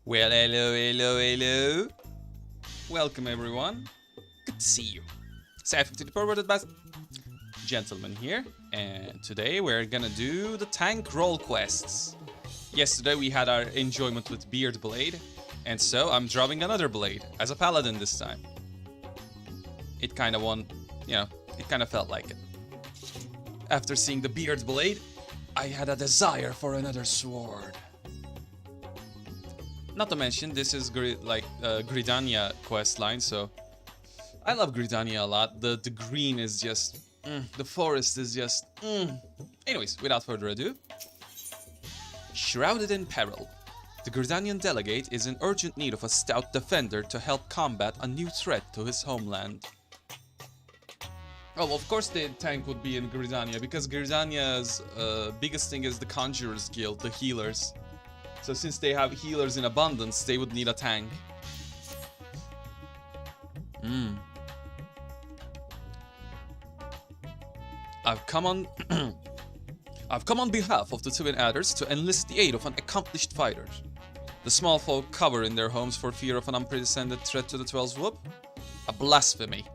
Well, hello, hello, hello. Welcome, everyone. Good to see you. Safe to the forwarded best gentleman here, and today we're gonna do the tank roll quests. Yesterday we had our enjoyment with Beard Blade, and so I'm dropping another blade as a paladin this time. It kind of it kind of felt like it. After seeing the Beard Blade, I had a desire for another sword. Not to mention, this is Gridania questline, so I love Gridania a lot. The green is just, the forest is just, Anyways, without further ado, Shrouded in Peril. The Gridanian delegate is in urgent need of a stout defender to help combat a new threat to his homeland. Oh, of course the tank would be in Gridania, because Gridania's biggest thing is the Conjurers Guild, the healers. So since they have healers in abundance, they would need a tank. I've come on behalf of the Twin Adders to enlist the aid of an accomplished fighter. The small folk cover in their homes for fear of an unprecedented threat to the 12's whoop. A blasphemy.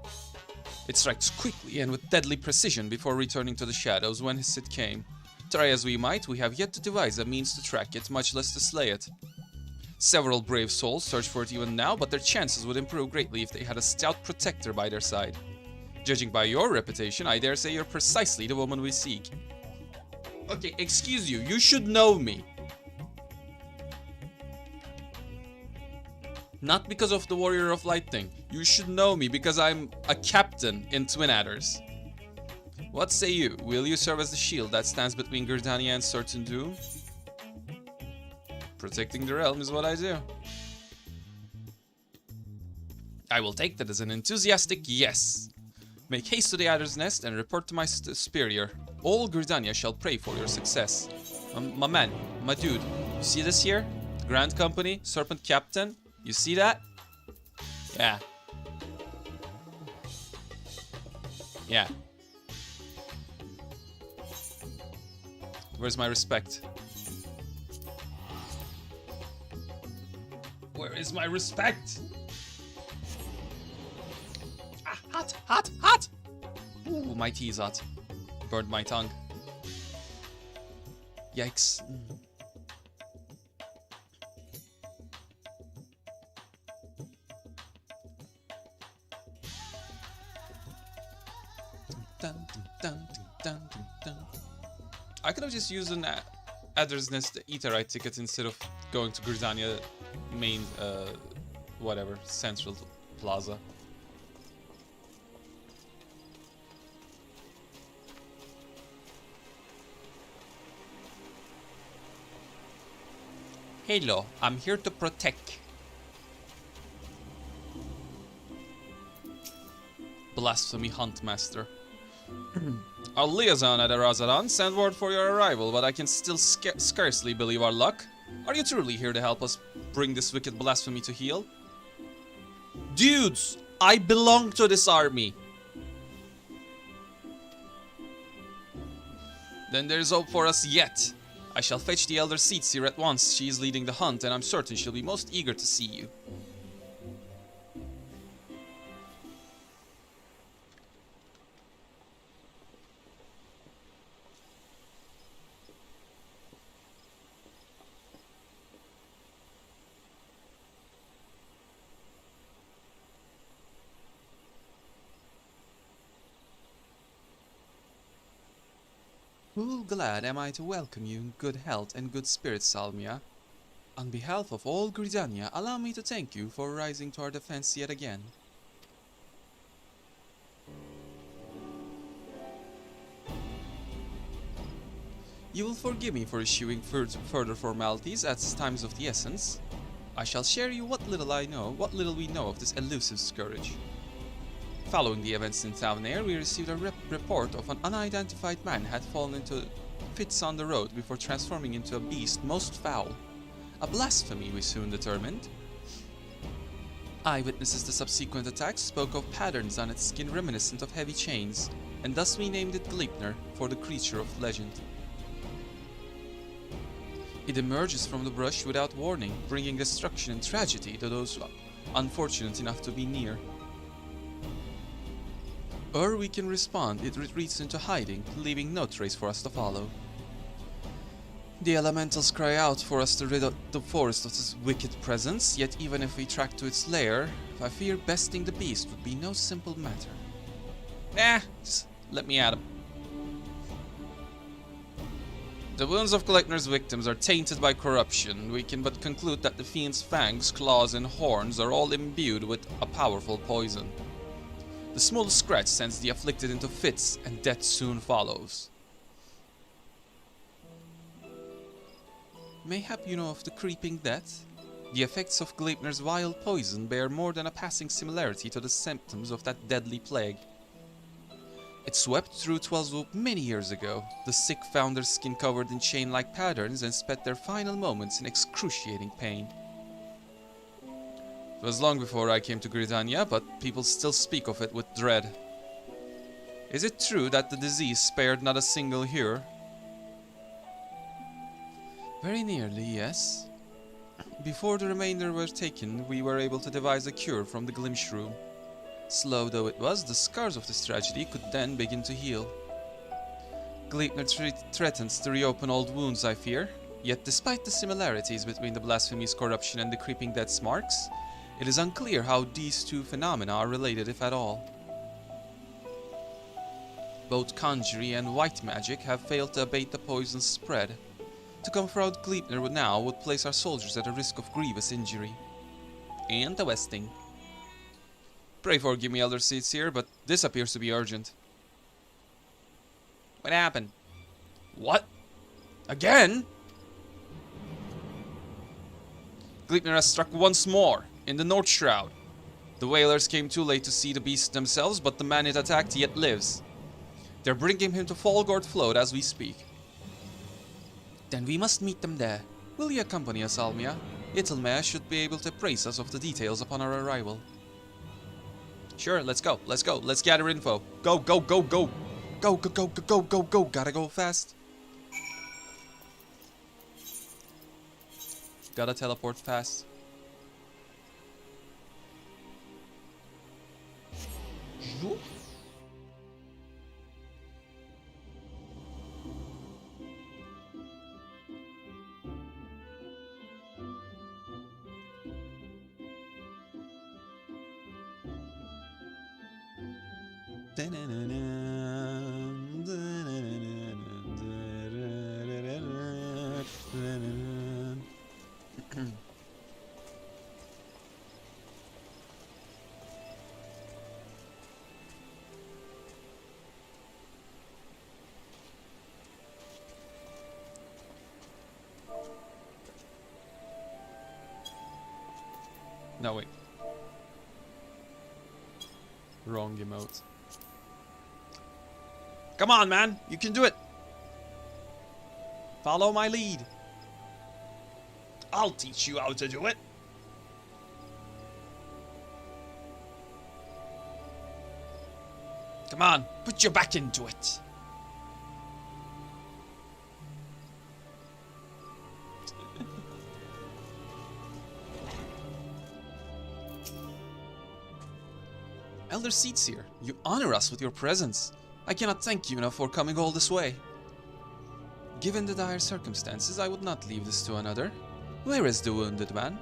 It strikes quickly and with deadly precision before returning to the shadows whence it came. Try as we might, we have yet to devise a means to track it, much less to slay it. Several brave souls search for it even now, but their chances would improve greatly if they had a stout protector by their side. Judging by your reputation, I dare say you're precisely the woman we seek. Okay, excuse you, you should know me. Not because of the Warrior of Light thing. You should know me because I'm a captain in Twin Adders. What say you? Will you serve as the shield that stands between Gridania and certain doom? Protecting the realm is what I do. I will take that as an enthusiastic yes. Make haste to the Adder's Nest and report to my superior. All Gridania shall pray for your success. My man, my dude, you see this here? Grand Company, Serpent Captain, you see that? Yeah. Yeah. Where's my respect? Where is my respect? Ah, hot, hot, hot! Ooh, my tea is hot. Burned my tongue. Yikes. Dun, dun, dun, dun, dun. I could have just used an Adder's Nest Etherite ticket instead of going to Gridania main, whatever, central plaza. Hello, I'm here to protect. Blasphemy Huntmaster. Our liaison at Arazadan sent word for your arrival, but I can still scarcely believe our luck. Are you truly here to help us bring this wicked blasphemy to heel? Dudes, I belong to this army. Then there's hope for us yet. I shall fetch the Elder Seatsir at once. She is leading the hunt, and I'm certain she'll be most eager to see you. Full glad am I to welcome you in good health and good spirits, Salmia. On behalf of all Gridania, allow me to thank you for rising to our defense yet again. You will forgive me for issuing further formalities at times of the essence. I shall share you what little we know of this elusive scourge. Following the events in Tavnair, we received a report of an unidentified man had fallen into fits on the road before transforming into a beast most foul. A blasphemy, we soon determined. Eyewitnesses to subsequent attacks spoke of patterns on its skin reminiscent of heavy chains, and thus we named it Gleipnir for the creature of legend. It emerges from the brush without warning, bringing destruction and tragedy to those unfortunate enough to be near. Or we can respond, it retreats into hiding, leaving no trace for us to follow. The elementals cry out for us to rid the forest of this wicked presence, yet even if we track to its lair, I fear besting the beast would be no simple matter. Just let me at him. The wounds of Gleipnir's victims are tainted by corruption. We can but conclude that the fiend's fangs, claws and horns are all imbued with a powerful poison. The smallest scratch sends the afflicted into fits, and death soon follows. Mayhap you know of the creeping death? The effects of Gleipnir's vile poison bear more than a passing similarity to the symptoms of that deadly plague. It swept through Twelvewood many years ago. The sick found their skin covered in chain-like patterns and spent their final moments in excruciating pain. It was long before I came to Gridania, but people still speak of it with dread. Is it true that the disease spared not a single hearer? Very nearly, yes. Before the remainder were taken, we were able to devise a cure from the Glimshroom. Slow though it was, the scars of this tragedy could then begin to heal. Gleipnir threatens to reopen old wounds, I fear. Yet despite the similarities between the Blasphemy's corruption and the creeping death's marks, it is unclear how these two phenomena are related, if at all. Both conjury and white magic have failed to abate the poison's spread. To confront Gleipnir now would place our soldiers at a risk of grievous injury. And a westing. Pray forgive me, Elder Seats here, but this appears to be urgent. What happened? What? Again? Gleipnir has struck once more, in the North Shroud. The Whalers came too late to see the beast themselves, but the man it attacked yet lives. They're bringing him to Fallgord Float as we speak. Then we must meet them there. Will you accompany us, Almia? Italmer should be able to appraise us of the details upon our arrival. Sure, let's go, let's gather info. Go, go, go, go! Go, go, go, go, go, go, go! Gotta go fast. Gotta teleport fast. No, wait. Wrong emote. Come on, man! You can do it! Follow my lead. I'll teach you how to do it. Come on, put your back into it. Elder Seats here, you honor us with your presence. I cannot thank you enough for coming all this way. Given the dire circumstances, I would not leave this to another. Where is the wounded man?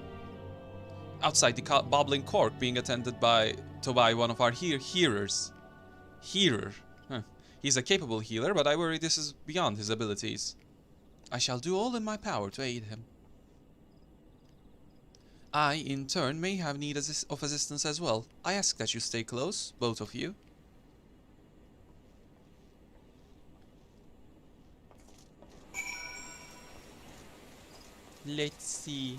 Outside the bobbling cork, being attended by one of our hearers. Hearer? Huh. He's a capable healer, but I worry this is beyond his abilities. I shall do all in my power to aid him. I, in turn, may have need of assistance as well. I ask that you stay close, both of you. Let's see.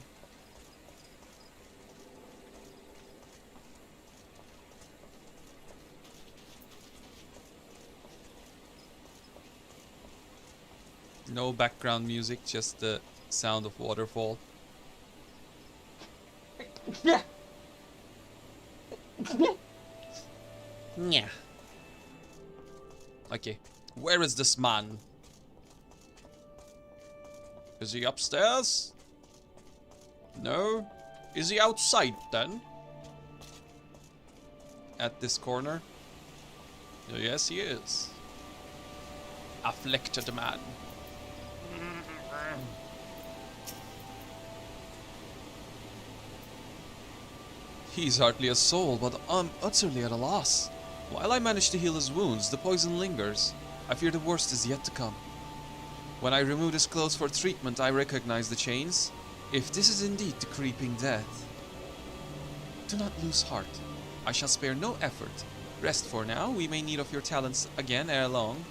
No background music, just the sound of waterfall. Yeah. Okay, where is this man? Is he upstairs? No? Is he outside then? At this corner? Yes, he is. Afflicted man. He's hardly a soul, but I'm utterly at a loss. While I manage to heal his wounds, the poison lingers. I fear the worst is yet to come. When I remove his clothes for treatment, I recognize the chains. If this is indeed the creeping death. Do not lose heart. I shall spare no effort. Rest for now. We may need of your talents again ere long.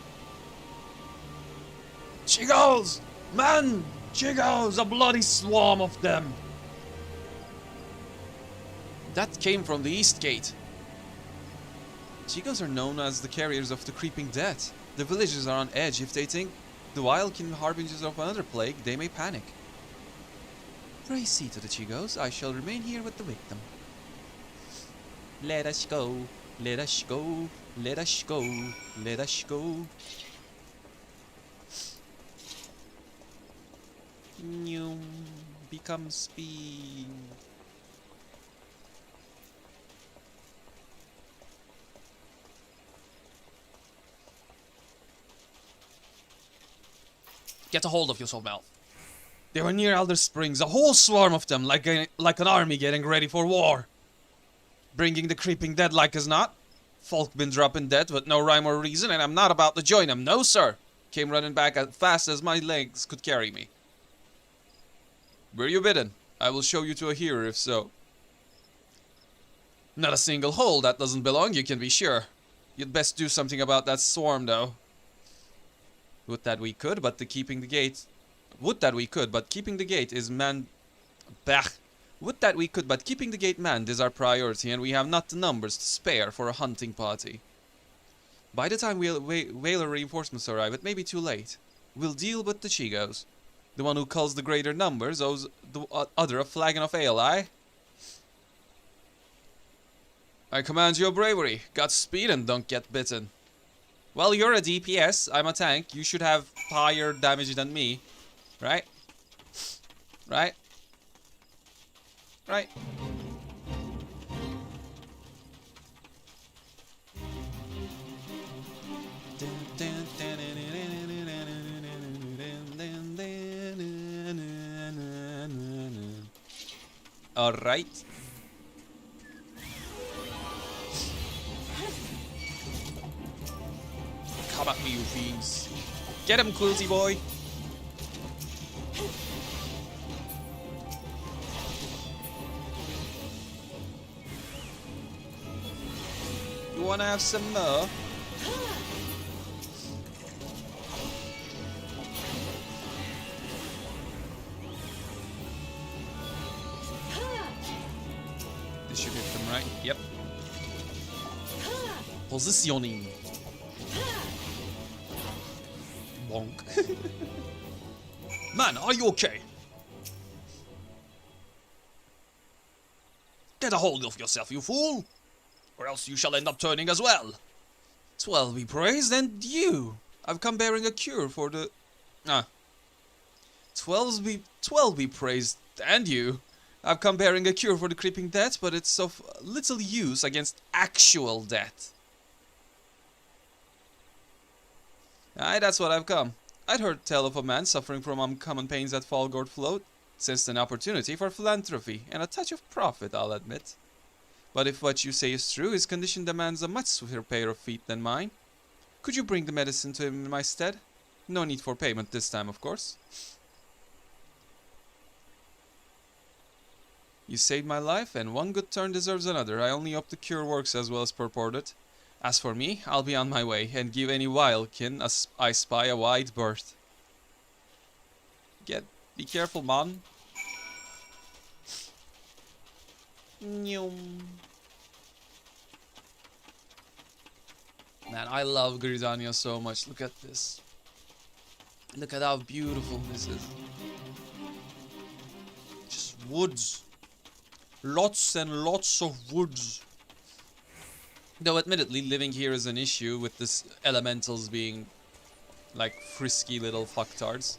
Chigos! Man! Chigos! A bloody swarm of them! That came from the east gate. Chigos are known as the carriers of the creeping death. The villagers are on edge. If they think the wild kin harbingers of another plague, they may panic. Pray see to the Chigos. I shall remain here with the victim. Let us go. Let us go. Let us go. Let us go. New become speed. Get a hold of yourself, Mal. They were near Elder Springs, a whole swarm of them, like an army getting ready for war. Bringing the creeping dead like as not. Folk been dropping dead with no rhyme or reason, and I'm not about to join them, no sir. Came running back as fast as my legs could carry me. Where you bidden? I will show you to a hearer if so. Not a single hole that doesn't belong, you can be sure. You'd best do something about that swarm, though. Would that we could, but keeping the gate... Would that we could, but keeping the gate is man... Bah! Would that we could, but keeping the gate manned is our priority, and we have not the numbers to spare for a hunting party. By the time whaler reinforcements arrive, it may be too late. We'll deal with the Chigos. The one who calls the greater numbers owes the other a flagon of ale, aye? I command your bravery. Godspeed and don't get bitten. Well, you're a DPS, I'm a tank. You should have higher damage than me. Right? Right? Right? Alright. Come at me, you fiends. Get him, Quilty boy. You wanna have some more? This should hit them, right? Yep. Positioning. Bonk. Man, are you okay? Get a hold of yourself, you fool! Or else you shall end up turning as well. 12 be praised, and you! I've come bearing a cure for the... 12 be praised, and you! I've come bearing a cure for the creeping death, but it's of little use against actual death. Aye, that's what I've come. I'd heard tell of a man suffering from uncommon pains at Falgord Float. Sensed an opportunity for philanthropy, and a touch of profit, I'll admit. But if what you say is true, his condition demands a much swifter pair of feet than mine. Could you bring the medicine to him in my stead? No need for payment this time, of course. You saved my life, and one good turn deserves another. I only hope the cure works as well as purported. As for me, I'll be on my way, and give any wildkin I spy a wide berth. Be careful, man. Man, I love Gridania so much. Look at this. Look at how beautiful this is. Just woods. Lots and lots of woods. Though admittedly, living here is an issue with this elementals being like frisky little fucktards.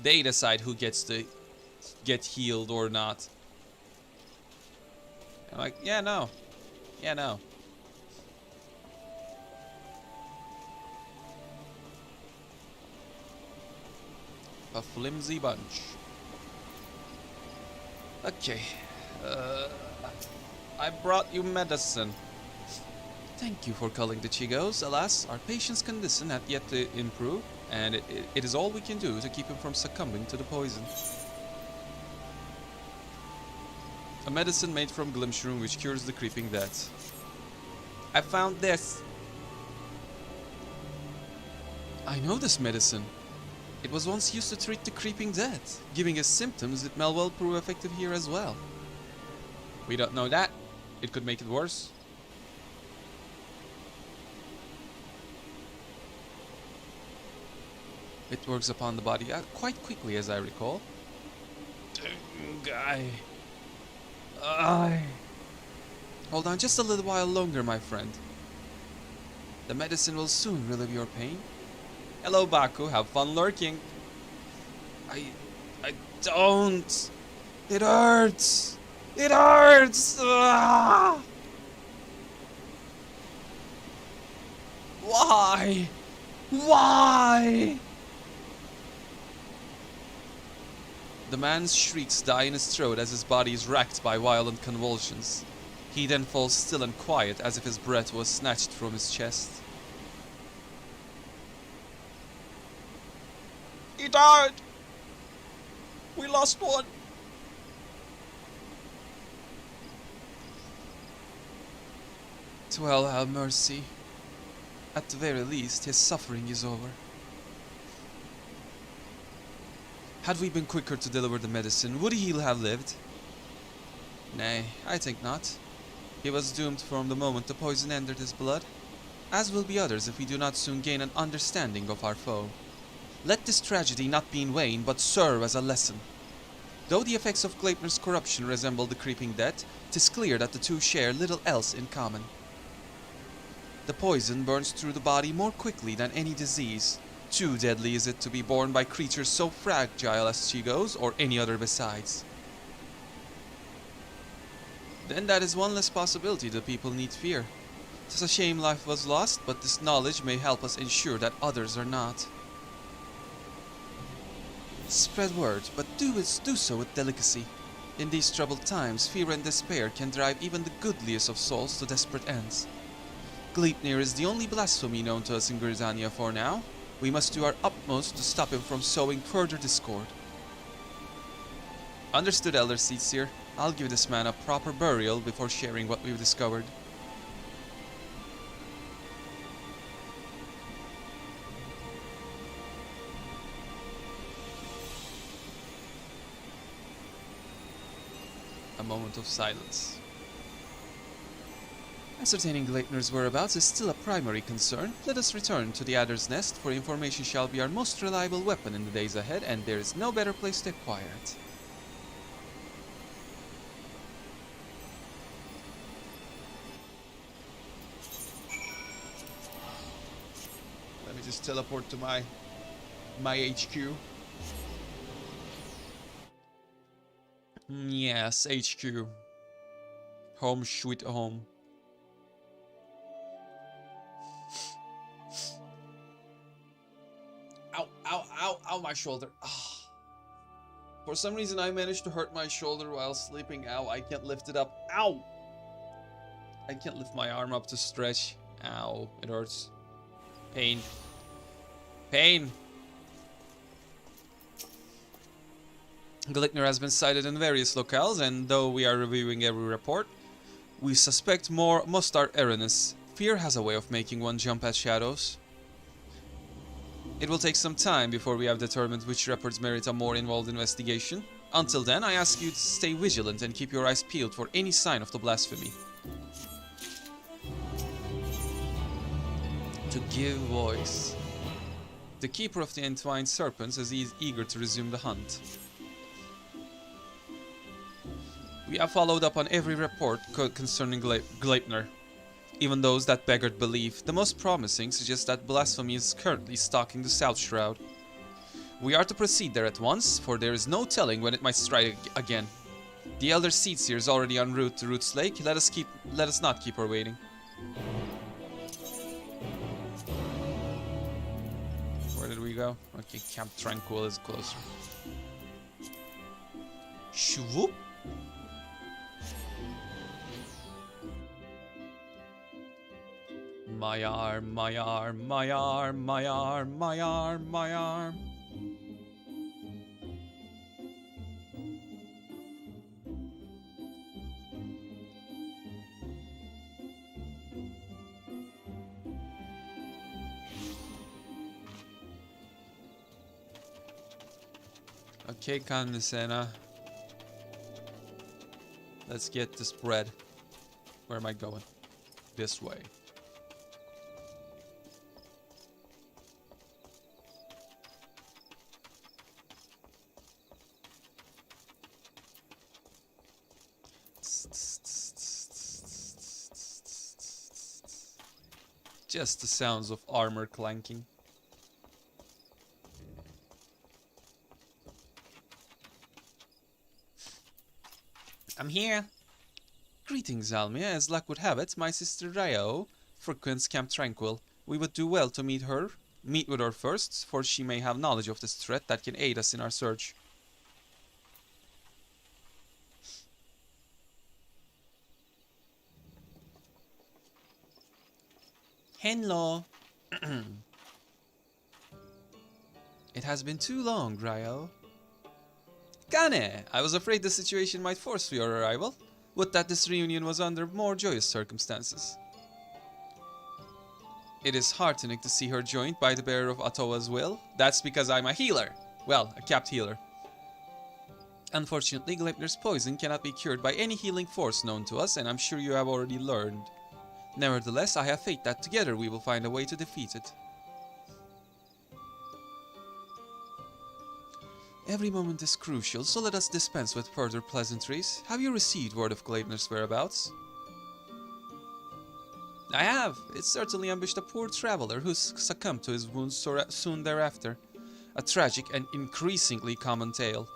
They decide who gets to get healed or not. I'm like, yeah, no. Yeah, no. A flimsy bunch. Okay. I brought you medicine. Thank you for calling the Chigos. Alas, our patient's condition had yet to improve, and it is all we can do to keep him from succumbing to the poison. A medicine made from Glimshroom which cures the creeping dead. I found this. I know this medicine. It was once used to treat the creeping dead. Giving us symptoms, it may well prove effective here as well. We don't know that. It could make it worse. It works upon the body quite quickly, as I recall. Guy. Hold on just a little while longer, my friend. The medicine will soon relieve your pain. Hello, Baku. Have fun lurking. I don't. It hurts. It hurts. Ah! Why? Why? The man's shrieks die in his throat as his body is racked by violent convulsions. He then falls still and quiet as if his breath was snatched from his chest. He died! We lost one! Well, have mercy. At the very least, his suffering is over. Had we been quicker to deliver the medicine, would he have lived? Nay, I think not. He was doomed from the moment the poison entered his blood, as will be others if we do not soon gain an understanding of our foe. Let this tragedy not be in vain, but serve as a lesson. Though the effects of Gleipnir's corruption resemble the creeping dead, 'tis clear that the two share little else in common. The poison burns through the body more quickly than any disease. Too deadly is it to be borne by creatures so fragile as Chigos or any other besides. Then that is one less possibility the people need fear. 'Tis a shame life was lost, but this knowledge may help us ensure that others are not. Spread word, but do so with delicacy. In these troubled times, fear and despair can drive even the goodliest of souls to desperate ends. Gleipnir is the only blasphemy known to us in Gridania for now. We must do our utmost to stop him from sowing further discord. Understood, Elder Seedsir. I'll give this man a proper burial before sharing what we've discovered. A moment of silence. Ascertaining Gleipnir's whereabouts is still a primary concern. Let us return to the Adder's Nest, for information shall be our most reliable weapon in the days ahead, and there is no better place to acquire it. Let me just teleport to my HQ. Yes, HQ. Home sweet home. Ow, ow, ow, ow, my shoulder. Oh. For some reason I managed to hurt my shoulder while sleeping. Ow, I can't lift it up. Ow! I can't lift my arm up to stretch. Ow, it hurts. Pain. Pain! Gleipnir has been sighted in various locales, and though we are reviewing every report, we suspect more Mostar Erinus. Fear has a way of making one jump at shadows. It will take some time before we have determined which reports merit a more involved investigation. Until then, I ask you to stay vigilant and keep your eyes peeled for any sign of the blasphemy. To give voice. The keeper of the entwined serpents is eager to resume the hunt. We have followed up on every report concerning Gleipnir, even those that beggared belief. The most promising suggest that Blasphemy is currently stalking the South Shroud. We are to proceed there at once, for there is no telling when it might strike again. The Elder Seedseer is already en route to Root's Lake. Let us not keep her waiting. Where did we go? Okay, Camp Tranquil is closer. Shwoop! My arm, my arm, my arm, my arm, my arm, my arm. Okay, Kanmisena. Let's get this bread. Where am I going? This way. Just the sounds of armor clanking. I'm here. Greetings, Almia. As luck would have it, my sister Ryo frequents Camp Tranquil. We would do well to meet with her first, for she may have knowledge of this threat that can aid us in our search. Hello. It has been too long, Ryo. Kane! I was afraid the situation might force your arrival. Would that this reunion was under more joyous circumstances. It is heartening to see her joined by the bearer of Atoa's will. That's because I'm a healer. Well, a capped healer. Unfortunately, Gleipnir's poison cannot be cured by any healing force known to us, and I'm sure you have already learned. Nevertheless, I have faith that together we will find a way to defeat it. Every moment is crucial, so let us dispense with further pleasantries. Have you received word of Gleipnir's whereabouts? I have. It certainly ambushed a poor traveler who succumbed to his wounds soon thereafter. A tragic and increasingly common tale.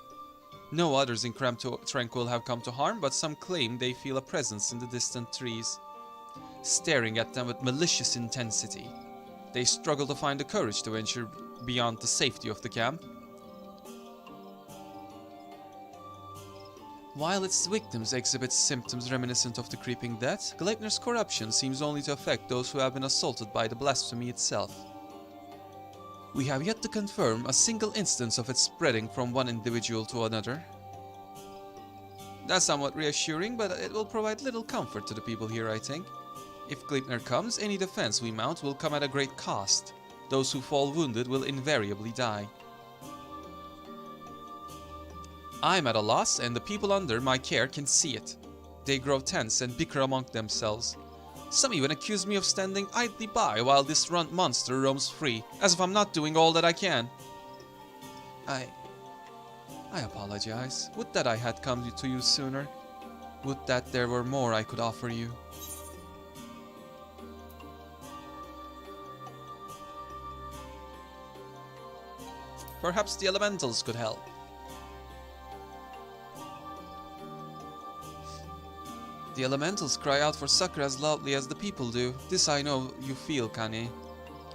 No others in Camp Tranquil have come to harm, but some claim they feel a presence in the distant trees, staring at them with malicious intensity. They struggle to find the courage to venture beyond the safety of the camp. While its victims exhibit symptoms reminiscent of the creeping death, Gleipnir's corruption seems only to affect those who have been assaulted by the blasphemy itself. We have yet to confirm a single instance of it spreading from one individual to another. That's somewhat reassuring, but it will provide little comfort to the people here, I think. If Gleipnir comes, any defense we mount will come at a great cost. Those who fall wounded will invariably die. I'm at a loss, and the people under my care can see it. They grow tense and bicker among themselves. Some even accuse me of standing idly by while this runt monster roams free, as if I'm not doing all that I can. I apologize. Would that I had come to you sooner. Would that there were more I could offer you. Perhaps the elementals could help. The elementals cry out for succor as loudly as the people do. This I know you feel, Kane.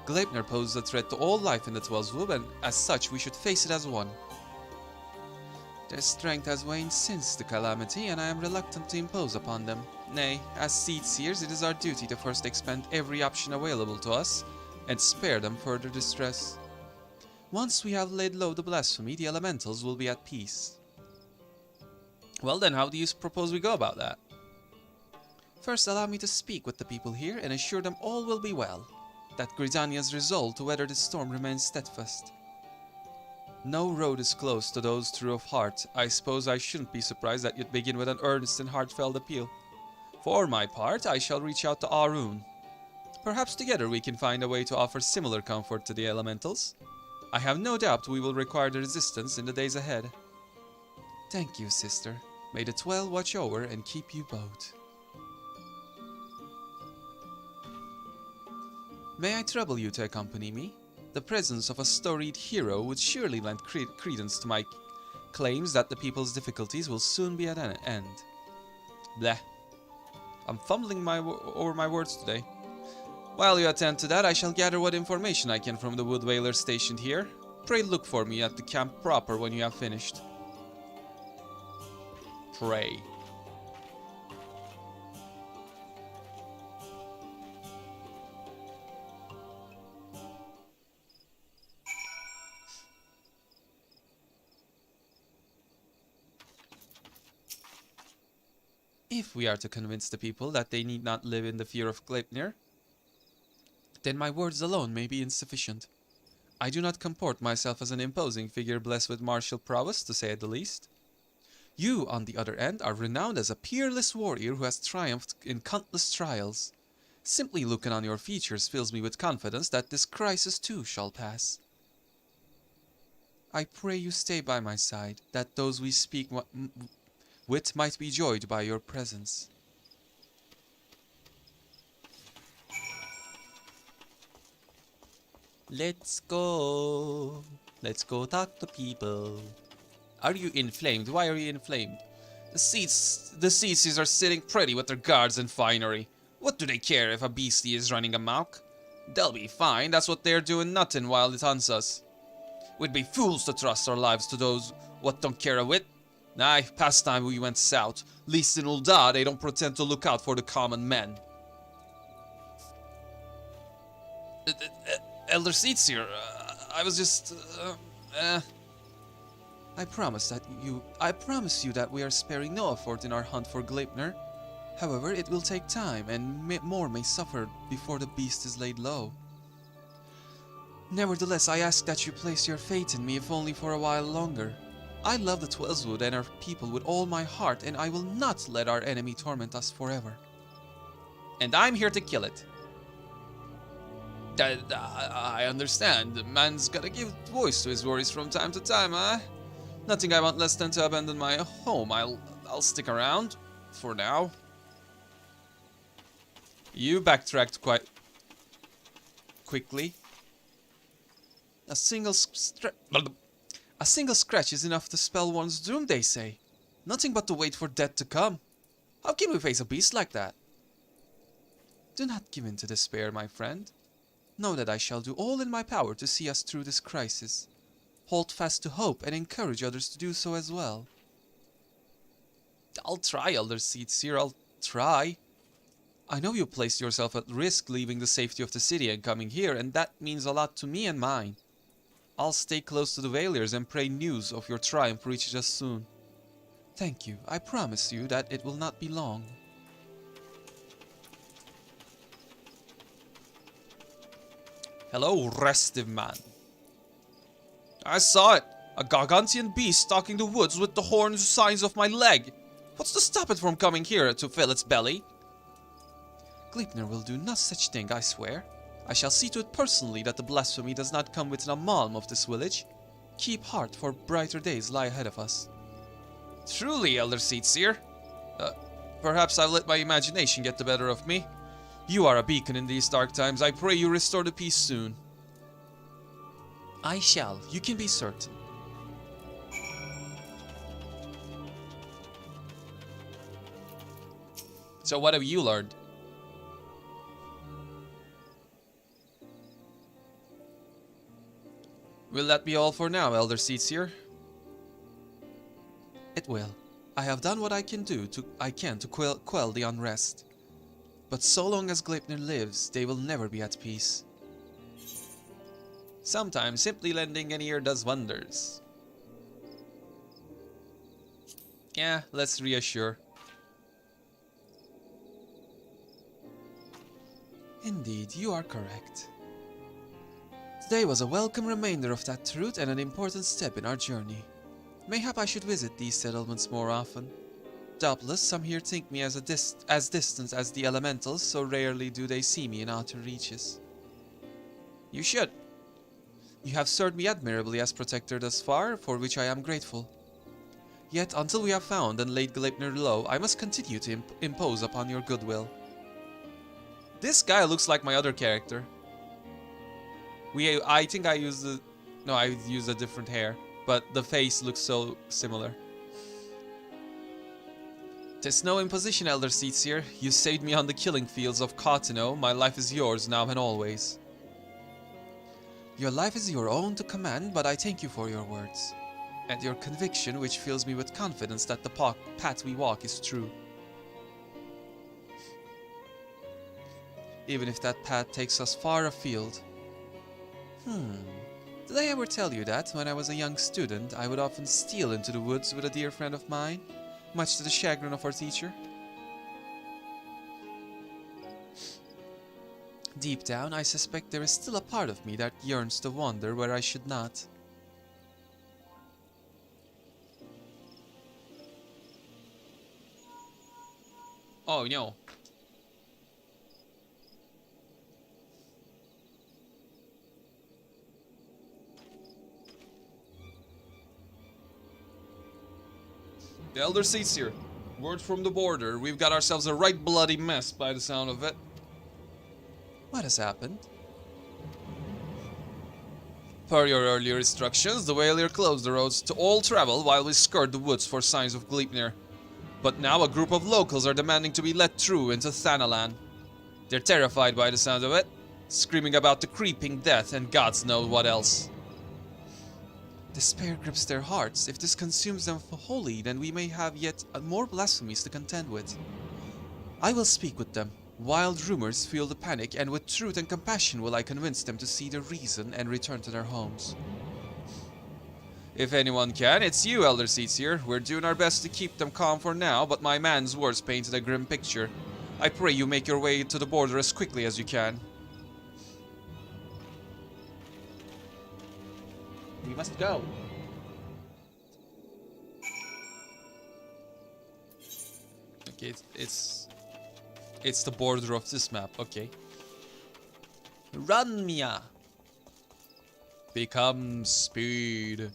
Gleipnir poses a threat to all life in the 12th Wub, and as such we should face it as one. Their strength has waned since the calamity, and I am reluctant to impose upon them. Nay, as Seedseers, it is our duty to first expend every option available to us, and spare them further distress. Once we have laid low the blasphemy, the elementals will be at peace. Well then, how do you propose we go about that? First, allow me to speak with the people here and assure them all will be well, that Gridania's resolve to weather this storm remains steadfast. No road is closed to those true of heart. I suppose I shouldn't be surprised that you'd begin with an earnest and heartfelt appeal. For my part, I shall reach out to Arun. Perhaps together we can find a way to offer similar comfort to the elementals. I have no doubt we will require the resistance in the days ahead. Thank you, sister. May the 12 watch over and keep you both. May I trouble you to accompany me? the presence of a storied hero would surely lend credence to my claims that the people's difficulties will soon be at an end. Bleh. I'm fumbling over my words today. While you attend to that, I shall gather what information I can from the wood whalers stationed here. Pray look for me at the camp proper when you have finished. Pray. If we are to convince the people that they need not live in the fear of Gleipnir, then my words alone may be insufficient. I do not comport myself as an imposing figure blessed with martial prowess, to say the least. You, on the other end, are renowned as a peerless warrior who has triumphed in countless trials. Simply looking on your features fills me with confidence that this crisis too shall pass. I pray you stay by my side, that those we speak with might be joyed by your presence. Let's go. Let's go talk to people. Are you inflamed? Why are you inflamed? The Ceases are sitting pretty with their guards and finery. What do they care if a beastie is running amok? They'll be fine, that's what they're doing nothing while it hunts us. We'd be fools to trust our lives to those what don't care a whit. Aye, past time we went south. Least in Ul'dah they don't pretend to look out for the common men. Elder Seats here. I was just... I promise you that we are sparing no effort in our hunt for Gleipnir. However, it will take time, and more may suffer before the beast is laid low. Nevertheless, I ask that you place your faith in me, if only for a while longer. I love the Twelvewood and our people with all my heart, and I will not let our enemy torment us forever. And I'm here to kill it. I understand. The man's gotta give voice to his worries from time to time, huh? Nothing I want less than to abandon my home. I'll stick around for now. You backtracked quite quickly. A single scratch is enough to spell one's doom, they say. Nothing but to wait for death to come. How can we face a beast like that? Do not give in to despair, my friend. Know that I shall do all in my power to see us through this crisis. Hold fast to hope and encourage others to do so as well. I'll try, Elder Seatsir, I'll try. I know you placed yourself at risk leaving the safety of the city and coming here, and that means a lot to me and mine. I'll stay close to the Valiers and pray news of your triumph reaches us soon. Thank you. I promise you that it will not be long. Hello, restive man. I saw it. A gargantuan beast stalking the woods with the horns the size of my leg. What's to stop it from coming here to fill its belly? Gleipnir will do no such thing, I swear. I shall see to it personally that the blasphemy does not come within a malm of this village. Keep heart, for brighter days lie ahead of us. Truly, Elder Seatsir. Perhaps I've let my imagination get the better of me. You are a beacon in these dark times. I pray you restore the peace soon. I shall, you can be certain. So what have you learned? Will that be all for now, Elder Seatsir? It will. I have done what I can to quell the unrest. But so long as Gleipnir lives, they will never be at peace. Sometimes simply lending an ear does wonders. Yeah, let's reassure. Indeed, you are correct. Today was a welcome reminder of that truth and an important step in our journey. Mayhap I should visit these settlements more often. Doubtless, some here think me as distant as the elementals, so rarely do they see me in outer reaches. You should. You have served me admirably as protector thus far, for which I am grateful. Yet, until we have found and laid Gleipnir low, I must continue to impose upon your goodwill. This guy looks like my other character. I think I used the... No, I used a different hair. But the face looks so similar. There's no imposition, Elder Seatsier. You saved me on the killing fields of Cotino. My life is yours now and always. Your life is your own to command, but I thank you for your words. And your conviction, which fills me with confidence that the path we walk is true. Even if that path takes us far afield. Did I ever tell you that, when I was a young student, I would often steal into the woods with a dear friend of mine, much to the chagrin of our teacher? Deep down, I suspect there is still a part of me that yearns to wander where I should not. Oh no. The Elder Seatsier. Word from the border. We've got ourselves a right bloody mess by the sound of it. What has happened? Per your earlier instructions, the Wailer closed the roads to all travel while we scoured the woods for signs of Gleipnir. But now a group of locals are demanding to be let through into Thanalan. They're terrified by the sound of it, screaming about the creeping death and gods know what else. Despair grips their hearts. If this consumes them wholly, then we may have yet more blasphemies to contend with. I will speak with them. Wild rumors fuel the panic, and with truth and compassion will I convince them to see the reason and return to their homes. If anyone can, it's you, Elder Seatsier. We're doing our best to keep them calm for now, but my man's words painted a grim picture. I pray you make your way to the border as quickly as you can. We must go. Okay, it's the border of this map. Okay. Run, Mia. Become speed.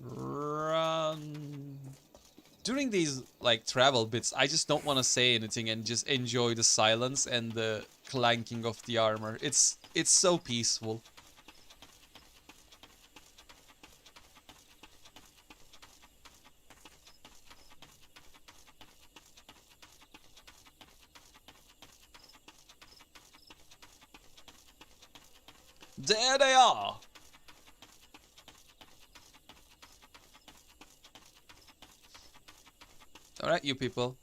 Run. During these like travel bits, I just don't want to say anything and just enjoy the silence and the clanking of the armor. It's so peaceful. There they are. Alright, you people.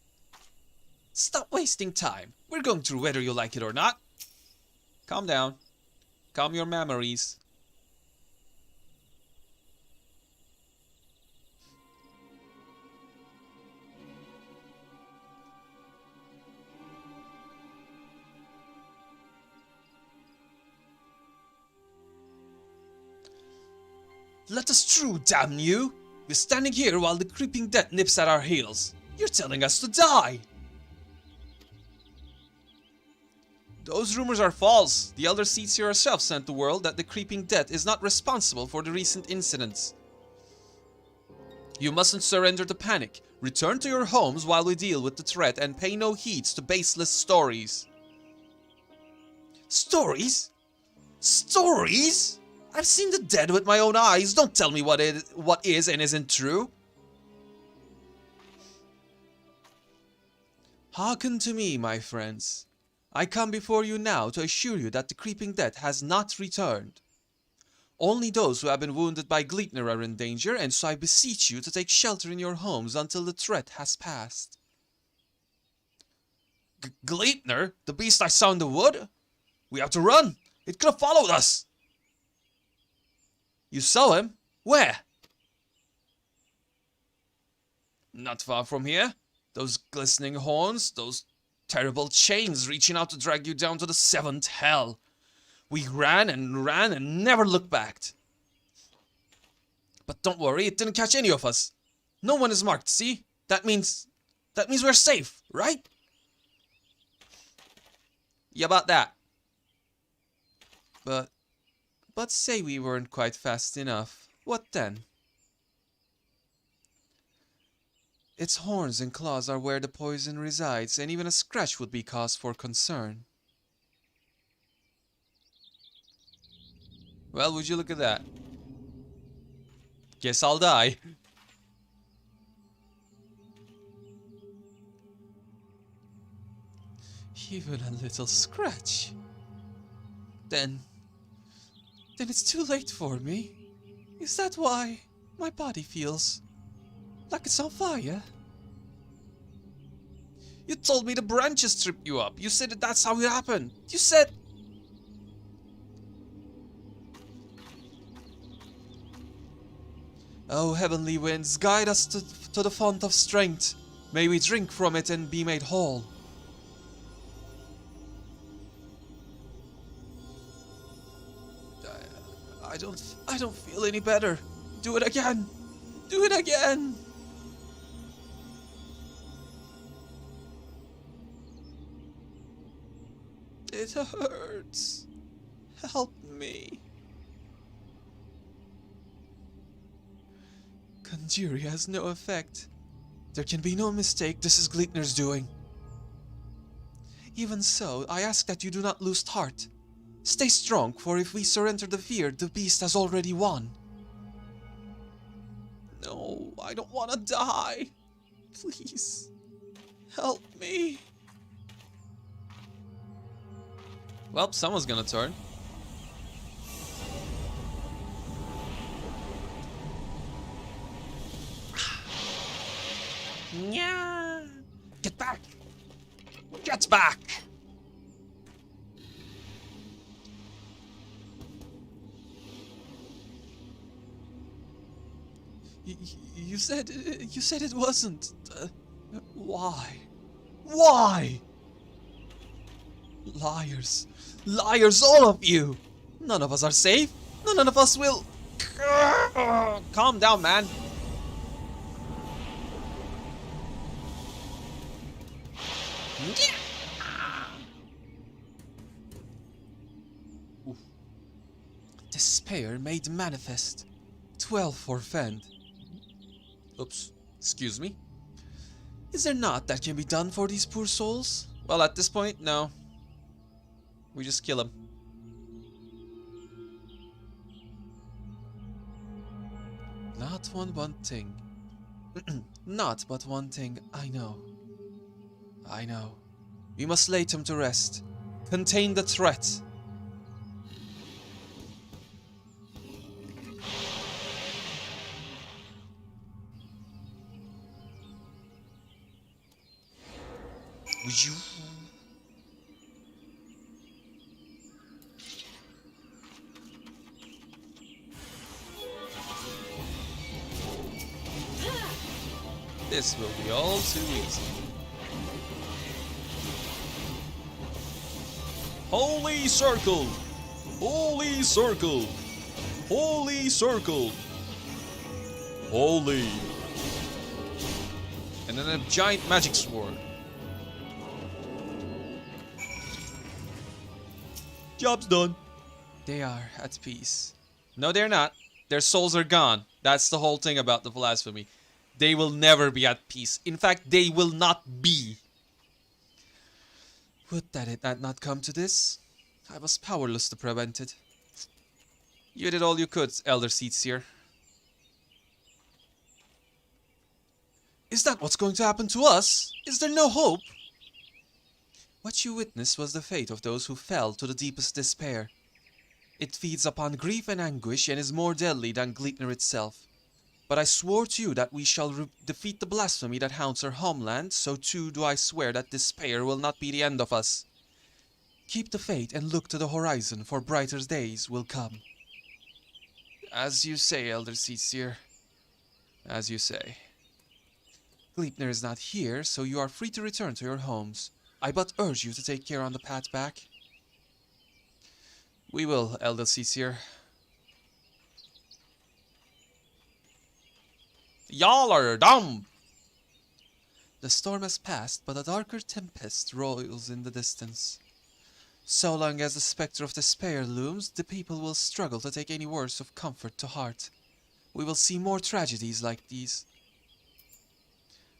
Stop wasting time. We're going through whether you like it or not. Calm down. Calm your memories. Let us through, damn you! We're standing here while the creeping death nips at our heels. You're telling us to die! Those rumors are false. The Elder Seatsier herself sent the word that the creeping death is not responsible for the recent incidents. You mustn't surrender to panic. Return to your homes while we deal with the threat and pay no heed to baseless stories. Stories? Stories? I've seen the dead with my own eyes. Don't tell me what is and isn't true. Hearken to me, my friends. I come before you now to assure you that the creeping death has not returned. Only those who have been wounded by Gleipnir are in danger, and so I beseech you to take shelter in your homes until the threat has passed. Gleipnir? The beast I saw in the wood? We have to run! It could have followed us! You saw him? Where? Not far from here. Those glistening horns, those terrible chains reaching out to drag you down to the seventh hell. We ran and never looked back. But don't worry, it didn't catch any of us. No one is marked, see? That means we're safe, right? Yeah, about that. But say we weren't quite fast enough. What then? Its horns and claws are where the poison resides, and even a scratch would be cause for concern. Well, would you look at that? Guess I'll die. Even a little scratch. Then it's too late for me. Is that why my body feels like it's on fire? You told me the branches tripped you up. You said that that's how it happened. You said... Oh, heavenly winds, guide us to the font of strength. May we drink from it and be made whole. I don't feel any better. Do it again. Do it again. It hurts. Help me. Conjury has no effect. There can be no mistake this is Gleitner's doing. Even so, I ask that you do not lose heart. Stay strong, for if we surrender the fear, the beast has already won. No, I don't want to die. Please, help me. Well, someone's gonna turn. Yeah. Get back! Get back! You said it wasn't. Why? Why? Liars. Liars, all of you! None of us are safe. None of us will... Calm down, man. Oof. Despair made manifest. 12 forfend. Oops, excuse me. Is there not that can be done for these poor souls? Well, at this point, no. We just kill them. Not one thing. Not but one thing, I know. I know. We must lay him to rest. Contain the threat. Would you... This will be all too easy. Holy circle! Holy circle! Holy circle! Holy! And then a giant magic sword. Job's done. They are at peace. No, they're not. Their souls are gone. That's the whole thing about the blasphemy. They will never be at peace. In fact, they will not be. Would that it had not come to this? I was powerless to prevent it. You did all you could, Elder Seedseer. Is that what's going to happen to us? Is there no hope? What you witnessed was the fate of those who fell to the deepest despair. It feeds upon grief and anguish and is more deadly than Gleitner itself. But I swore to you that we shall defeat the blasphemy that haunts our homeland, so too do I swear that despair will not be the end of us. Keep the faith and look to the horizon, for brighter days will come. As you say, Elder Seedseer. As you say. Gleitner is not here, so you are free to return to your homes. I but urge you to take care on the path back. We will, Elder Seedseer. Y'all are dumb! The storm has passed, but a darker tempest roils in the distance. So long as the spectre of despair looms, the people will struggle to take any words of comfort to heart. We will see more tragedies like these.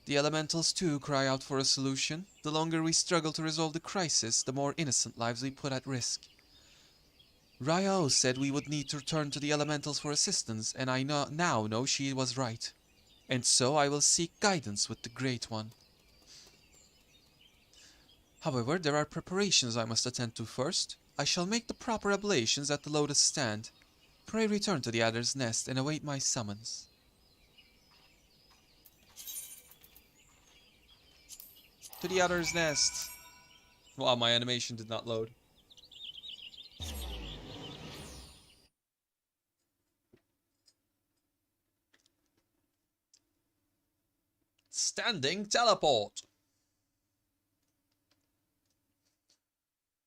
The elementals too cry out for a solution. The longer we struggle to resolve the crisis, the more innocent lives we put at risk. Ryo said we would need to turn to the elementals for assistance, and I now know she was right. And so I will seek guidance with the Great One. However, there are preparations I must attend to first. I shall make the proper oblations at the Lotus Stand. Pray return to the Adder's Nest and await my summons. To the Adder's Nest. Wow, my animation did not load. Standing teleport.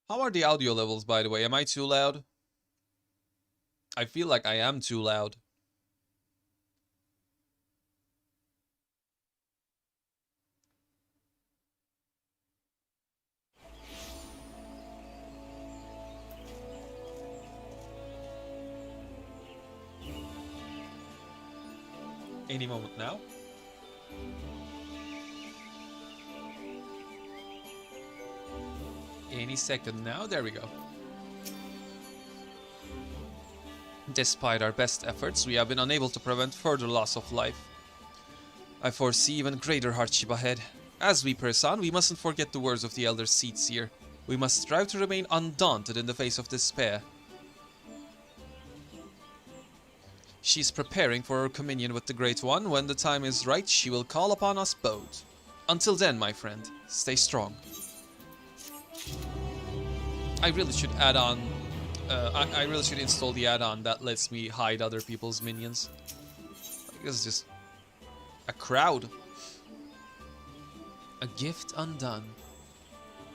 How are the audio levels, by the way? Am I too loud? I feel like I am too loud. Any moment now. Any second now. There we go. Despite our best efforts, we have been unable to prevent further loss of life. I foresee even greater hardship ahead. As we press on, we mustn't forget the words of the Elder Seatseer. We must strive to remain undaunted in the face of despair. She's preparing for her communion with the Great One. When the time is right, she will call upon us both. Until then, my friend, stay strong. I really should add on... I really should install the add-on that lets me hide other people's minions. Like, this is just a crowd. A gift undone.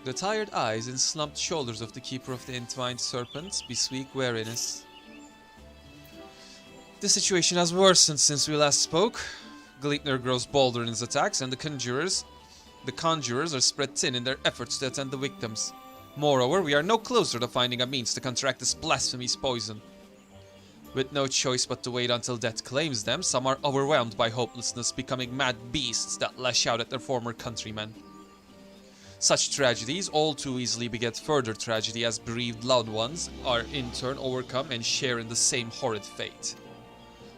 The tired eyes and slumped shoulders of the Keeper of the Entwined Serpents bespeak weariness. The situation has worsened since we last spoke. Gleipnir grows bolder in his attacks, and the conjurers are spread thin in their efforts to attend the victims. Moreover, we are no closer to finding a means to counteract this blasphemy's poison. With no choice but to wait until death claims them, some are overwhelmed by hopelessness, becoming mad beasts that lash out at their former countrymen. Such tragedies all too easily beget further tragedy, as bereaved loved ones are in turn overcome and share in the same horrid fate.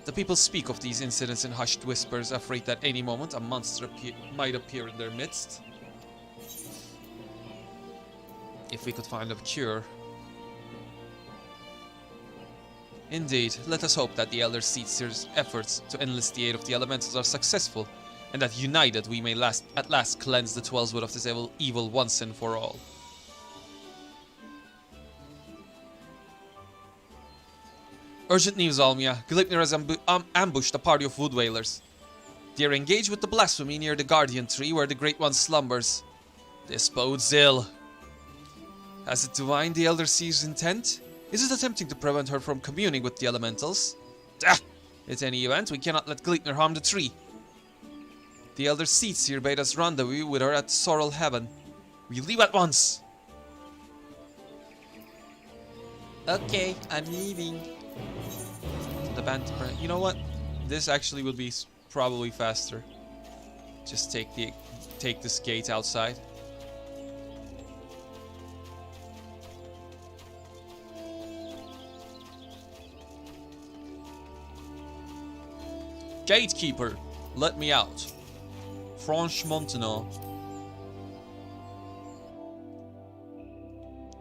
The people speak of these incidents in hushed whispers, afraid that any moment a monster might appear in their midst. If we could find a cure. Indeed, let us hope that the Elder Seatseer's efforts to enlist the aid of the elementals are successful, and that united we may at last cleanse the Twelveswood of this evil once and for all. Urgent news, Almia. Gleipnir has ambushed a party of wood whalers. They are engaged with the Blasphemy near the Guardian Tree where the Great One slumbers. This bodes ill. Has it divined the Elder Seer's intent? Is it attempting to prevent her from communing with the elementals? Ah! At any event, we cannot let Gleipnir harm the tree. The Elder Seatseer bade us rendezvous with her at Sorrel Heaven. We leave at once! Okay, I'm leaving. The band... You know what? This actually would be probably faster. Just take this gate outside. Gatekeeper, let me out. Franche Montenot.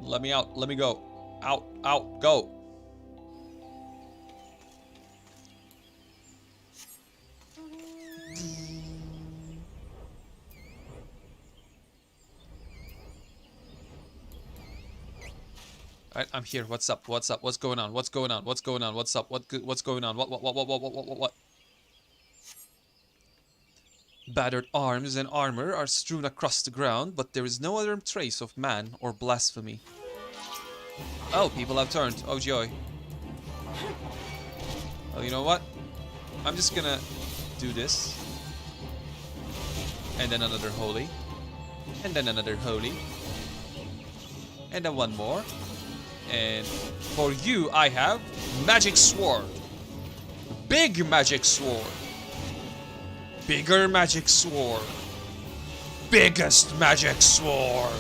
Let me out, let me go. Out, out, go. Alright, I'm here. What's up? What's up? What's going on? What's going on? What's going on? What's up? What's going on? What? Battered arms and armor are strewn across the ground, but there is no other trace of man or blasphemy. Oh, people have turned. Oh, joy. Well, you know what? I'm just gonna do this. And then another holy. And then another holy. And then one more. And for you, I have Magic Sword. Big Magic Sword. Bigger magic sword. Biggest magic sword.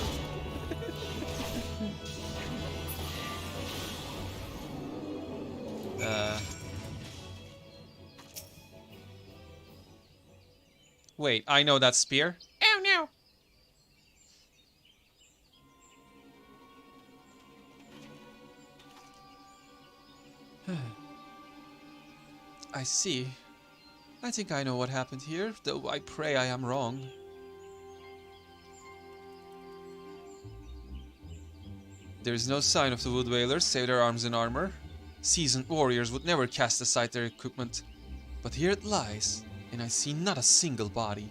Wait, I know that spear. Oh no. I see. I think I know what happened here, though I pray I am wrong. There is no sign of the Wood Whalers save their arms and armor. Seasoned warriors would never cast aside their equipment. But here it lies, and I see not a single body.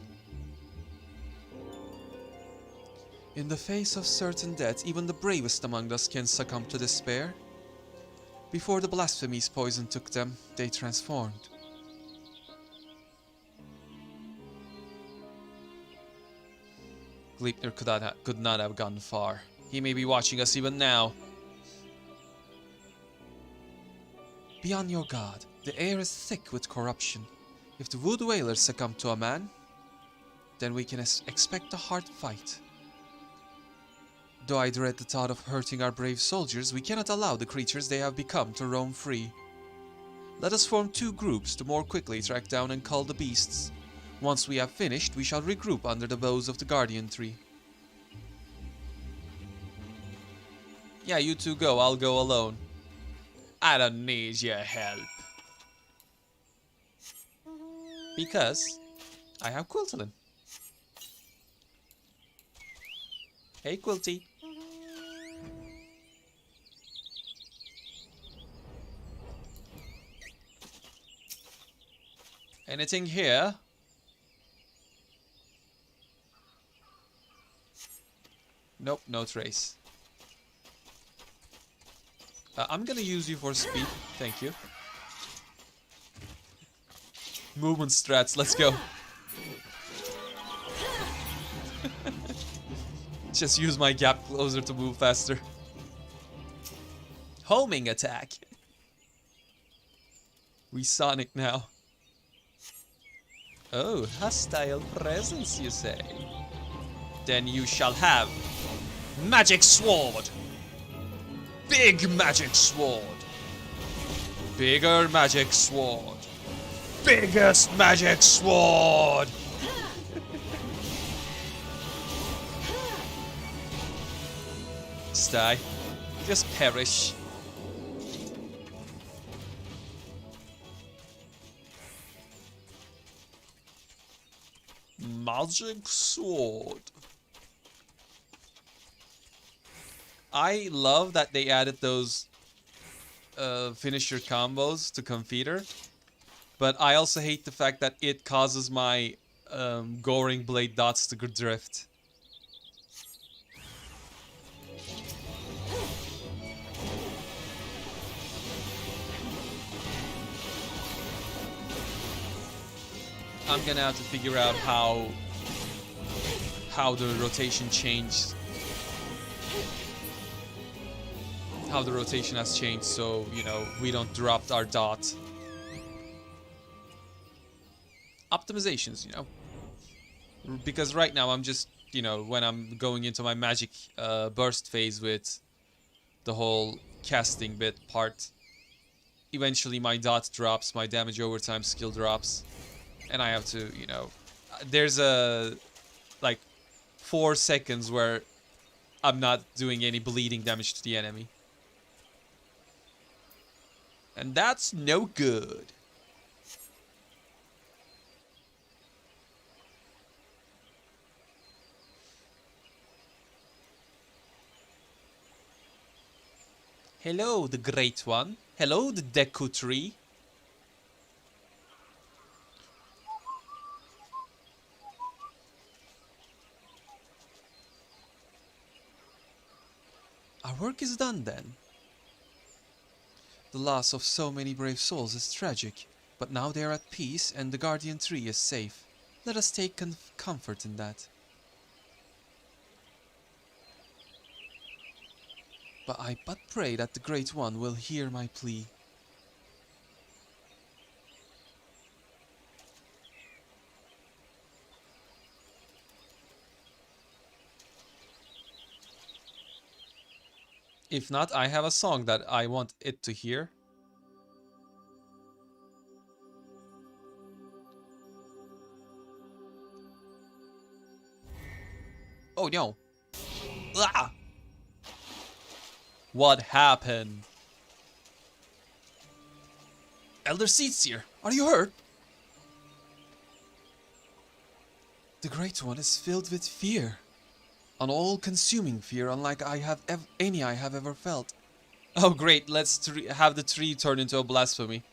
In the face of certain death, even the bravest among us can succumb to despair. Before the Blasphemy's poison took them, they transformed. Gleipnir could not have gone far. He may be watching us even now. Beyond your god, the air is thick with corruption. If the Wood Whalers succumb to a man, then we can expect a hard fight. Though I dread the thought of hurting our brave soldiers, we cannot allow the creatures they have become to roam free. Let us form two groups to more quickly track down and cull the beasts. Once we have finished, we shall regroup under the boughs of the Guardian Tree. Yeah, you two go, I'll go alone. I don't need your help. Because I have Quiltalin. Hey, Quilty. Anything here? Nope, no trace. I'm gonna use you for speed, thank you. Movement strats, let's go. Just use my gap closer to move faster. Homing attack. We Sonic now. Oh, hostile presence, you say? Then you shall have magic sword. Big magic sword. Bigger magic sword. Biggest magic sword. Just die. Just perish. Magic sword. I love that they added those finisher combos to Confeeder, but I also hate the fact that it causes my Goring Blade dots to drift. I'm gonna have to figure out how the rotation changed. How the rotation has changed, so, you know, we don't drop our dot. Optimizations, you know. Because right now I'm just, you know, when I'm going into my magic burst phase with the whole casting bit part, eventually my dot drops, my damage over time skill drops. And I have to, you know, there's a, like, 4 seconds where I'm not doing any bleeding damage to the enemy. And that's no good. Hello, the Great One. Hello, the Deku Tree. Our work is done then. The loss of so many brave souls is tragic, but now they are at peace and the Guardian Tree is safe. Let us take comfort in that. But I but pray that the Great One will hear my plea. If not, I have a song that I want it to hear. Oh no. Ah! What happened? Elder Seedseer, are you hurt? The Great One is filled with fear. An all-consuming fear unlike any I have ever felt. Oh great, let's have the tree turn into a blasphemy.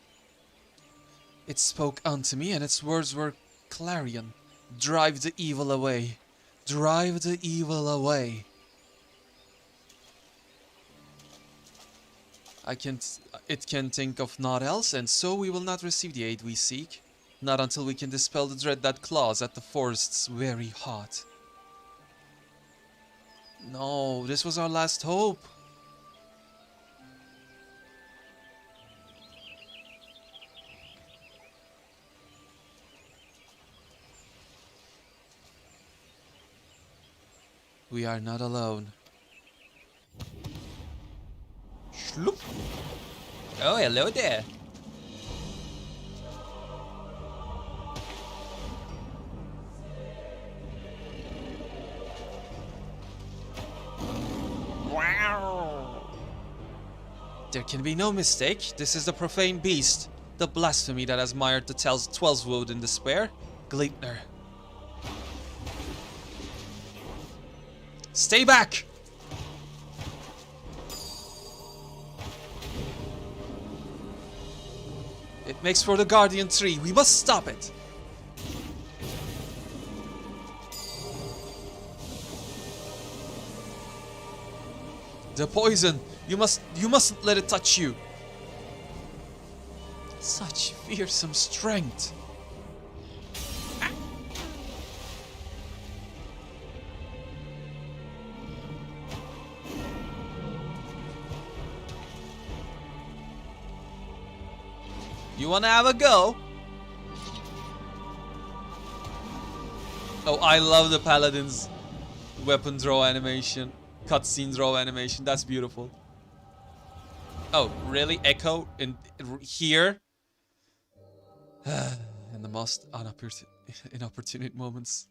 It spoke unto me, and its words were clarion. Drive the evil away. Drive the evil away. It can think of naught else, and so we will not receive the aid we seek. Not until we can dispel the dread that claws at the forest's very heart. No, this was our last hope. We are not alone. Shloop. Oh, hello there. Wow. There can be no mistake. This is the profane beast. The blasphemy that has mired the Twelvewood in despair. Gleipnir. Stay back! It makes for the Guardian Tree. We must stop it. The poison. You mustn't let it touch you. Such fearsome strength. You wanna have a go? Oh, I love the Paladin's weapon draw animation. Cutscene draw animation. That's beautiful. Oh, really? Echo in here? In the most inopportune moments.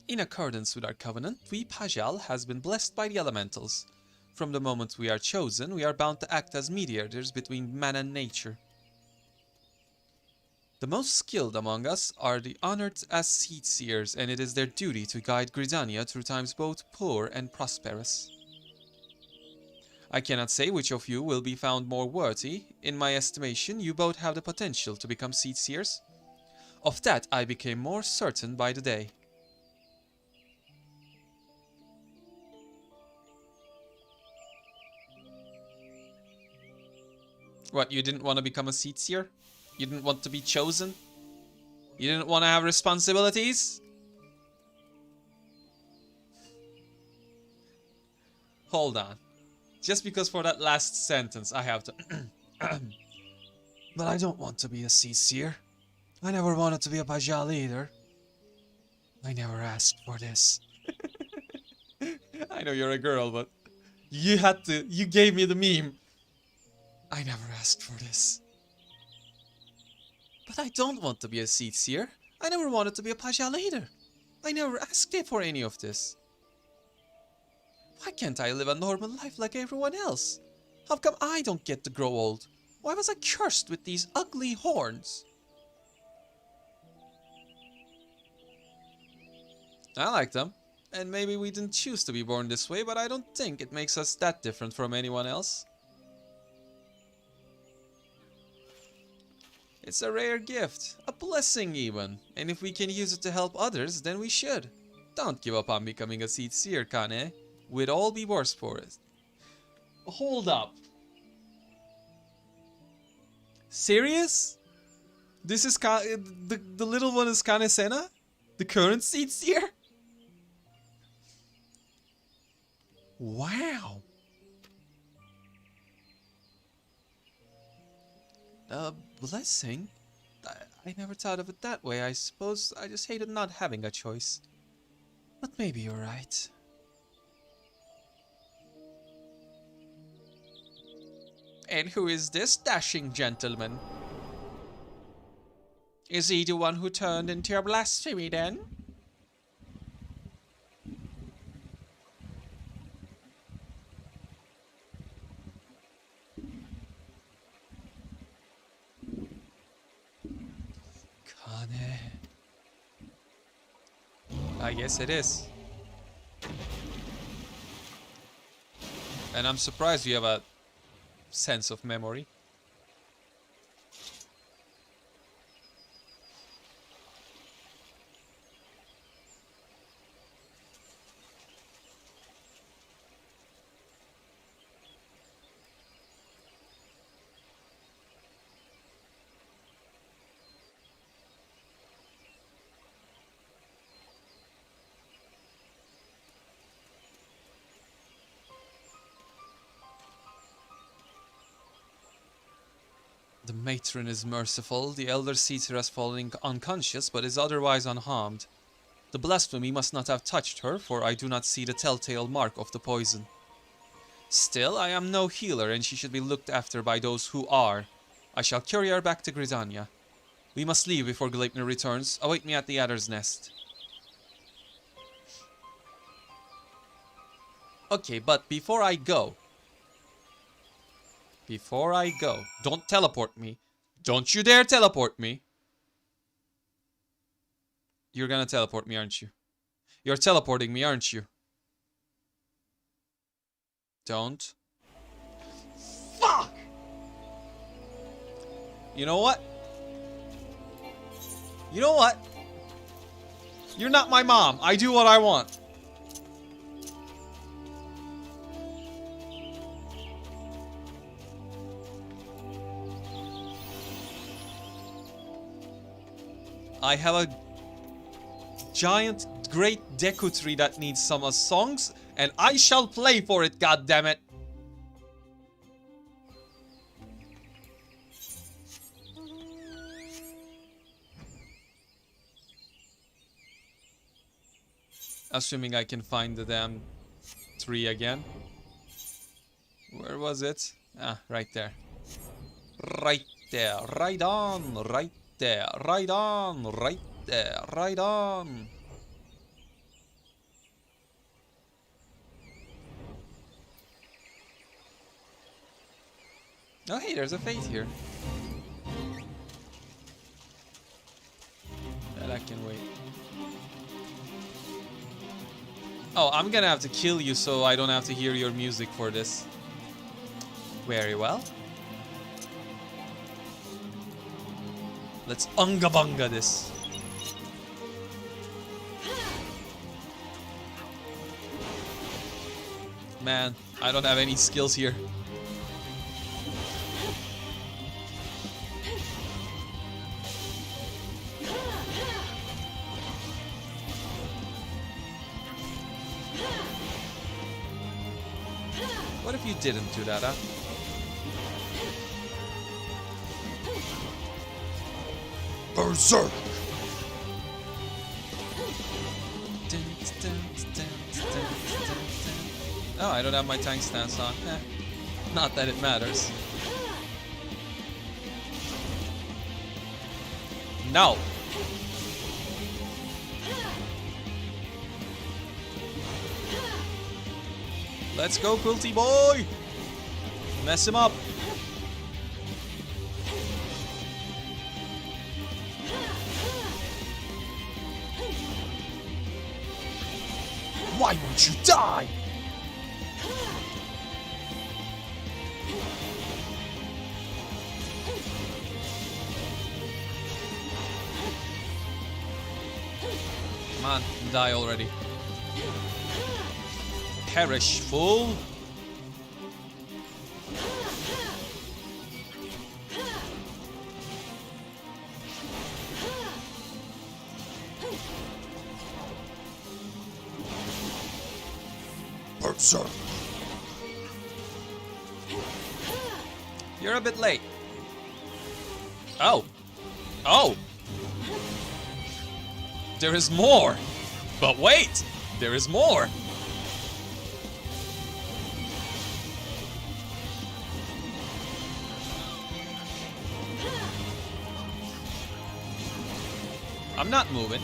In accordance with our covenant, we Pajal has been blessed by the elementals. From the moment we are chosen, we are bound to act as mediators between man and nature. The most skilled among us are the honored as Seedseers, and it is their duty to guide Gridania through times both poor and prosperous. I cannot say which of you will be found more worthy. In my estimation, you both have the potential to become Seedseers. Of that I became more certain by the day. What, you didn't want to become a Seedseer? You didn't want to be chosen? You didn't want to have responsibilities? Hold on. Just because for that last sentence I have to... But I don't want to be a Seedseer. I never wanted to be a Pajal either. I never asked for this. I know you're a girl, but... You gave me the meme. I never asked for this. But I don't want to be a Seedseer. I never wanted to be a Pajal either. I never asked for any of this. Why can't I live a normal life like everyone else? How come I don't get to grow old? Why was I cursed with these ugly horns? I like them. And maybe we didn't choose to be born this way, but I don't think it makes us that different from anyone else. It's a rare gift, a blessing even, and if we can use it to help others, then we should. Don't give up on becoming a Seedseer, Kane. We'd all be worse for it. Hold up. Serious? This is the little one is Kane Senna? The current Seedseer? Wow. A blessing? I never thought of it that way. I suppose I just hated not having a choice. But maybe you're right. And who is this dashing gentleman? Is he the one who turned into your blasphemy then? Kane. I guess it is. And I'm surprised you have a sense of memory. The matron is merciful. The elder sees her as falling unconscious, but is otherwise unharmed. The blasphemy must not have touched her, for I do not see the telltale mark of the poison. Still, I am no healer, and she should be looked after by those who are. I shall carry her back to Gridania. We must leave before Gleipnir returns. Await me at the Adder's Nest. Okay, but before I go, don't teleport me. Don't you dare teleport me. You're gonna teleport me, aren't you? You're teleporting me, aren't you? Don't. Fuck! You know what? You know what? You're not my mom. I do what I want. I have a giant great Deku tree that needs some songs, and I shall play for it, goddammit! Assuming I can find the damn tree again. Where was it? Ah, right there. Right there. Right on. Right there. Right on. Right there. Right on. Oh, hey, there's a fate here. That can wait. Oh, I'm gonna have to kill you so I don't have to hear your music for this. Very well. Let's unga bunga this. Man, I don't have any skills here. What if you didn't do that, huh? Berserk! Oh, I don't have my tank stance on. Eh, not that it matters. No! Let's go, Quilty boy! Mess him up! Why won't you die? Come on, die already. Perish, fool! Berserk! You're a bit late. Oh! Oh! There is more! But wait! There is more! I'm not moving.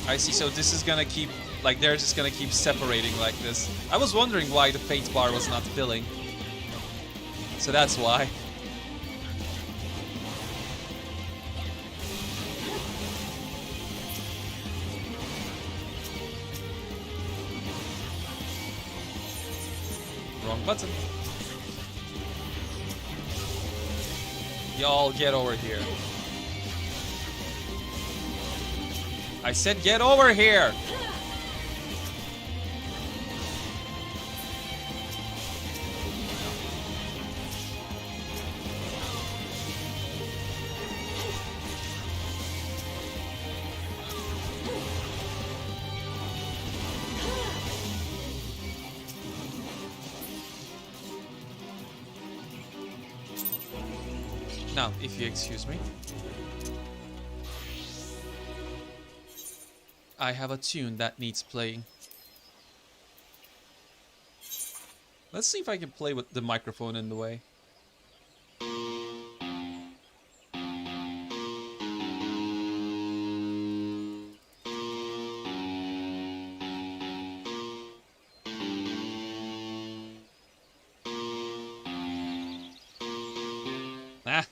I see, so this is gonna keep, like, they're just gonna keep separating like this. I was wondering why the fate bar was not filling. So that's why. Wrong button. Y'all get over here. I said get over here! Now, if you excuse me. I have a tune that needs playing. Let's see if I can play with the microphone in the way. Ah.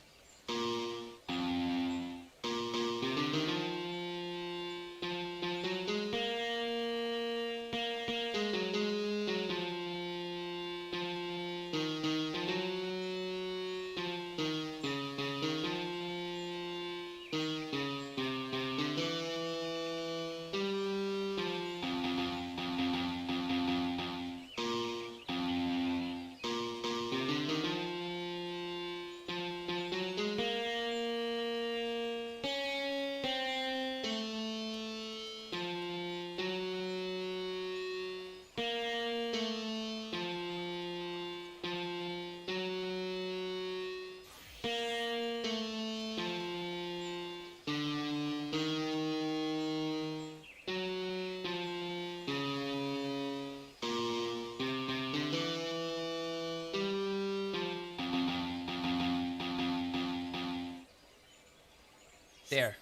There.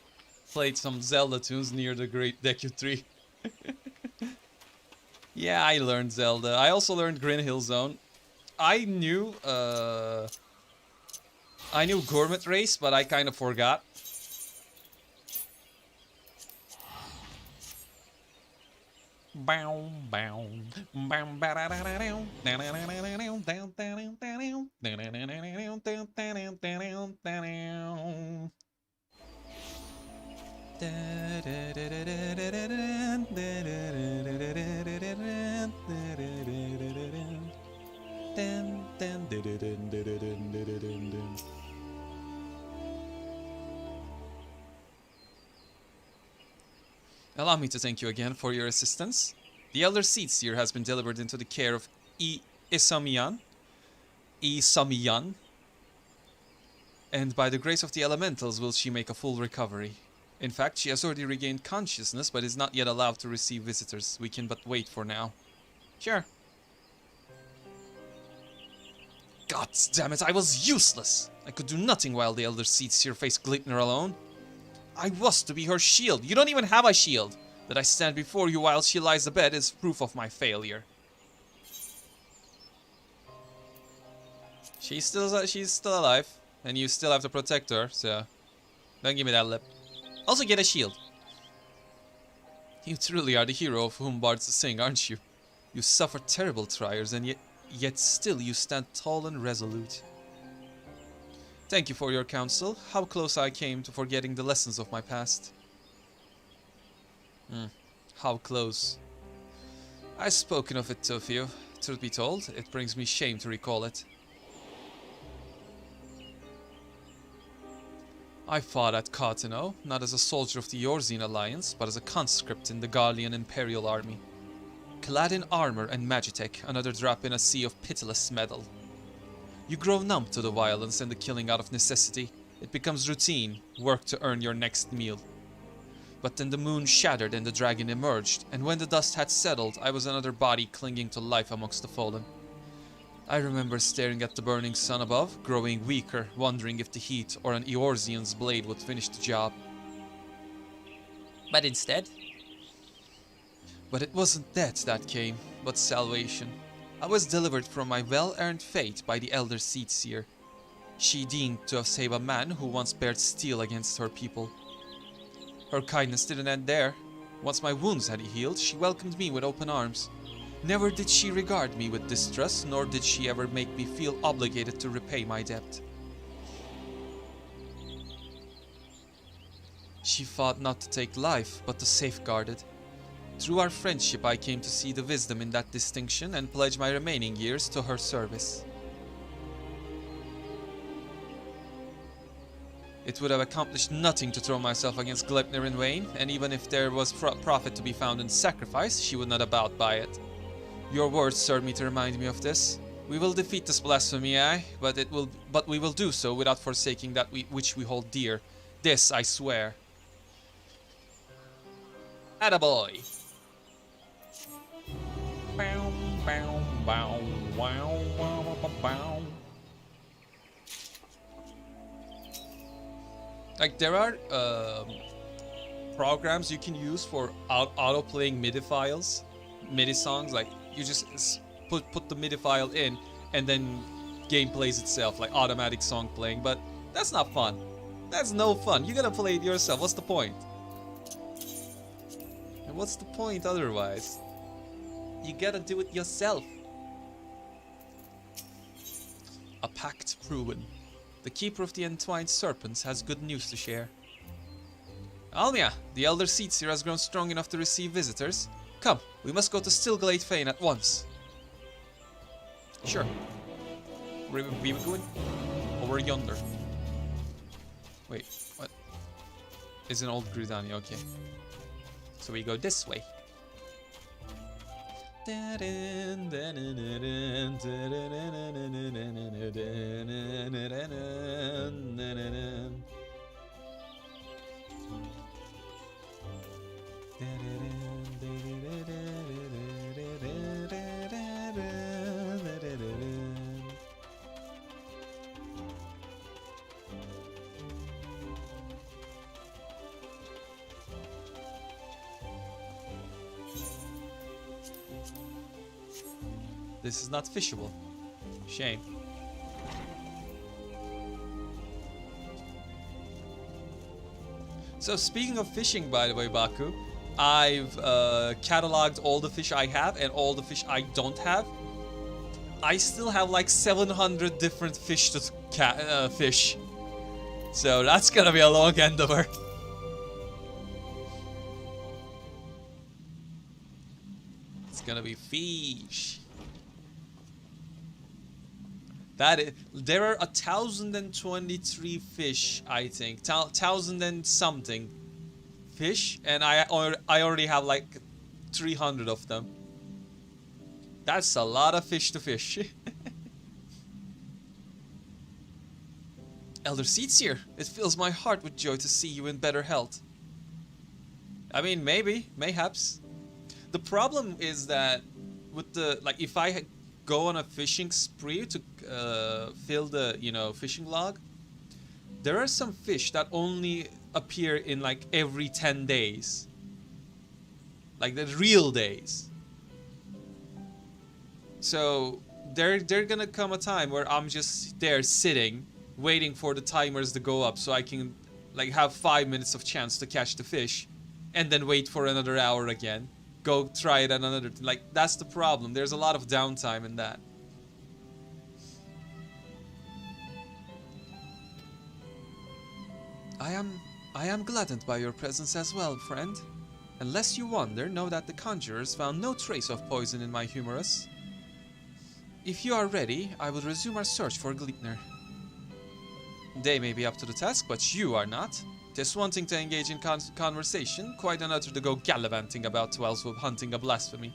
Played some Zelda tunes near the Great Deku Tree. Yeah, I learned Zelda. I also learned Green Hill Zone. I knew Gourmet Race, but I kind of forgot. Allow me to thank you again for your assistance. The Elder Seed Seer has been delivered into the care of Isamiyan, and by the grace of the elementals will she make a full recovery. In fact, she has already regained consciousness, but is not yet allowed to receive visitors. We can but wait for now. Sure. God damn it, I was useless! I could do nothing while the Elder Seed Seer faced Glitner alone. I was to be her shield. You don't even have a shield. That I stand before you while she lies abed is proof of my failure. She's still alive, and you still have to protect her, so don't give me that lip. Also get a shield. You truly are the hero of whom bards sing, aren't you? You suffer terrible trials, and yet still you stand tall and resolute. Thank you for your counsel. How close I came to forgetting the lessons of my past. How close. I've spoken of it to a few. Truth be told, it brings me shame to recall it. I fought at Katino, not as a soldier of the Yorzine Alliance, but as a conscript in the Gallian Imperial Army. Clad in armor and magitech, another drop in a sea of pitiless metal. You grow numb to the violence and the killing out of necessity. It becomes routine, work to earn your next meal. But then the moon shattered and the dragon emerged, and when the dust had settled, I was another body clinging to life amongst the fallen. I remember staring at the burning sun above, growing weaker, wondering if the heat or an Eorzean's blade would finish the job. But instead... But it wasn't death that came, but salvation. I was delivered from my well-earned fate by the Elder Seedseer. She deemed to have saved a man who once bared steel against her people. Her kindness didn't end there. Once my wounds had healed, she welcomed me with open arms. Never did she regard me with distrust, nor did she ever make me feel obligated to repay my debt. She fought not to take life, but to safeguard it. Through our friendship, I came to see the wisdom in that distinction and pledge my remaining years to her service. It would have accomplished nothing to throw myself against Gleipnir in vain, and even if there was profit to be found in sacrifice, she would not have bowed by it. Your words serve me to remind me of this. We will defeat this blasphemy, aye, but we will do so without forsaking that which we hold dear. This I swear. Attaboy! Bow, bow, bow, wow, wow, wow, bow. Like, there are programs you can use for auto-playing MIDI files, MIDI songs. Like, you just put the MIDI file in, and then game plays itself, like automatic song playing. But that's not fun. That's no fun. You gotta play it yourself. What's the point? And what's the point otherwise? You gotta do it yourself. A pact proven. The keeper of the entwined serpents has good news to share. Almia, the elder Seedseer has grown strong enough to receive visitors. Come, we must go to Stilglade Fane at once. Sure. Where are we going? Over yonder. Wait, what? It's an old Gridania, okay. So we go this way. This is not fishable. Shame. So speaking of fishing, by the way, Baku, I've cataloged all the fish I have and all the fish I don't have. I still have like 700 different fish to fish. So that's gonna be a long endeavor. It's gonna be fish. There are 1,023 fish, I think. 1,000 and something fish, and I already have like 300 of them. That's a lot of fish to fish. Elder Seedseer, it fills my heart with joy to see you in better health. I mean, mayhaps. The problem is that with the, like, if I go on a fishing spree to fill the, fishing log, there are some fish that only appear in like every 10 days. Like the real days. So there gonna come a time where I'm just there sitting, waiting for the timers to go up so I can like have 5 minutes of chance to catch the fish, and then wait for another hour again. Go try it at another, like, that's the problem. There's a lot of downtime in that. I am gladdened by your presence as well, friend. Unless you wonder, know that the conjurers found no trace of poison in my humerus. If you are ready, I will resume our search for Gleipnir. They may be up to the task, but you are not. 'Tis one thing to engage in conversation, quite another to go gallivanting about Tweleswood hunting a blasphemy.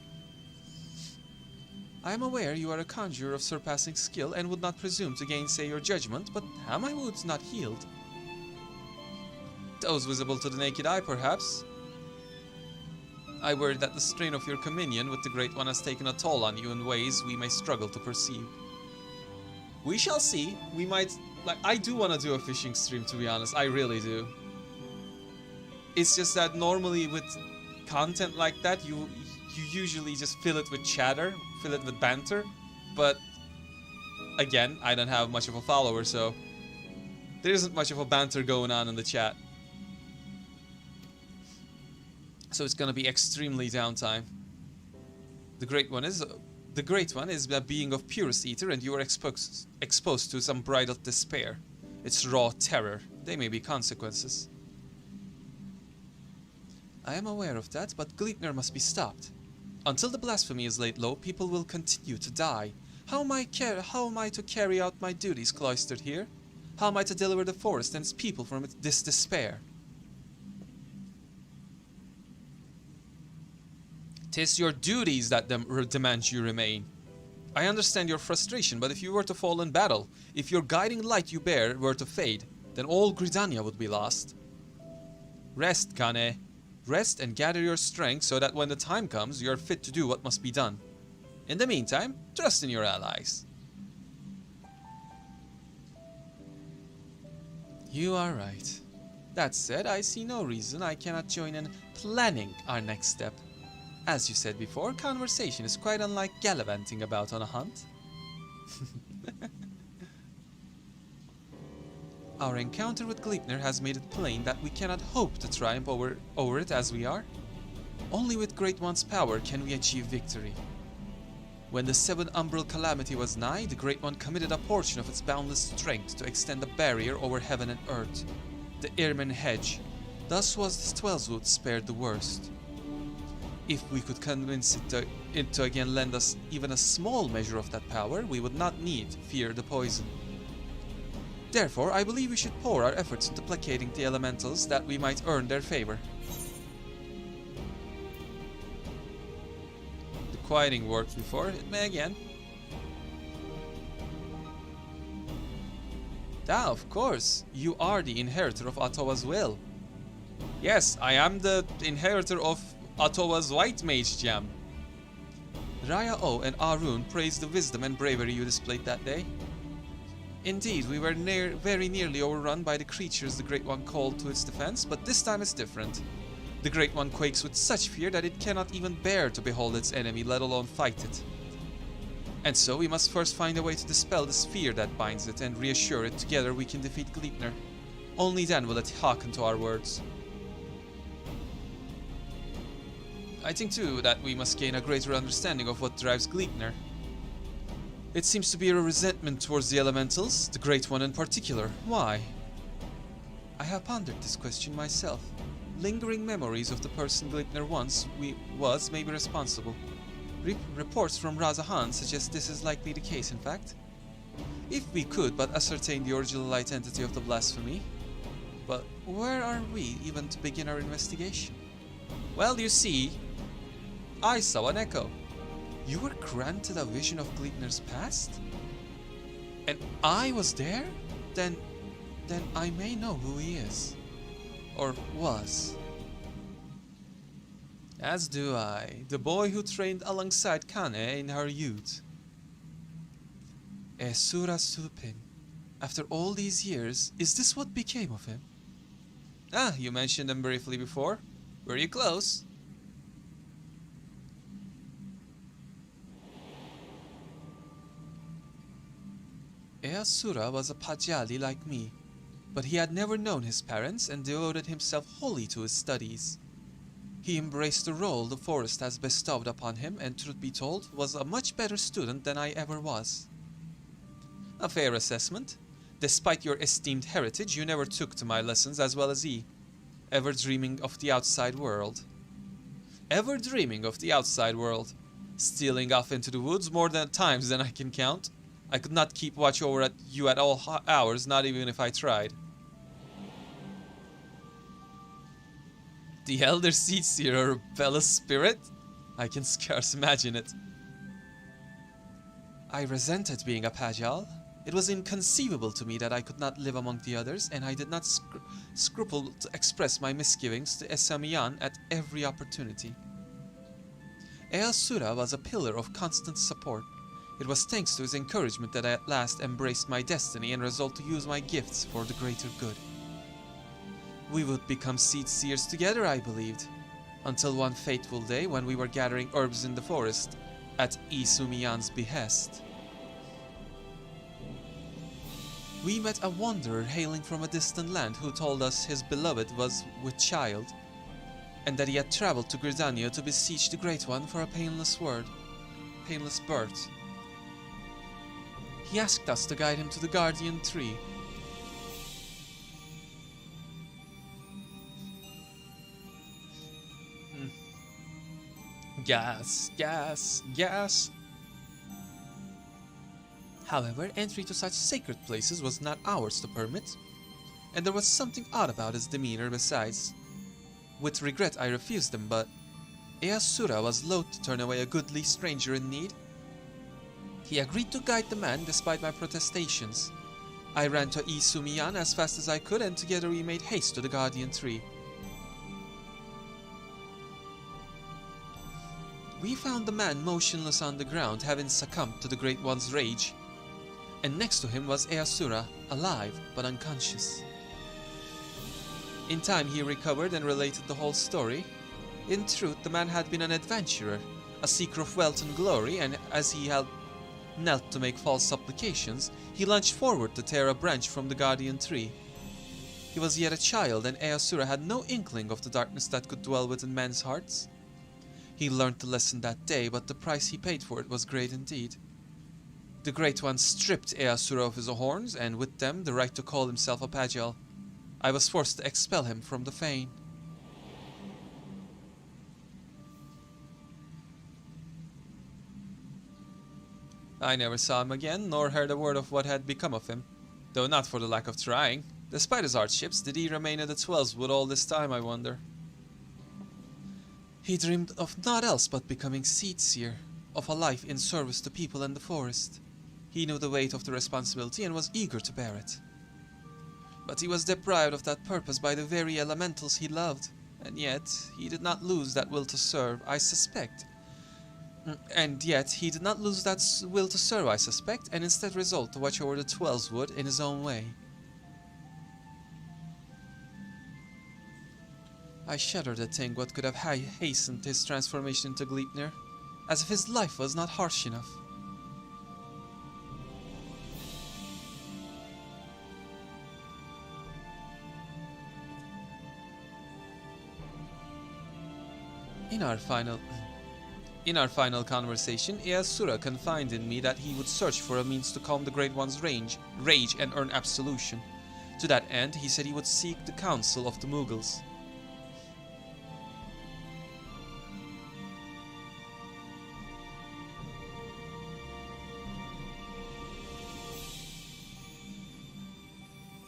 I am aware you are a conjurer of surpassing skill and would not presume to gainsay your judgment, but have my wounds not healed? Those visible to the naked eye, perhaps. I worry that the strain of your communion with the Great One has taken a toll on you in ways we may struggle to perceive. We shall see. We might... Like, I do want to do a fishing stream, to be honest. I really do. It's just that normally with content like that, you usually just fill it with chatter, fill it with banter. But, again, I don't have much of a follower, so... there isn't much of a banter going on in the chat. So it's gonna be extremely downtime. The great one is a being of purest ether, and you are exposed to some bridal despair. It's raw terror. There may be consequences. I am aware of that, but Gleipnir must be stopped. Until the blasphemy is laid low, people will continue to die. How am I to carry out my duties cloistered here? How am I to deliver the forest and its people from this despair? 'Tis your duties that demand you remain. I understand your frustration, but if you were to fall in battle, if your guiding light you bear were to fade, then all Gridania would be lost. Rest, Kane. Rest and gather your strength so that when the time comes, you are fit to do what must be done. In the meantime, trust in your allies. You are right. That said, I see no reason I cannot join in planning our next step. As you said before, conversation is quite unlike gallivanting about on a hunt. Our encounter with Gleipnir has made it plain that we cannot hope to triumph over it as we are. Only with Great One's power can we achieve victory. When the Seven Umbral Calamity was nigh, the Great One committed a portion of its boundless strength to extend a barrier over heaven and earth, the Irmin Hedge. Thus was the Twelvewood spared the worst. If we could convince it to again lend us even a small measure of that power, we would not need fear the poison. Therefore, I believe we should pour our efforts into placating the elementals that we might earn their favor. The quieting worked before, it may again. Ah, of course, you are the inheritor of Atowa's will. Yes, I am the inheritor of Atowa's White Mage Gem. Raya O and Arun praised the wisdom and bravery you displayed that day. Indeed, we were very nearly overrun by the creatures the Great One called to its defense, but this time is different. The Great One quakes with such fear that it cannot even bear to behold its enemy, let alone fight it. And so we must first find a way to dispel this fear that binds it and reassure it together we can defeat Gleipnir. Only then will it hearken to our words. I think too that we must gain a greater understanding of what drives Gleipnir. It seems to be a resentment towards the elementals, the Great One in particular. Why? I have pondered this question myself. Lingering memories of the person Gleipnir once was may be responsible. Reports from Razahan suggest this is likely the case, in fact. If we could but ascertain the original identity of the blasphemy. But where are we even to begin our investigation? Well, you see, I saw an echo. You were granted a vision of Gleipnir's past? And I was there? Then I may know who he is. Or was. As do I, the boy who trained alongside Kane in her youth. Esura Supin. After all these years, is this what became of him? Ah, you mentioned him briefly before. Were you close? Easura was a Pajali like me, but he had never known his parents and devoted himself wholly to his studies. He embraced the role the forest has bestowed upon him and, truth be told, was a much better student than I ever was. A fair assessment. Despite your esteemed heritage, you never took to my lessons as well as he, ever dreaming of the outside world. Ever dreaming of the outside world. Stealing off into the woods more times than I can count. I could not keep watch over at you at all hours, not even if I tried. The Elder Seedseer, a rebellious spirit? I can scarce imagine it. I resented being a Pajal. It was inconceivable to me that I could not live among the others, and I did not scruple to express my misgivings to Esamiyan at every opportunity. Easura was a pillar of constant support. It was thanks to his encouragement that I at last embraced my destiny and resolved to use my gifts for the greater good. We would become seed seers together, I believed, until one fateful day when we were gathering herbs in the forest at Isumiyan's behest. We met a wanderer hailing from a distant land who told us his beloved was with child, and that he had travelled to Gridania to beseech the Great One for a painless birth. He asked us to guide him to the guardian tree. Gas. However, entry to such sacred places was not ours to permit, and there was something odd about his demeanor besides. With regret I refused him, but Easura was loath to turn away a goodly stranger in need. He agreed to guide the man despite my protestations. I ran to Isumiyan as fast as I could, and together we made haste to the guardian tree. We found the man motionless on the ground, having succumbed to the Great One's rage, and next to him was Easura, alive but unconscious. In time he recovered and related the whole story. In truth, the man had been an adventurer, a seeker of wealth and glory, and as he had knelt to make false supplications, he lunged forward to tear a branch from the guardian tree. He was yet a child, and Easura had no inkling of the darkness that could dwell within men's hearts. He learned the lesson that day, but the price he paid for it was great indeed. The Great One stripped Easura of his horns, and with them the right to call himself a Pagel. I was forced to expel him from the fane. I never saw him again, nor heard a word of what had become of him, though not for the lack of trying. Despite his hardships, did he remain at the Twelveswood all this time, I wonder? He dreamed of naught else but becoming seed seer, of a life in service to people and the forest. He knew the weight of the responsibility and was eager to bear it. But he was deprived of that purpose by the very elementals he loved, and yet he did not lose that will to serve, I suspect. And instead resolved to watch over the Twelveswood in his own way. I shudder to think what could have hastened his transformation into Gleipnir, as if his life was not harsh enough. In our final conversation, Easura confided in me that he would search for a means to calm the Great One's rage and earn absolution. To that end, he said he would seek the counsel of the Mughals.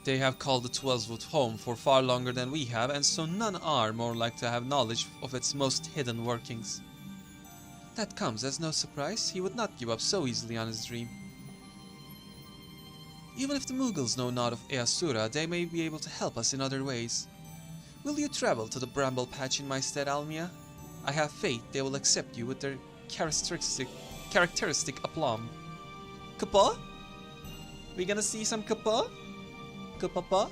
They have called the Twelveswood home for far longer than we have, and so none are more likely to have knowledge of its most hidden workings. That comes as no surprise. He would not give up so easily on his dream. Even if the Mughals know naught of Easura, they may be able to help us in other ways. Will you travel to the Bramble Patch in my stead, Almia? I have faith they will accept you with their characteristic aplomb. Kappa? We gonna see some Kappa? Kappa?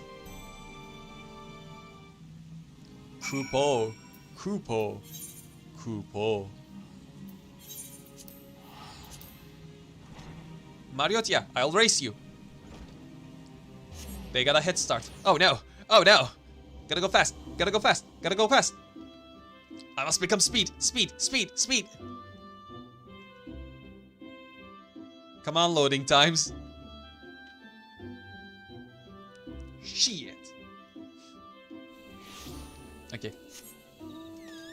Kupo. Mariotia, I'll race you. They got a head start. Oh no! Gotta go fast! I must become speed! Come on, loading times. Shit. Okay.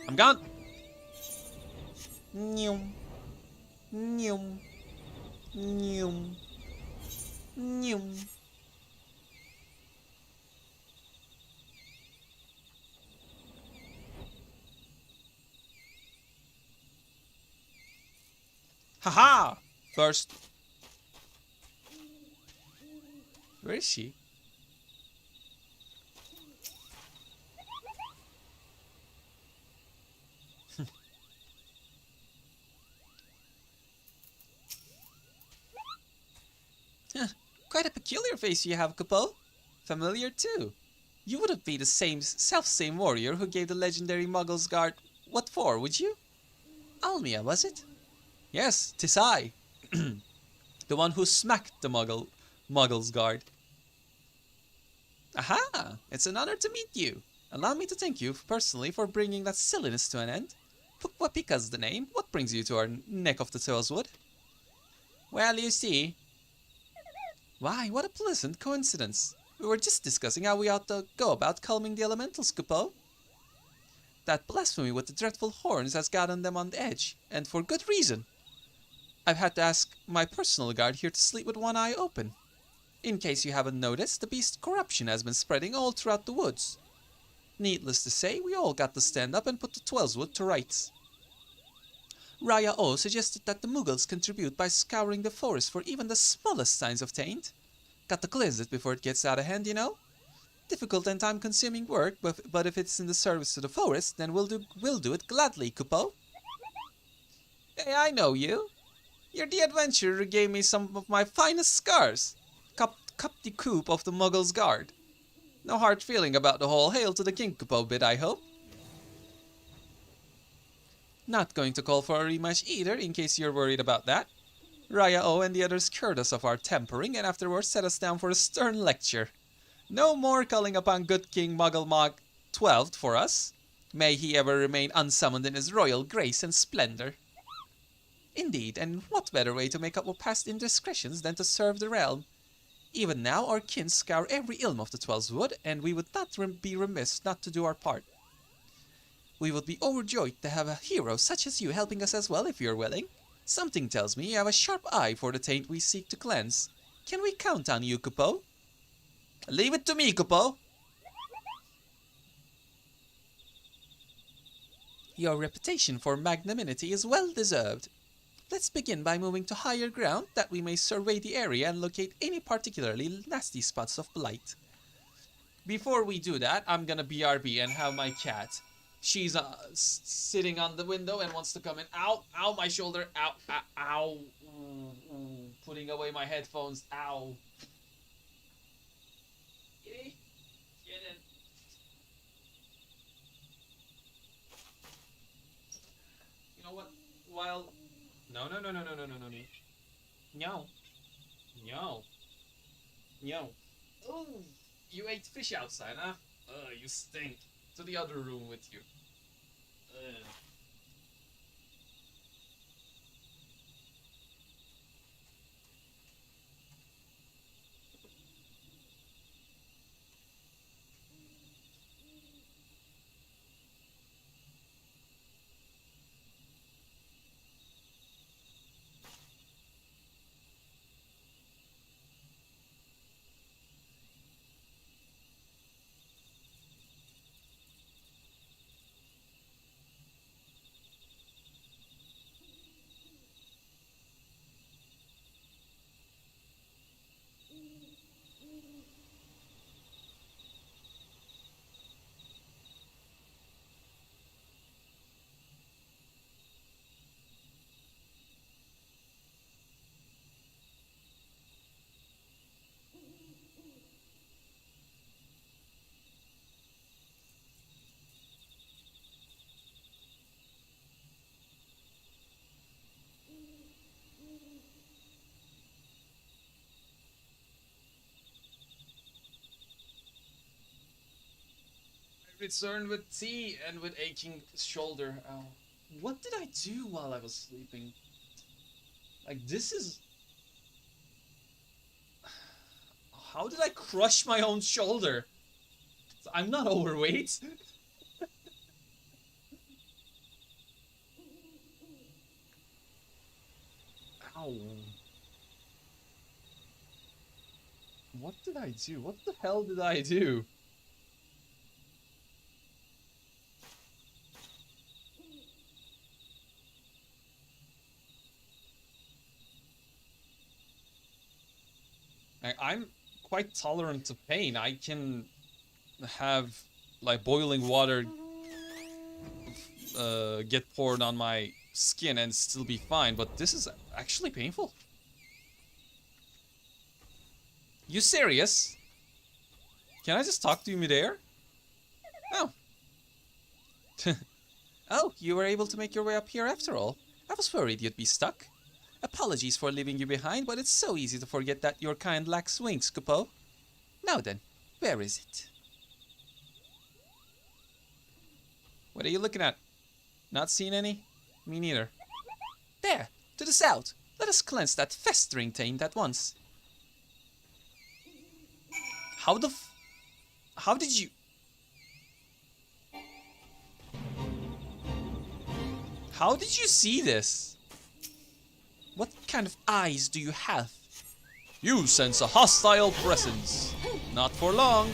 I'm gone. Nyum. Haha! First. Where is she? Quite a peculiar face you have, Kupo. Familiar too. You wouldn't be the self-same warrior who gave the legendary Muggle's Guard what for, would you? Almia, was it? Yes, 'tis I. The one who smacked the Muggle's Guard. Aha! It's an honor to meet you. Allow me to thank you personally for bringing that silliness to an end. Pukwapica's the name. What brings you to our neck of the Tellswood? Well, you see... Why, what a pleasant coincidence. We were just discussing how we ought to go about calming the elementals, Kupo. That blasphemy with the dreadful horns has gotten them on the edge, and for good reason. I've had to ask my personal guard here to sleep with one eye open. In case you haven't noticed, the beast's corruption has been spreading all throughout the woods. Needless to say, we all got to stand up and put the Twellswood to rights. Raya O suggested that the Muggles contribute by scouring the forest for even the smallest signs of taint. Got to cleanse it before it gets out of hand, you know? Difficult and time-consuming work, but if it's in the service to the forest, then we'll do it gladly, Kupo. Hey, I know you. You're the adventurer who gave me some of my finest scars. Cup the coop of the Muggle's Guard. No hard feeling about the whole hail to the king Kupo bit, I hope. Not going to call for a rematch either, in case you're worried about that. Raya O and the others cured us of our tempering and afterwards set us down for a stern lecture. No more calling upon good King Muggle Mog 12th for us. May he ever remain unsummoned in his royal grace and splendor. Indeed, and what better way to make up for past indiscretions than to serve the realm? Even now, our kin scour every ilm of the Twellswood, and we would not be remiss not to do our part. We would be overjoyed to have a hero such as you helping us as well, if you're willing. Something tells me you have a sharp eye for the taint we seek to cleanse. Can we count on you, Kupo? Leave it to me, Kupo! Your reputation for magnanimity is well deserved. Let's begin by moving to higher ground, that we may survey the area and locate any particularly nasty spots of blight. Before we do that, I'm gonna BRB and have my cat. She's sitting on the window and wants to come in. Ow! Ow, my shoulder! Ow! Ow! Ow. Putting away my headphones. Ow! Kitty, get in. You know what? While... No. No. Oh, you ate fish outside, huh? You stink. To the other room with you. Returned with tea and with aching shoulder. What did I do while I was sleeping? Like, this is... How did I crush my own shoulder? I'm not overweight. Ow. What did I do? What the hell did I do? I'm quite tolerant to pain. I can have like boiling water get poured on my skin and still be fine, but this is actually painful. You serious? Can I just talk to you midair? Oh. Oh, you were able to make your way up here after all. I was worried you'd be stuck. Apologies for leaving you behind, but it's so easy to forget that your kind lacks wings, Kupo. Now then, where is it? What are you looking at? Not seeing any? Me neither. There, to the south. Let us cleanse that festering taint at once. How did you... How did you see this? What kind of eyes do you have? You sense a hostile presence. Not for long.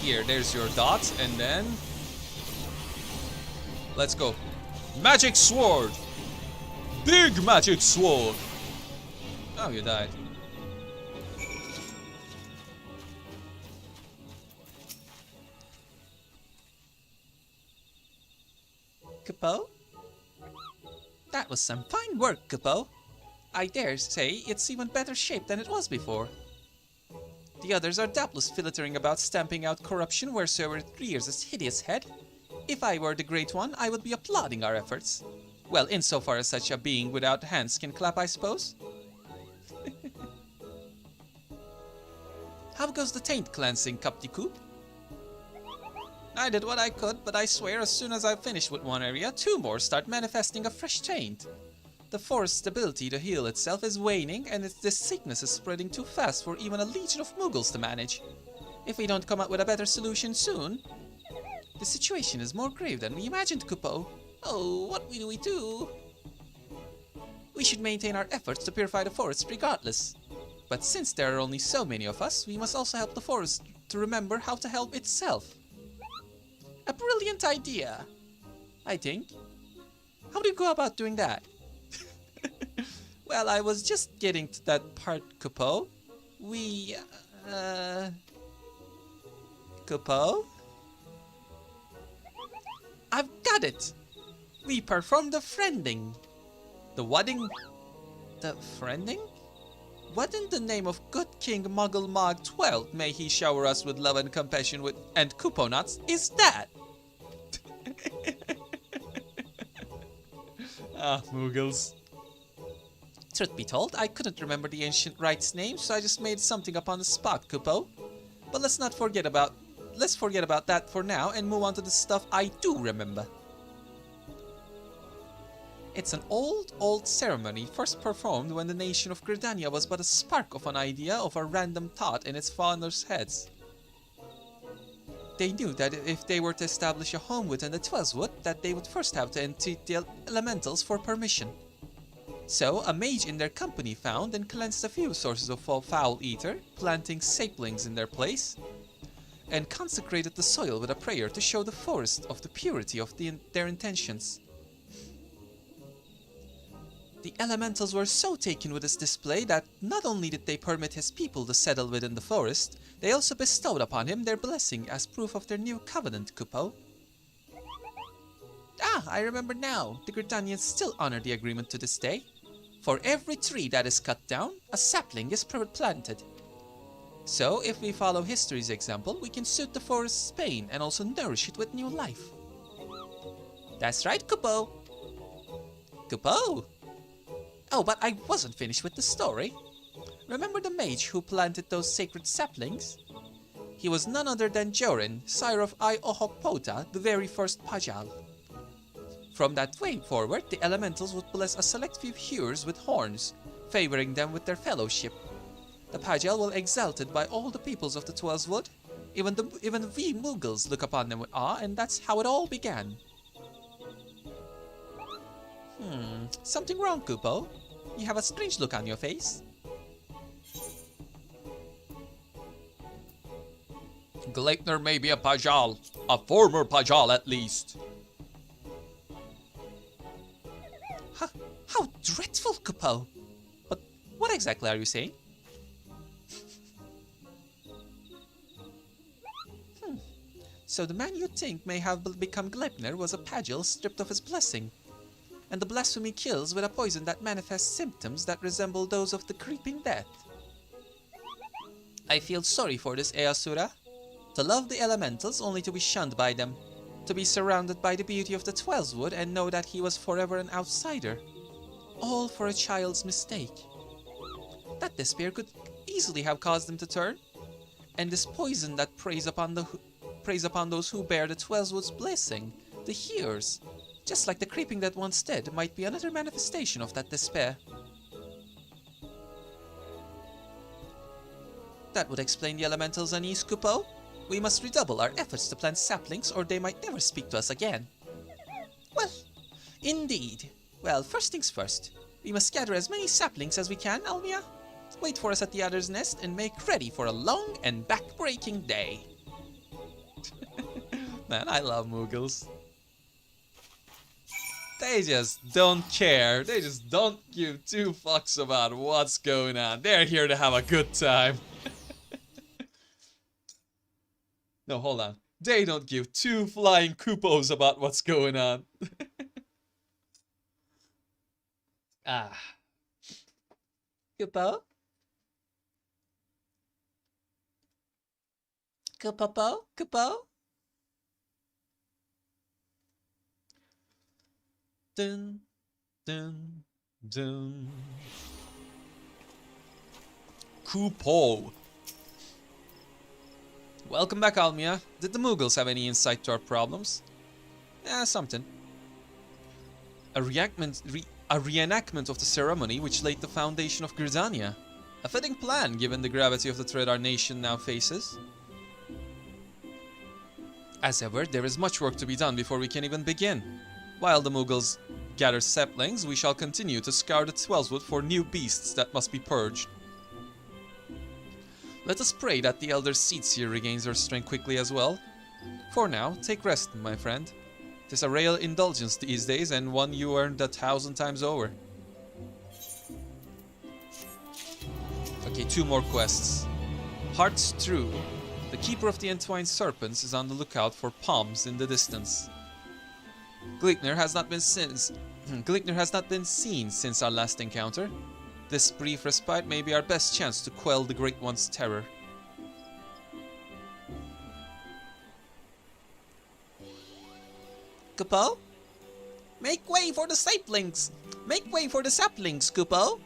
Here, there's your dot, and then... Let's go. Magic sword! Big magic sword! Oh, you died. Kupo? That was some fine work, Kupo. I dare say it's even better shape than it was before. The others are doubtless filtering about, stamping out corruption wheresoever it rears its hideous head. If I were the Great One, I would be applauding our efforts. Well, insofar as such a being without hands can clap, I suppose. How goes the taint cleansing, Capti-Coop? I did what I could, but I swear as soon as I've finished with one area, 2 more start manifesting a fresh taint. The forest's ability to heal itself is waning, and this sickness is spreading too fast for even a legion of Muggles to manage. If we don't come up with a better solution soon... The situation is more grave than we imagined, Kupo. Oh, what do we do? We should maintain our efforts to purify the forest regardless. But since there are only so many of us, we must also help the forest to remember how to help itself. A brilliant idea, I think. How do you go about doing that? Well, I was just getting to that part, Kupo. Kupo? I've got it! We perform the friending. The wedding... The friending? What in the name of good King Muggle Mog 12 may he shower us with love and compassion with and Kupo nuts is that? Ah, Muggles. Truth be told, I couldn't remember the ancient rite's name, so I just made something up on the spot, Kupo. But let's forget about that for now and move on to the stuff I do remember. It's an old ceremony first performed when the nation of Gridania was but a spark of an idea of a random thought in its founders' heads. They knew that if they were to establish a home within the Twelvewood, that they would first have to entreat the elementals for permission. So, a mage in their company found and cleansed a few sources of foul ether, planting saplings in their place, and consecrated the soil with a prayer to show the forest of the purity of their intentions. The elementals were so taken with his display that not only did they permit his people to settle within the forest, they also bestowed upon him their blessing as proof of their new covenant, Kupo. Ah, I remember now. The Gridanians still honor the agreement to this day. For every tree that is cut down, a sapling is planted. So, if we follow history's example, we can soothe the forest's pain and also nourish it with new life. That's right, Kupo. Kupo! Oh, but I wasn't finished with the story. Remember the mage who planted those sacred saplings? He was none other than Jorin, sire of Iohokpota, the very first Pajal. From that point forward, the elementals would bless a select few hewers with horns, favoring them with their fellowship. The Pajal were exalted by all the peoples of the Twelvewood. Even we Muggles look upon them with awe, and that's how it all began. Something wrong, Kupo? You have a strange look on your face. Gleipnir may be a Pajal, a former Pajal at least. How dreadful, Kupo! But what exactly are you saying? So the man you think may have become Gleipnir was a Pajal stripped of his blessing. and the blasphemy kills with a poison that manifests symptoms that resemble those of the creeping death. I feel sorry for this Easura. To love the elementals only to be shunned by them. To be surrounded by the beauty of the Twelveswood and know that he was forever an outsider. All for a child's mistake. That despair could easily have caused him to turn. And this poison that preys upon those who bear the Twelveswood's blessing, the hearers, just like the creeping that once did, might be another manifestation of that despair. That would explain the elemental's unease, Kupo. We must redouble our efforts to plant saplings, or they might never speak to us again. Well, indeed. Well, first things first. We must gather as many saplings as we can, Almia. Wait for us at the other's nest and make ready for a long and back-breaking day. Man, I love Moogles. They just don't care. They just don't give two fucks about what's going on. They're here to have a good time. No, hold on. They don't give two flying Koopos about what's going on. Ah. Koopo? Koopo? Koopo? Dun, dun, dun. Koopo. Welcome back, Almia. Did the Moogles have any insight to our problems? Something. A reenactment of the ceremony which laid the foundation of Gridania. A fitting plan, given the gravity of the threat our nation now faces. As ever, there is much work to be done before we can even begin. While the Moogles gather saplings, we shall continue to scour the Twelveswood for new beasts that must be purged. Let us pray that the Elder Seedseer regains her strength quickly as well. For now, take rest, my friend. 'Tis a rare indulgence these days, and one you earned 1,000 times over. Okay, 2 more quests. Hearts True. The Keeper of the Entwined Serpents is on the lookout for palms in the distance. Gleipnir has not been seen since our last encounter. This brief respite may be our best chance to quell the Great One's terror. Kupo? Make way for the saplings! Make way for the saplings, Kupo!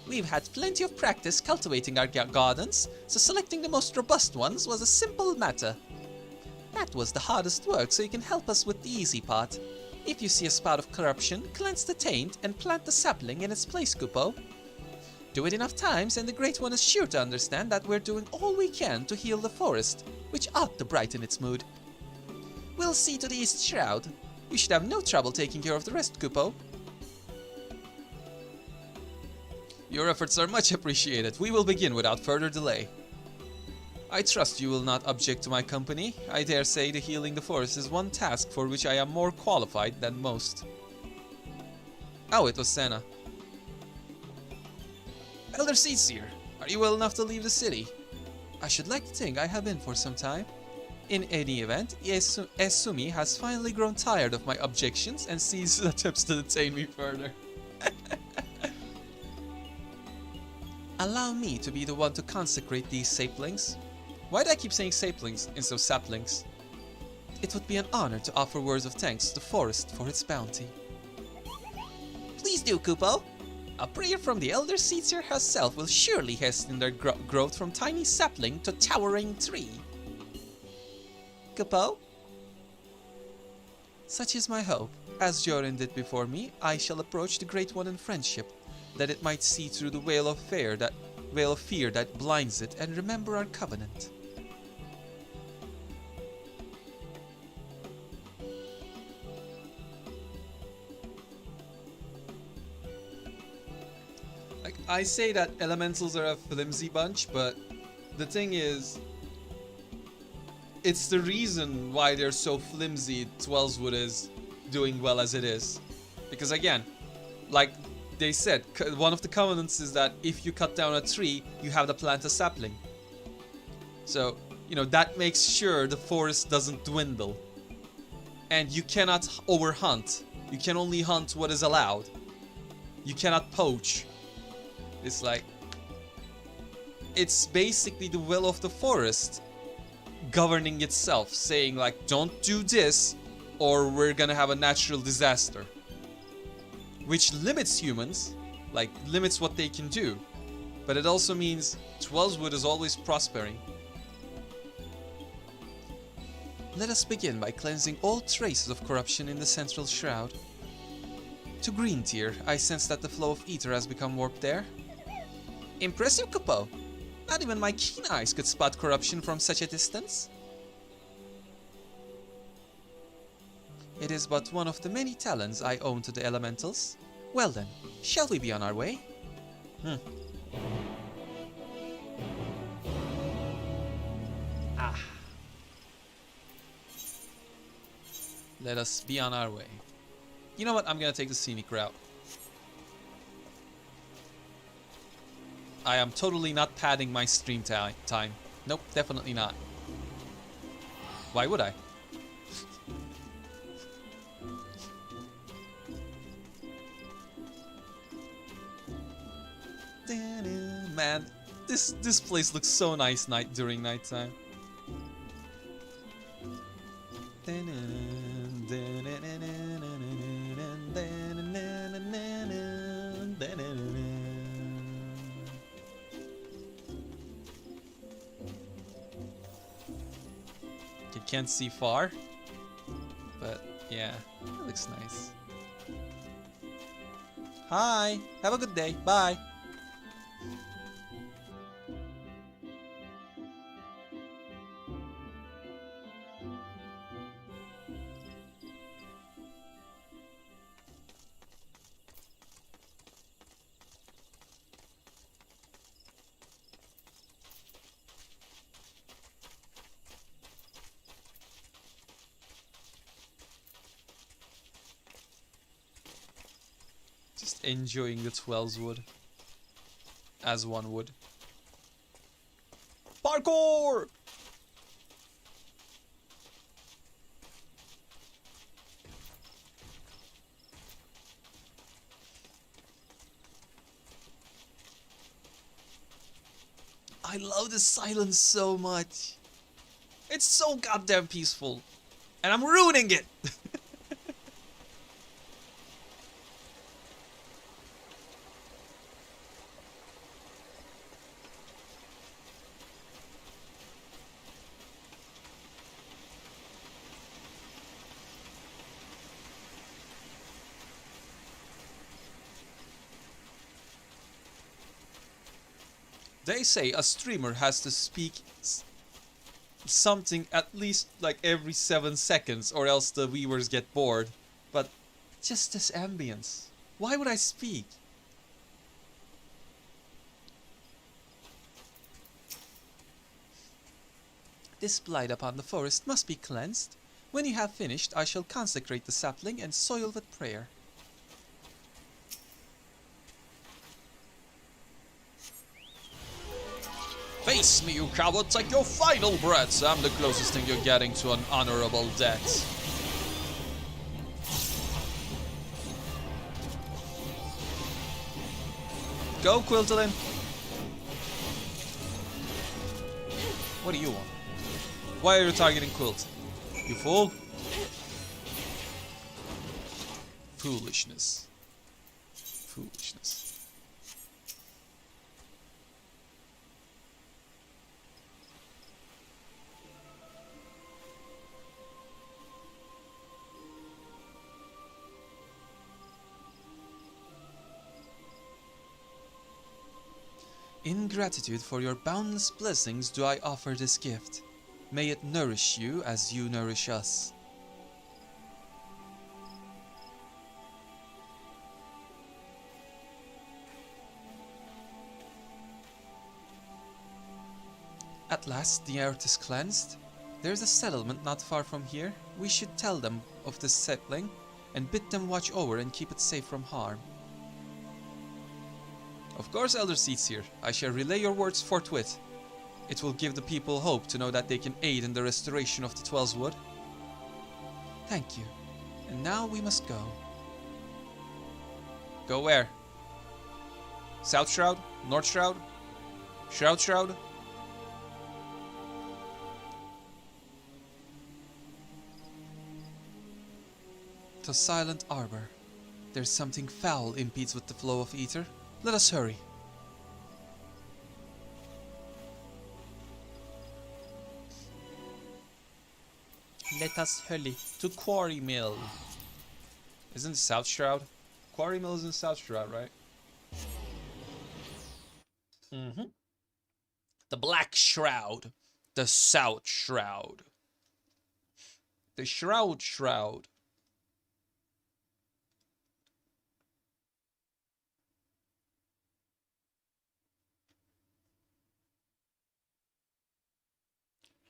We've had plenty of practice cultivating our gardens, so selecting the most robust ones was a simple matter. That was the hardest work, so you can help us with the easy part. If you see a spot of corruption, cleanse the taint and plant the sapling in its place, Kupo. Do it enough times and the Great One is sure to understand that we're doing all we can to heal the forest, which ought to brighten its mood. We'll see to the East Shroud. We should have no trouble taking care of the rest, Kupo. Your efforts are much appreciated. We will begin without further delay. I trust you will not object to my company. I dare say the healing the forest is one task for which I am more qualified than most. Oh, it was Senna. Elder Seedseer, are you well enough to leave the city? I should like to think I have been for some time. In any event, Esumi has finally grown tired of my objections and ceased attempts to detain me further. Allow me to be the one to consecrate these saplings. Why do I keep saying saplings instead of saplings? It would be an honor to offer words of thanks to the forest for its bounty. Please do, Kupo. A prayer from the Elder Seedseer herself will surely hasten their growth from tiny sapling to towering tree. Kupo? Such is my hope. As Jorin did before me, I shall approach the Great One in friendship, that it might see through the veil of fear that blinds it and remember our covenant. Like, I say that elementals are a flimsy bunch, but the thing is, it's the reason why they're so flimsy Twelveswood is doing well as it is. Because again, like they said, one of the covenants is that if you cut down a tree, you have to plant a sapling. So, you know, that makes sure the forest doesn't dwindle. And you cannot overhunt You can only hunt what is allowed. You cannot poach. It's like... It's basically the will of the forest governing itself, saying like, don't do this or we're gonna have a natural disaster. Which limits humans, like limits what they can do. But it also means Twelveswood is always prospering. Let us begin by cleansing all traces of corruption in the central shroud. To Green Tier, I sense that the flow of ether has become warped there. Impressive, Kupo. Not even my keen eyes could spot corruption from such a distance. It is but one of the many talents I own to the elementals. Well then, shall we be on our way? Let us be on our way. You know what? I'm gonna take the scenic route. I am totally not padding my stream time. Nope, definitely not. Why would I? Man, this place looks so nice during nighttime. You can't see far, but yeah, it looks nice. Hi, have a good day, bye. Just enjoying the Twelveswood as one would. Parkour! I love the silence so much. It's so goddamn peaceful. And I'm ruining it! They say a streamer has to speak something at least like every 7 seconds or else the viewers get bored. But just this ambience. Why would I speak? This blight upon the forest must be cleansed. When you have finished, I shall consecrate the sapling and soil with prayer. Face me, you coward! Take your final breaths! I'm the closest thing you're getting to an honorable death. Go, Quiltalin! What do you want? Why are you targeting Quilt? You fool? Foolishness. Foolishness. In gratitude for your boundless blessings do I offer this gift. May it nourish you as you nourish us. At last the earth is cleansed. There's a settlement not far from here. We should tell them of this settling and bid them watch over and keep it safe from harm. Of course, Elder Seat's here. I shall relay your words forthwith. It will give the people hope to know that they can aid in the restoration of the Twelveswood. Thank you. And now we must go. Go where? South Shroud? North Shroud? Shroud Shroud? To Silent Arbor. There's something foul impedes with the flow of ether. Let us hurry. Let us hurry to Quarry Mill. Isn't it South Shroud? Quarry Mill is in South Shroud, right? Mm-hmm. The Black Shroud. The South Shroud. The Shroud Shroud.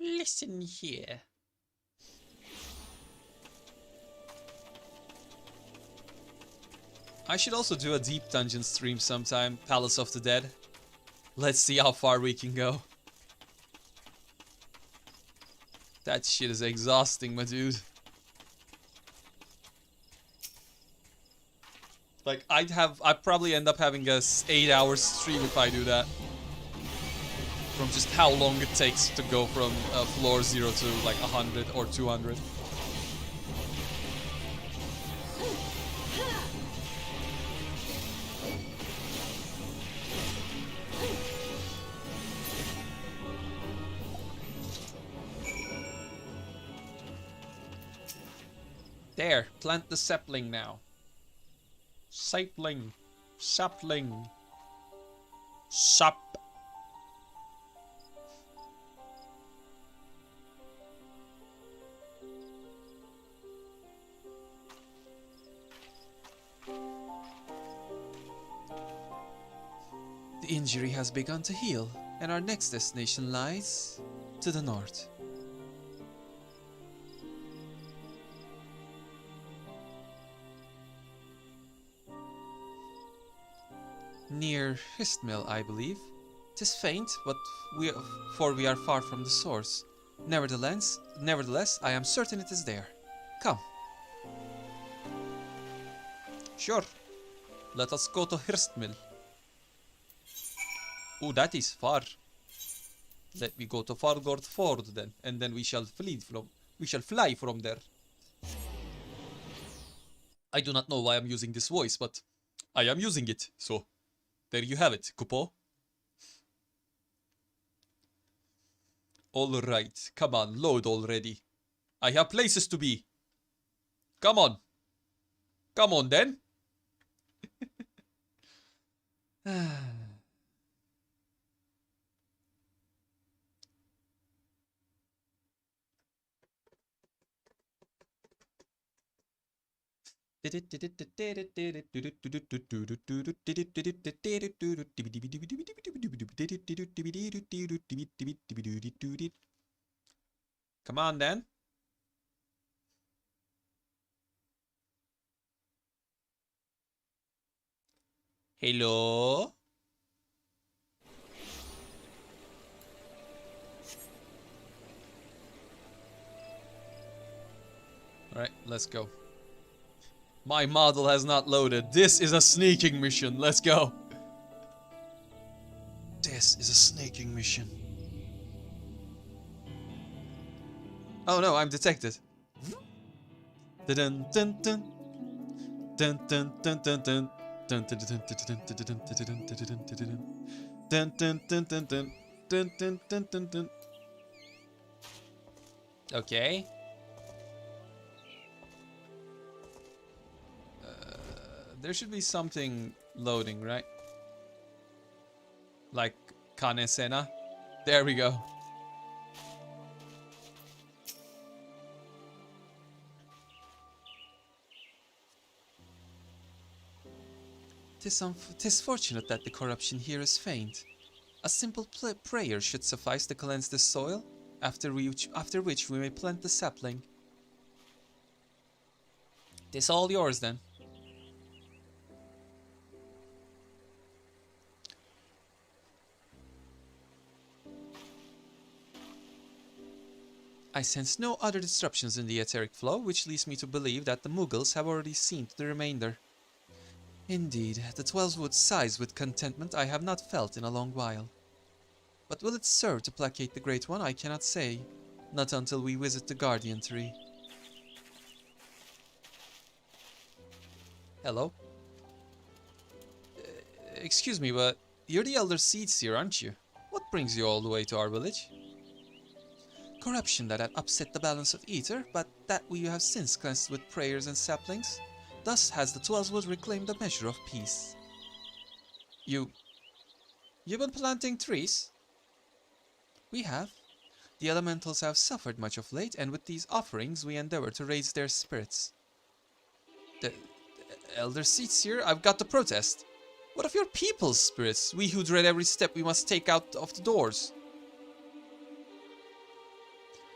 Listen here. I should also do a deep dungeon stream sometime. Palace of the Dead. Let's see how far we can go. That shit is exhausting, my dude. Like, I'd probably end up having a 8-hour stream if I do that. From just how long it takes to go from floor 0 to like 100 or 200. There, plant the sapling now. Sapling. Sapling. Sap. The injury has begun to heal, and our next destination lies to the north. Near Histmill, I believe. 'Tis faint, but we are far from the source. Nevertheless, I am certain it is there. Come. Sure. Let us go to Histmill. Oh, that is far. Let me go to Fargord Ford then, and then we shall fly from there. I do not know why I'm using this voice, but I am using it, so there you have it, Kupo. Alright, come on, load already. I have places to be. Come on. Come on then. Come on then. Hello? Alright, let's go. My model has not loaded. This is a sneaking mission. Let's go. This is a sneaking mission. Oh no, I'm detected. Dun dun dun. Dun dun dun dun dun. Dun dun dun dun dun dun dun dun dun dun dun dun dun dun dun dun dun. Okay. There should be something loading, right? Like Kanesena. There we go. Tis fortunate that the corruption here is faint. A simple prayer should suffice to cleanse the soil, after which we may plant the sapling. Tis all yours then. I sense no other disruptions in the etheric flow, which leads me to believe that the Mughals have already seen to the remainder. Indeed, the 12 would sighs with contentment I have not felt in a long while. But will it serve to placate the Great One? I cannot say. Not until we visit the Guardian Tree. Hello? Excuse me, but you're the Elder Seeds here, aren't you? What brings you all the way to our village? Corruption that had upset the balance of Ether, but that we have since cleansed with prayers and saplings. Thus has the 12 reclaimed a measure of peace. You've been planting trees? We have. The elementals have suffered much of late, and with these offerings we endeavor to raise their spirits. The Elder Seats here, I've got to protest. What of your people's spirits, we who dread every step we must take out of the doors?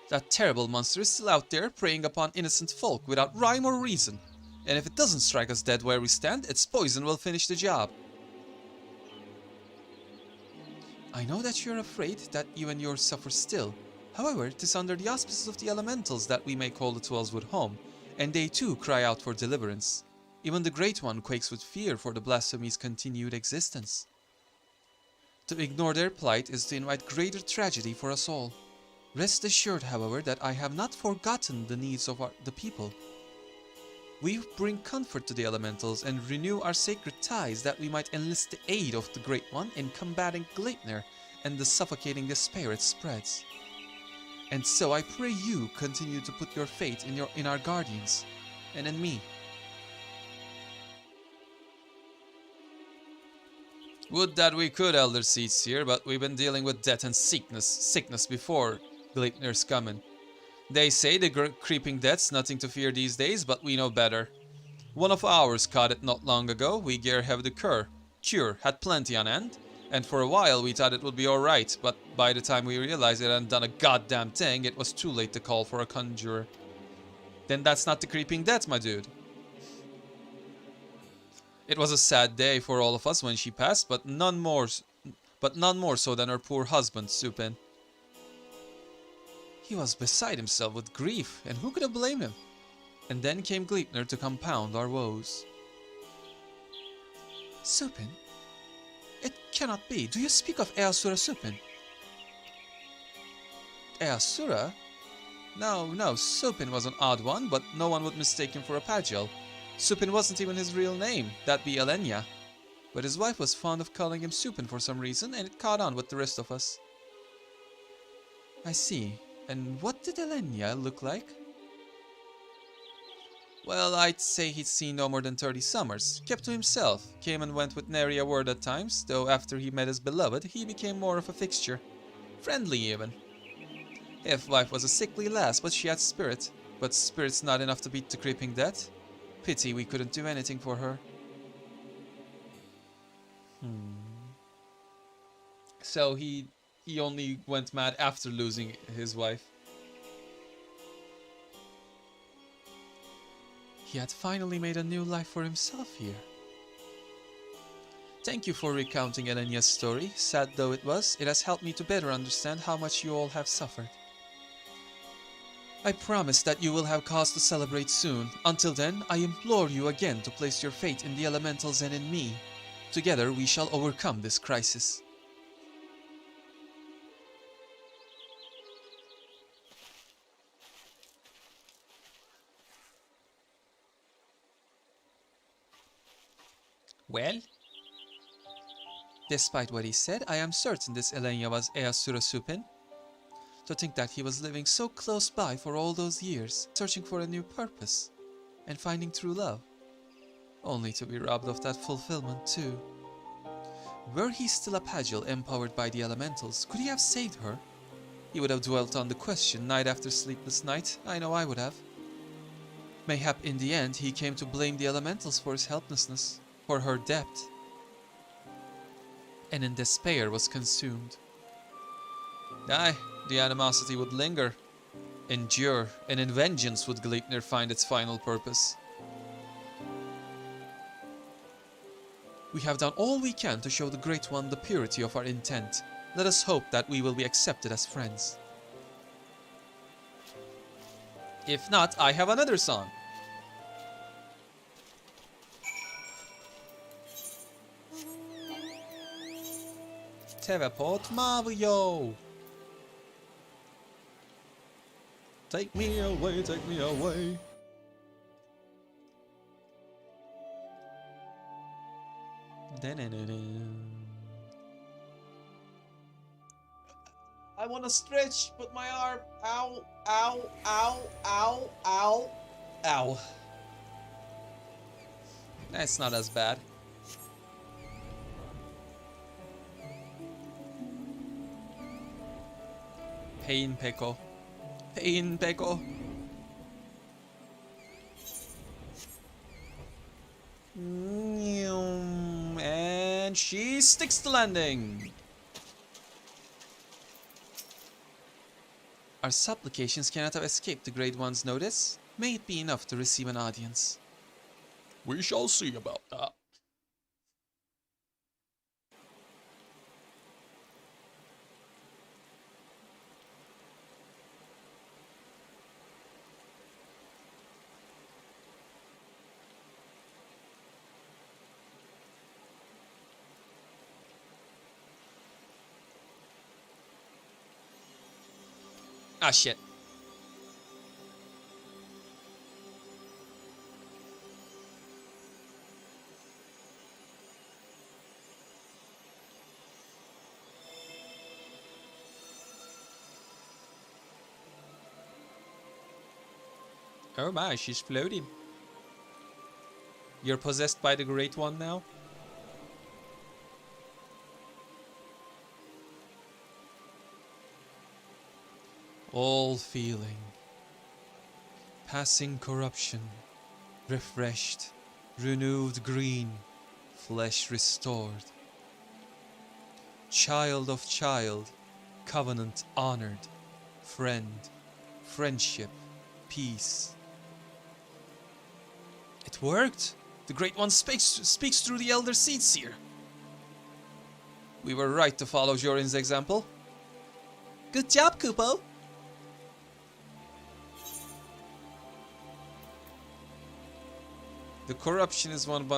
That terrible monster is still out there, preying upon innocent folk without rhyme or reason. And if it doesn't strike us dead where we stand, its poison will finish the job. I know that you're afraid that you and yours suffer still. However, 'tis under the auspices of the elementals that we may call the 12 home, and they too cry out for deliverance. Even the Great One quakes with fear for the Blasphemy's continued existence. To ignore their plight is to invite greater tragedy for us all. Rest assured, however, that I have not forgotten the needs of the people. We bring comfort to the elementals and renew our sacred ties that we might enlist the aid of the Great One in combating Gleipnir and the suffocating despair it spreads. And so I pray you continue to put your faith in our guardians, and in me. Would that we could, Elder Seats here, but we've been dealing with death and sickness before Gleipnir's coming. They say the creeping death's nothing to fear these days, but we know better. One of ours caught it not long ago. We gear have the cure, had plenty on hand, and for a while we thought it would be alright, but by the time we realized it hadn't done a goddamn thing, it was too late to call for a conjurer. Then that's not the creeping death, my dude. It was a sad day for all of us when she passed, but none more so than her poor husband, Supin. He was beside himself with grief, and who could have blamed him? And then came Gleipnir to compound our woes. Supin? It cannot be. Do you speak of Easura Supin? Easura? No, Supin was an odd one, but no one would mistake him for a Pagel. Supin wasn't even his real name, that'd be Elenia. But his wife was fond of calling him Supin for some reason, and it caught on with the rest of us. I see. And what did Elenia look like? Well, I'd say he'd seen no more than 30 summers. Kept to himself, came and went with nary a word at times, though after he met his beloved, he became more of a fixture. Friendly even. If wife was a sickly lass, but she had spirit. But spirit's not enough to beat the creeping death. Pity we couldn't do anything for her. So he only went mad after losing his wife. He had finally made a new life for himself here. Thank you for recounting Elenia's story. Sad though it was, it has helped me to better understand how much you all have suffered. I promise that you will have cause to celebrate soon. Until then, I implore you again to place your faith in the elementals and in me. Together we shall overcome this crisis. Well? Despite what he said, I am certain this Elenia was Easura Supin. To think that he was living so close by for all those years, searching for a new purpose, and finding true love. Only to be robbed of that fulfillment too. Were he still a Pagel empowered by the elementals, could he have saved her? He would have dwelt on the question night after sleepless night. I know I would have. Mayhap in the end he came to blame the elementals for his helplessness, for her depth, and in despair was consumed. Aye, the animosity would linger, endure, and in vengeance would Gleipnir find its final purpose. We have done all we can to show the Great One the purity of our intent. Let us hope that we will be accepted as friends. If not, I have another song. Teleport Mario! Take me away, take me away. I wanna stretch, but my arm. Ow, ow, ow, ow, ow, ow. That's not as bad. Pain Peko. Pain Peko. And she sticks the landing. Our supplications cannot have escaped the Great One's notice. May it be enough to receive an audience. We shall see about that. Ah, shit. Oh my, she's floating. You're possessed by the Great One now? All feeling, passing corruption, refreshed, renewed green, flesh restored. Child of child, covenant honored, friend, friendship, peace. It worked! The Great One speaks through the Elder Seedseer. We were right to follow Jorin's example. Good job, Kupo! The corruption is one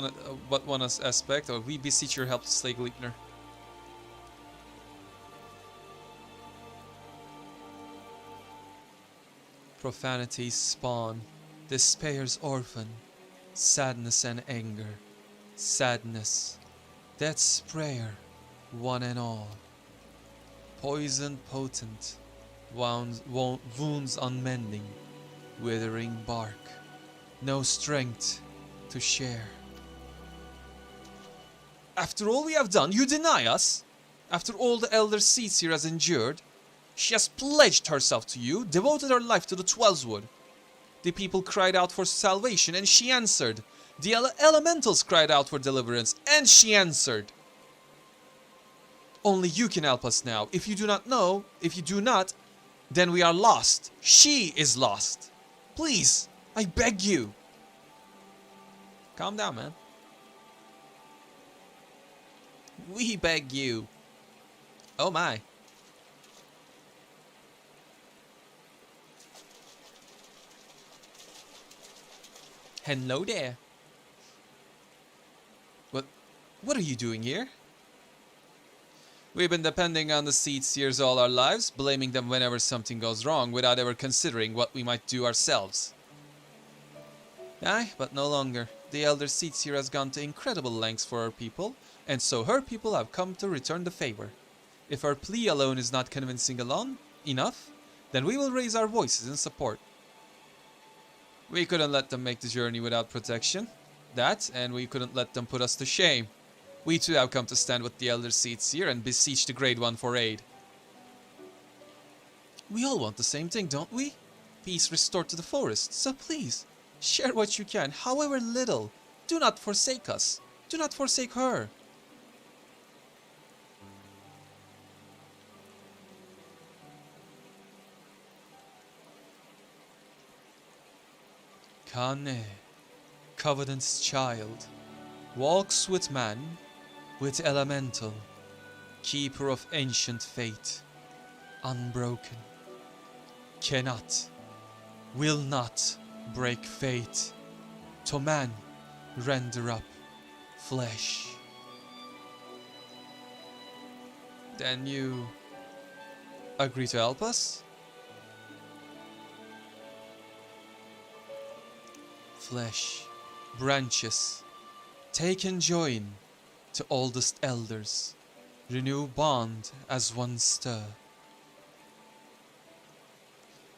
aspect, or we beseech your help to slay Gleipnir. Profanity's spawn, despair's orphan, sadness and anger, sadness, death's prayer, one and all. Poison potent, wounds unmending, withering bark, no strength to share. After all we have done, you deny us? After all the Elder Seedseer has endured, she has pledged herself to you, devoted her life to the Twelvewood. The people cried out for salvation, and she answered. The elementals cried out for deliverance, and she answered. Only you can help us now. If you do not, then we are lost. She is lost. Please, I beg you. Calm down, man. We beg you. Oh my. Hello there. What are you doing here? We've been depending on the Seedseers all our lives, blaming them whenever something goes wrong, without ever considering what we might do ourselves. Aye, but no longer. The Elder Seedseer has gone to incredible lengths for her people, and so her people have come to return the favor. If her plea alone is not convincing enough, then we will raise our voices in support. We couldn't let them make the journey without protection. That, and we couldn't let them put us to shame. We too have come to stand with the Elder Seedseer and beseech the Great One for aid. We all want the same thing, don't we? Peace restored to the forest, so please, share what you can, however little. Do not forsake us. Do not forsake her. Kane, Covenant's child, walks with man, with elemental, keeper of ancient fate, unbroken, cannot, will not break fate, to man render up flesh. Then you agree to help us? Flesh, branches, take and join to oldest elders. Renew bond as one stir.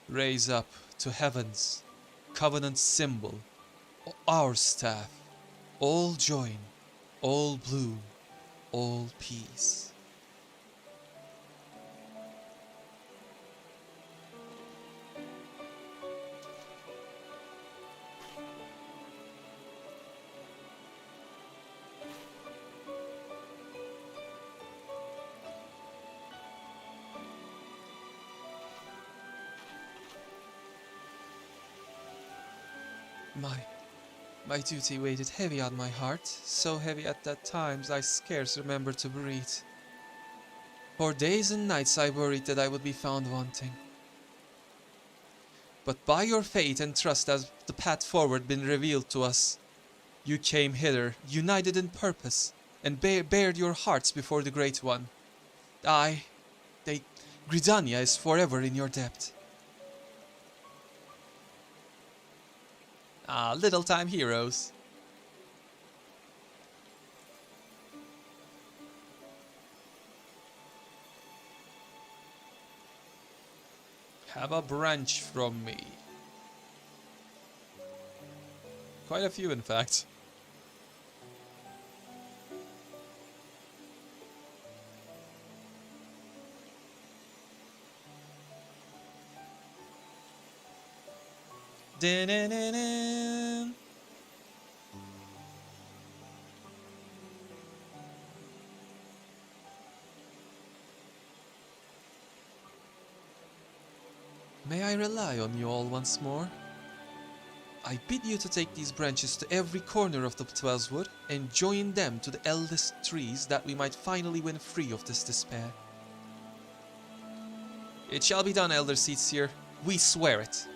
Raise up to heaven's covenant symbol, our staff. All join, all bloom, all peace. My duty weighed heavy on my heart, so heavy at times I scarce remember to breathe. For days and nights I worried that I would be found wanting. But by your faith and trust has the path forward been revealed to us. You came hither, united in purpose, and bared your hearts before the Great One. Gridania is forever in your debt. Ah, little time heroes. Have a branch from me. Quite a few, in fact. Dun-dun-dun-dun. May I rely on you all once more? I bid you to take these branches to every corner of the 12's wood and join them to the eldest trees that we might finally win free of this despair. It shall be done, Elder Seatsier. We swear it.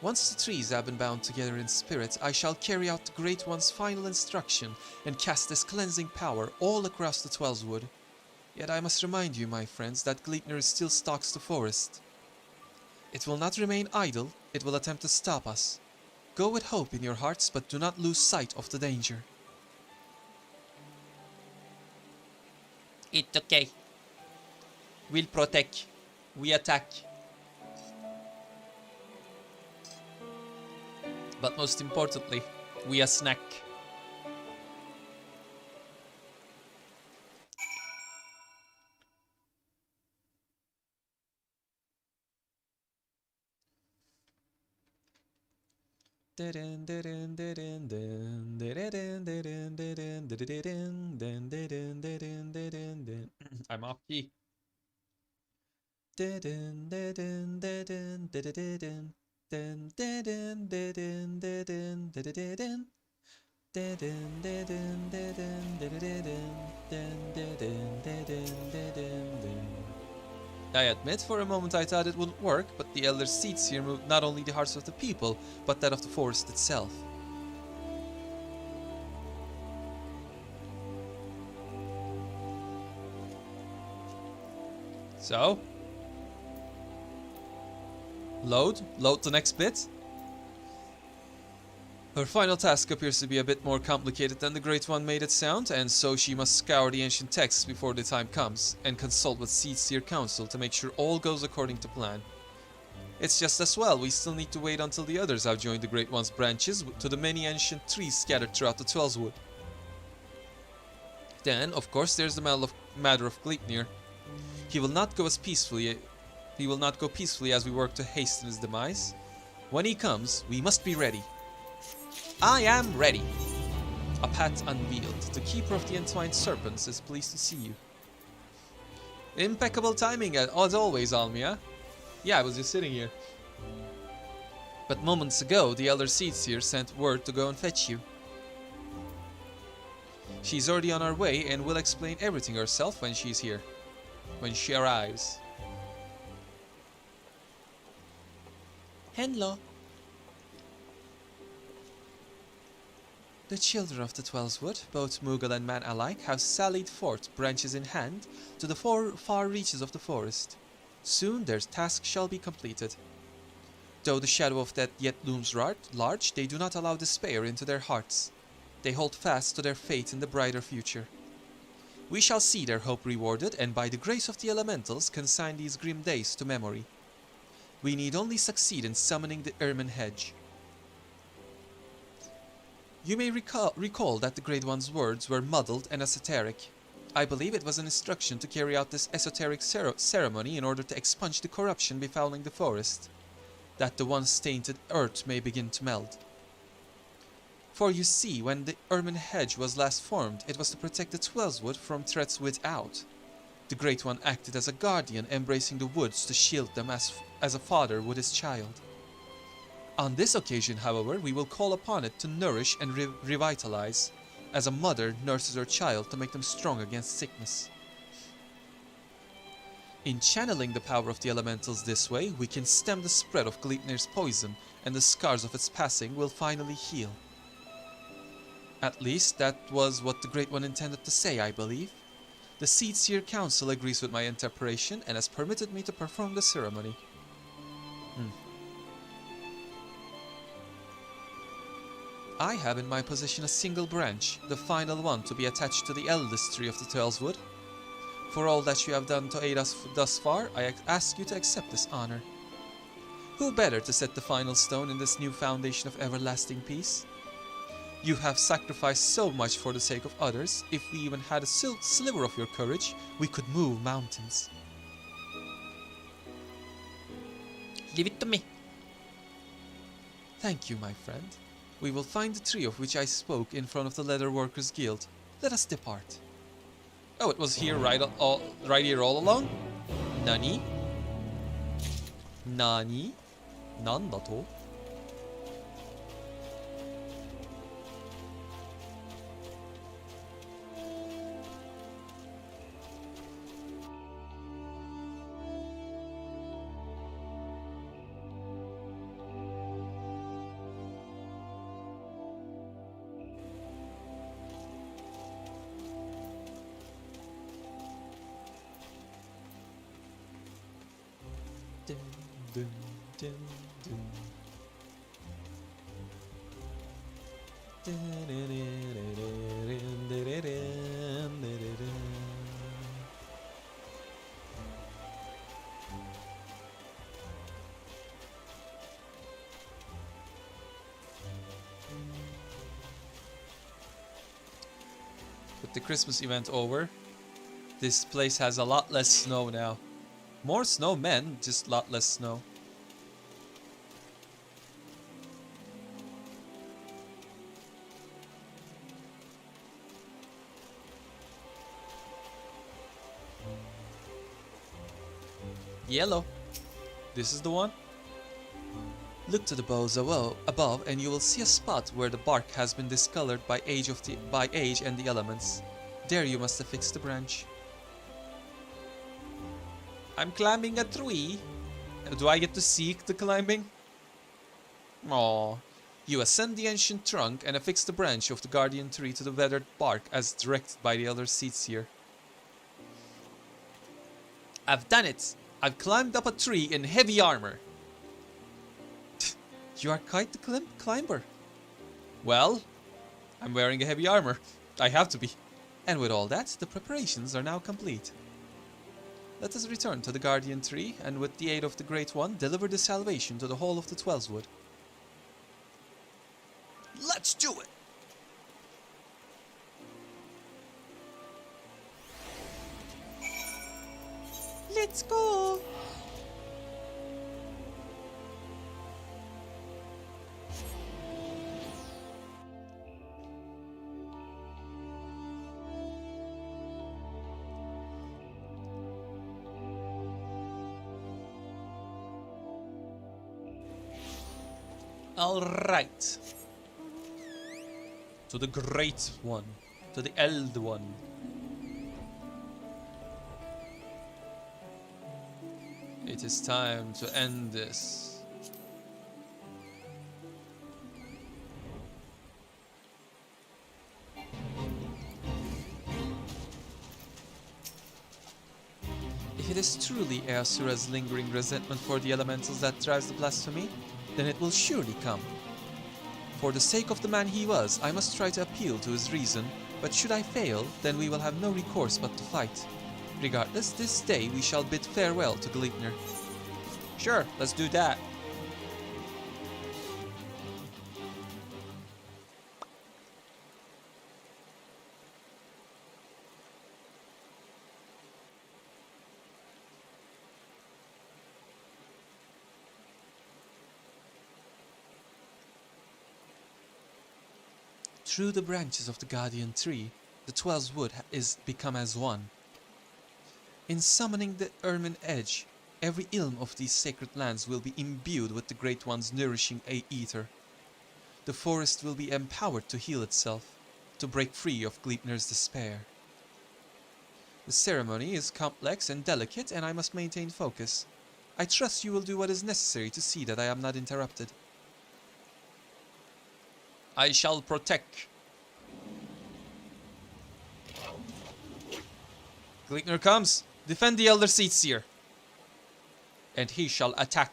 Once the trees have been bound together in spirit, I shall carry out the Great One's final instruction and cast this cleansing power all across the 12's wood. Yet I must remind you, my friends, that Gleipnir still stalks the forest. It will not remain idle, it will attempt to stop us. Go with hope in your hearts, but do not lose sight of the danger. It's okay. We'll protect. We attack. But most importantly, we a snack. I'm off key. I admit, for a moment I thought it wouldn't work, but the Elder Seats here moved not only the hearts of the people, but that of the forest itself. So? Load the next bit. Her final task appears to be a bit more complicated than the Great One made it sound, and so she must scour the ancient texts before the time comes, and consult with Seedseer Council to make sure all goes according to plan. It's just as well, we still need to wait until the others have joined the Great One's branches to the many ancient trees scattered throughout the 12's wood. Then, of course, there's the matter of Gleipnir. He will not go peacefully as we work to hasten his demise. When he comes, we must be ready. I am ready. A path unveiled. The keeper of the entwined serpents is pleased to see you. Impeccable timing as always, Almia. Yeah, I was just sitting here. But moments ago, the Elder Seedseer sent word to go and fetch you. She's already on her way and will explain everything herself when she's here. When she arrives. Hello. The children of the Twelvewood, both Moogle and man alike, have sallied forth, branches in hand, to the far reaches of the forest. Soon their task shall be completed. Though the shadow of death yet looms large, they do not allow despair into their hearts. They hold fast to their faith in the brighter future. We shall see their hope rewarded, and by the grace of the elementals consign these grim days to memory. We need only succeed in summoning the ermine hedge. You may recall that the Great One's words were muddled and esoteric. I believe it was an instruction to carry out this esoteric ceremony in order to expunge the corruption befouling the forest, that the once tainted earth may begin to meld. For you see, when the ermine hedge was last formed, it was to protect the Twelvewood from threats without. The Great One acted as a guardian, embracing the woods to shield them as a father would his child. On this occasion, however, we will call upon it to nourish and revitalize, as a mother nurses her child to make them strong against sickness. In channeling the power of the elementals this way, we can stem the spread of Gleipnir's poison, and the scars of its passing will finally heal. At least, that was what the Great One intended to say, I believe. The Seedseer Council agrees with my interpretation and has permitted me to perform the ceremony. I have in my possession a single branch, the final one to be attached to the eldest tree of the Twelvewood. For all that you have done to aid us thus far, I ask you to accept this honor. Who better to set the final stone in this new foundation of everlasting peace? You have sacrificed so much for the sake of others. If we even had a sliver of your courage, we could move mountains. Give it to me. Thank you, my friend. We will find the tree of which I spoke in front of the Leatherworkers Guild. Let us depart. Oh, it was here right here all along? Nani? Nani? Nandato? Dun, dun, dun, dun. With the Christmas event over, this place has a lot less snow now. More snowmen, just a lot less snow. Yellow. This is the one? Look to the boughs above and you will see a spot where the bark has been discolored by age and the elements. There you must affix the branch. I'm climbing a tree. Do I get to seek the climbing? Aww. You ascend the ancient trunk and affix the branch of the guardian tree to the weathered bark as directed by the other Seedseer. I've done it! I've climbed up a tree in heavy armor. You are quite the climber. Well, I'm wearing a heavy armor. I have to be. And with all that, the preparations are now complete. Let us return to the guardian tree, and with the aid of the Great One, deliver the salvation to the whole of the Twelvewood. Let's do it! Let's go! Alright. To the Great One. To the Eld One. It is time to end this. If it is truly Easura's lingering resentment for the elementals that drives the blasphemy, then it will surely come. For the sake of the man he was, I must try to appeal to his reason, but should I fail, then we will have no recourse but to fight. Regardless, this day we shall bid farewell to Gleipnir. Sure, let's do that. Through the branches of the guardian tree, the 12's wood is become as one. In summoning the ermine edge, every ilm of these sacred lands will be imbued with the Great One's nourishing ether. The forest will be empowered to heal itself, to break free of Gleipnir's despair. The ceremony is complex and delicate, and I must maintain focus. I trust you will do what is necessary to see that I am not interrupted. I shall protect. Gleipnir comes. Defend the Elder Seer. And he shall attack.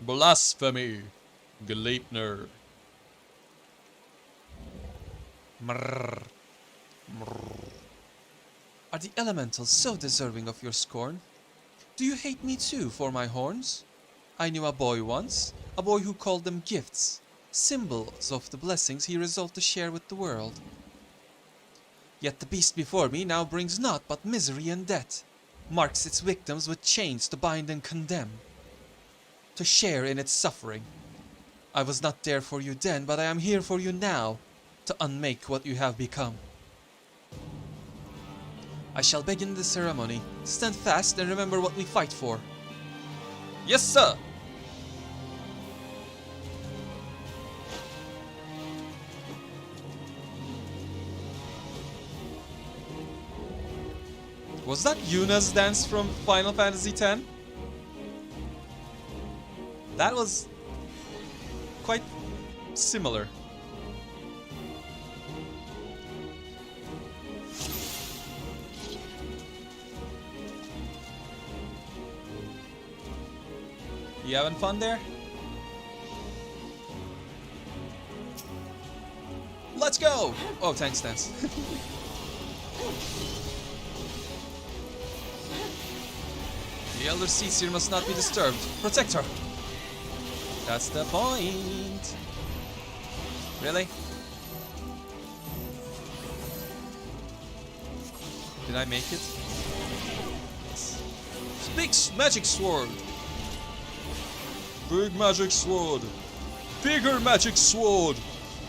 Blasphemy, Gleipnir. Mrrr. Mrrr. Are the elementals so deserving of your scorn? Do you hate me too for my horns? I knew a boy once, a boy who called them gifts, symbols of the blessings he resolved to share with the world. Yet the beast before me now brings naught but misery and death, marks its victims with chains to bind and condemn, to share in its suffering. I was not there for you then, but I am here for you now, to unmake what you have become. I shall begin the ceremony. Stand fast and remember what we fight for. Yes, sir! Was that Yuna's dance from Final Fantasy X? That was quite similar. You having fun there? Let's go! Oh, thanks, Dance. The Elder Seer must not be disturbed. Protect her! That's the point! Really? Did I make it? Yes. Speaks magic sword! Big magic sword! Bigger magic sword!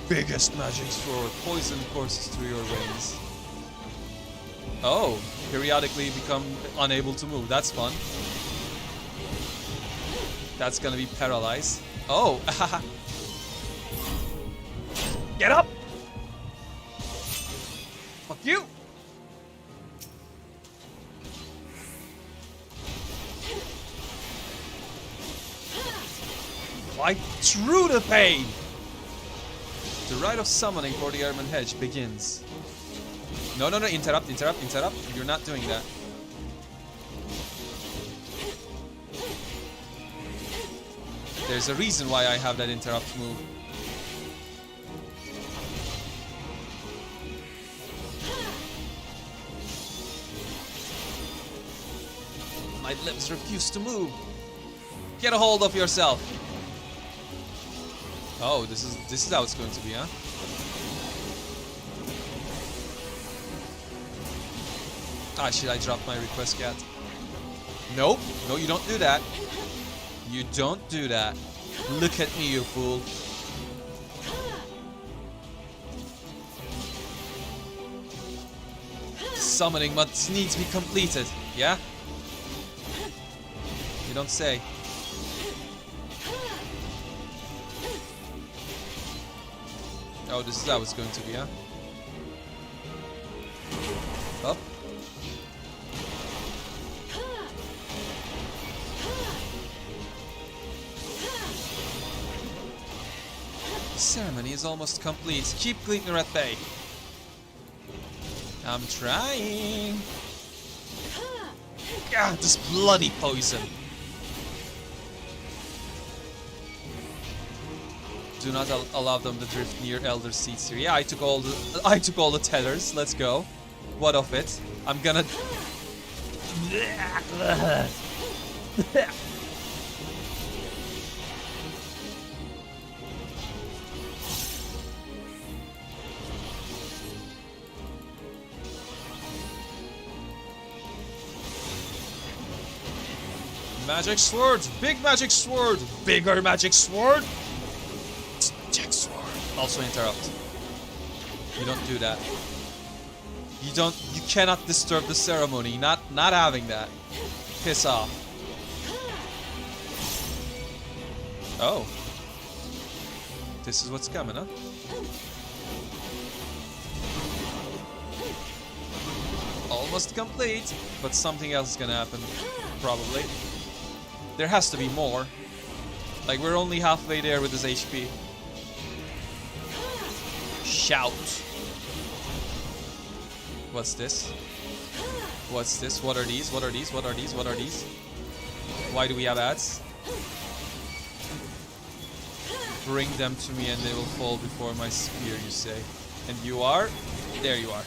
Biggest magic sword! Poison courses through your veins. Oh, periodically become unable to move. That's fun. That's gonna be paralyzed. Oh! Get up! Fuck you! Fight through the pain! The rite of summoning for the Ermine Hedge begins. No, interrupt. You're not doing that. There's a reason why I have that interrupt move. My lips refuse to move. Get a hold of yourself. Oh, this is how it's going to be, huh? Ah, should I drop my request, cat? Nope. No, you don't do that. You don't do that. Look at me, you fool. Summoning must needs be completed, yeah? You don't say. Oh, this is how it's going to be, huh? Up. ceremony is almost complete. Keep Glittner at bay. I'm trying. Ah, this bloody poison. Do not allow them to drift near Elder Seats here. Yeah, I took all the tethers. Let's go. What of it? I'm gonna. Magic sword! Big magic sword! Bigger magic sword! Magic sword! Also interrupt. You don't do that. You cannot disturb the ceremony. Not having that. Piss off. Oh. This is what's coming, huh? Almost complete, but something else is gonna happen. Probably. There has to be more. Like, we're only halfway there with his HP. Shout. What's this? What's this? What are these? What are these? What are these? What are these? Why do we have ads? Bring them to me and they will fall before my spear, you say. And you are? There you are.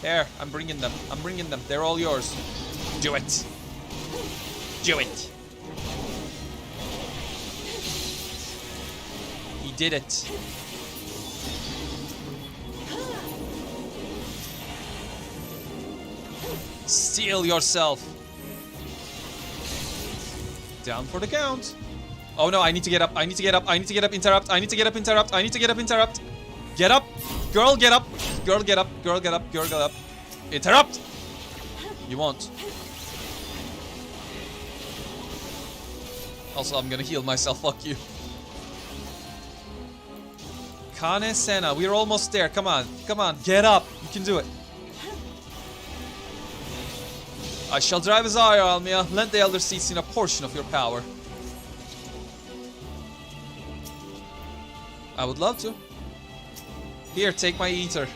There, I'm bringing them. I'm bringing them. They're all yours. Do it. Do it. He did it. Steel yourself. Down for the count. Oh no, I need to get up. I need to get up. I need to get up. Interrupt. I need to get up. Interrupt. I need to get up. Interrupt. Get up. Girl, get up. Girl, get up. Girl, get up. Girl, get up. Interrupt. You won't. Also, I'm gonna heal myself. Fuck you. Kane Senna. We're almost there. Come on. Come on. Get up. You can do it. I shall drive his eye, Almia. Lend the Elder Seats in a portion of your power. I would love to. Here, take my eater.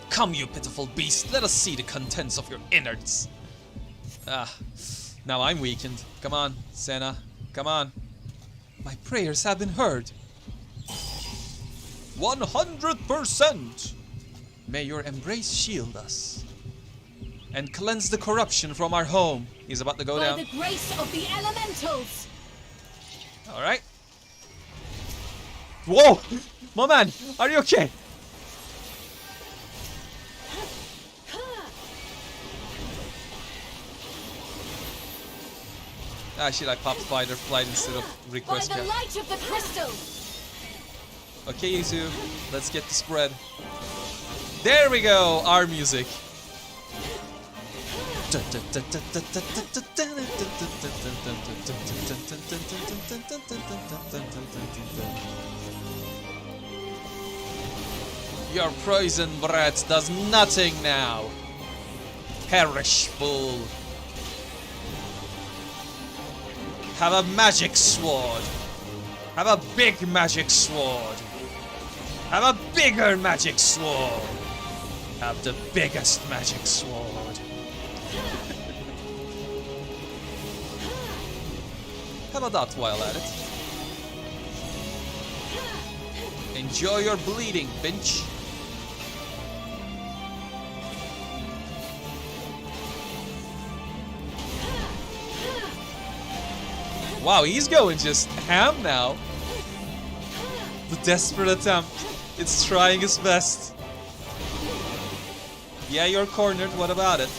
Come, you pitiful beast. Let us see the contents of your innards. Ah, now I'm weakened. Come on, Senna. Come on. My prayers have been heard. 100%! May your embrace shield us. And cleanse the corruption from our home. He's about to go down. By the grace of the elementals! Alright. Whoa! My man, are you okay? Ah shit, I popped fight or flight instead of request. By the light of the crystal! Okay, you two, let's get the spread. There we go, our music. Your poison breath does nothing now. Perish, fool. Have a magic sword. Have a big magic sword. Have a bigger magic sword. Have the biggest magic sword. Have a dot while at it. Enjoy your bleeding, bitch. Wow, he's going just ham now. The desperate attempt. It's trying its best. Yeah, you're cornered. What about it?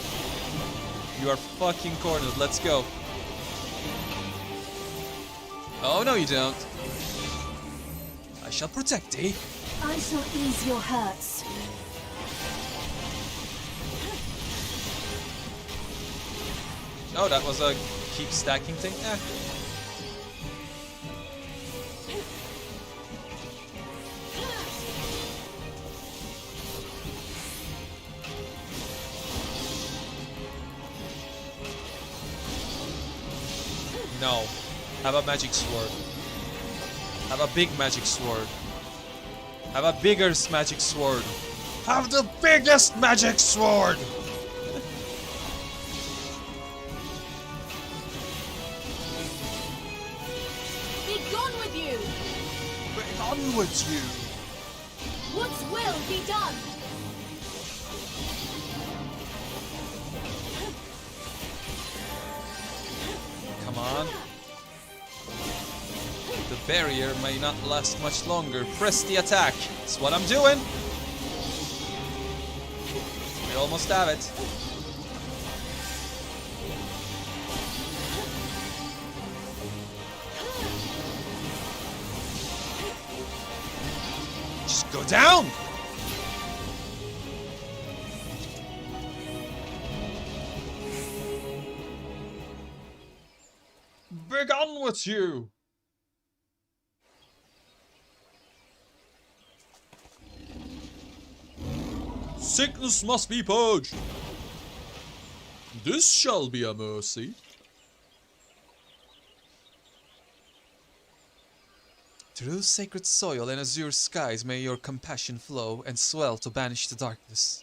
You are fucking cornered. Let's go. Oh, no, you don't. I shall protect thee. I shall ease your hurts. Oh, that was a keep stacking thing? Eh. No. Have a magic sword. Have a big magic sword. Have a bigger magic sword. Have the biggest magic sword! Be gone with you! Bring onwards, you! What's will be done? Come on. The barrier may not last much longer. Press the attack. That's what I'm doing. We almost have it. Just go down. Begone with you. Sickness must be purged. This shall be a mercy. Through sacred soil and azure skies may your compassion flow and swell to banish the darkness.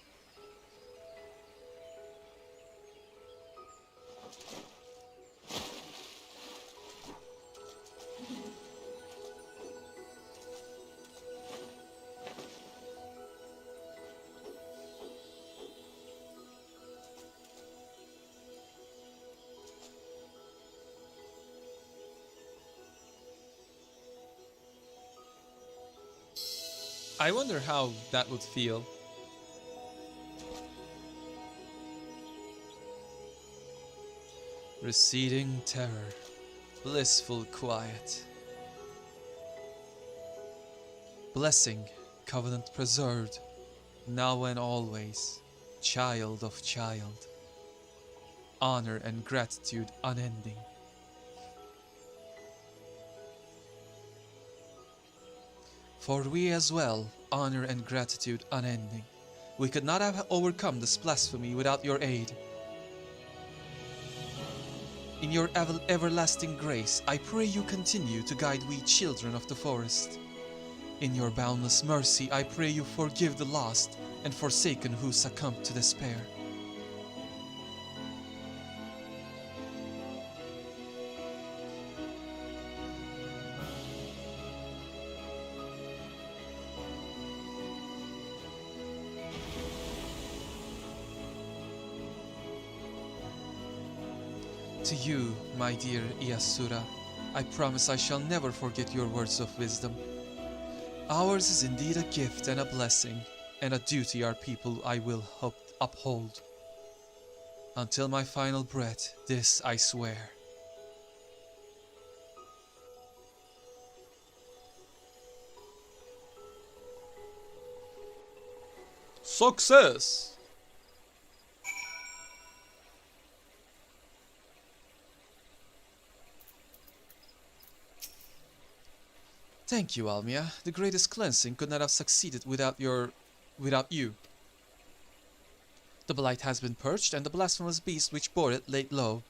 I wonder how that would feel. Receding terror, blissful quiet. Blessing, covenant preserved, now and always, child of child. Honor and gratitude unending. For we as well, honor and gratitude unending. We could not have overcome this blasphemy without your aid. In your everlasting grace, I pray you continue to guide we children of the forest. In your boundless mercy, I pray you forgive the lost and forsaken who succumbed to despair. To you, my dear Iasura, I promise I shall never forget your words of wisdom. Ours is indeed a gift and a blessing, and a duty our people I will uphold. Until my final breath, this I swear. Success! Thank you, Almia. The greatest cleansing could not have succeeded without you. The blight has been purged, and the blasphemous beast which bore it laid low.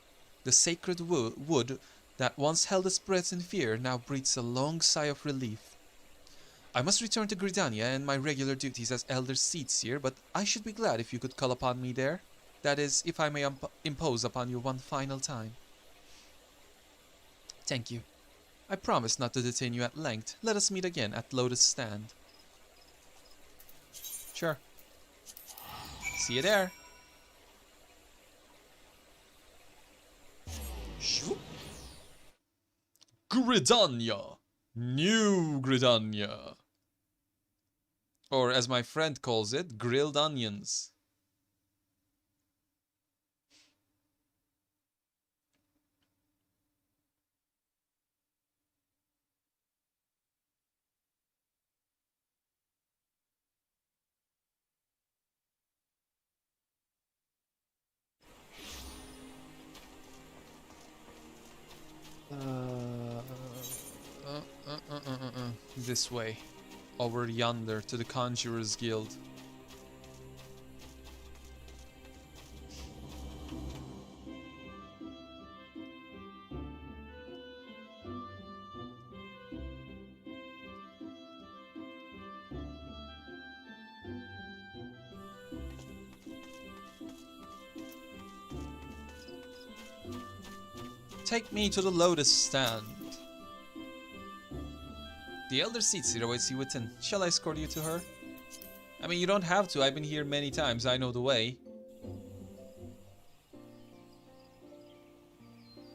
The sacred wood that once held its breath in fear now breathes a long sigh of relief. I must return to Gridania and my regular duties as Elder Seedseer, but I should be glad if you could call upon me there. That is, if I may impose upon you one final time. Thank you. I promise not to detain you at length. Let us meet again at Lotus Stand. Sure. See you there. Gridania. New Gridania. Or as my friend calls it, grilled onions. This way. Over yonder to the Conjurer's Guild. Take me to the Lotus Stand. The Elder Seatseer awaits you within. Shall I escort you to her? I mean, you don't have to. I've been here many times. I know the way.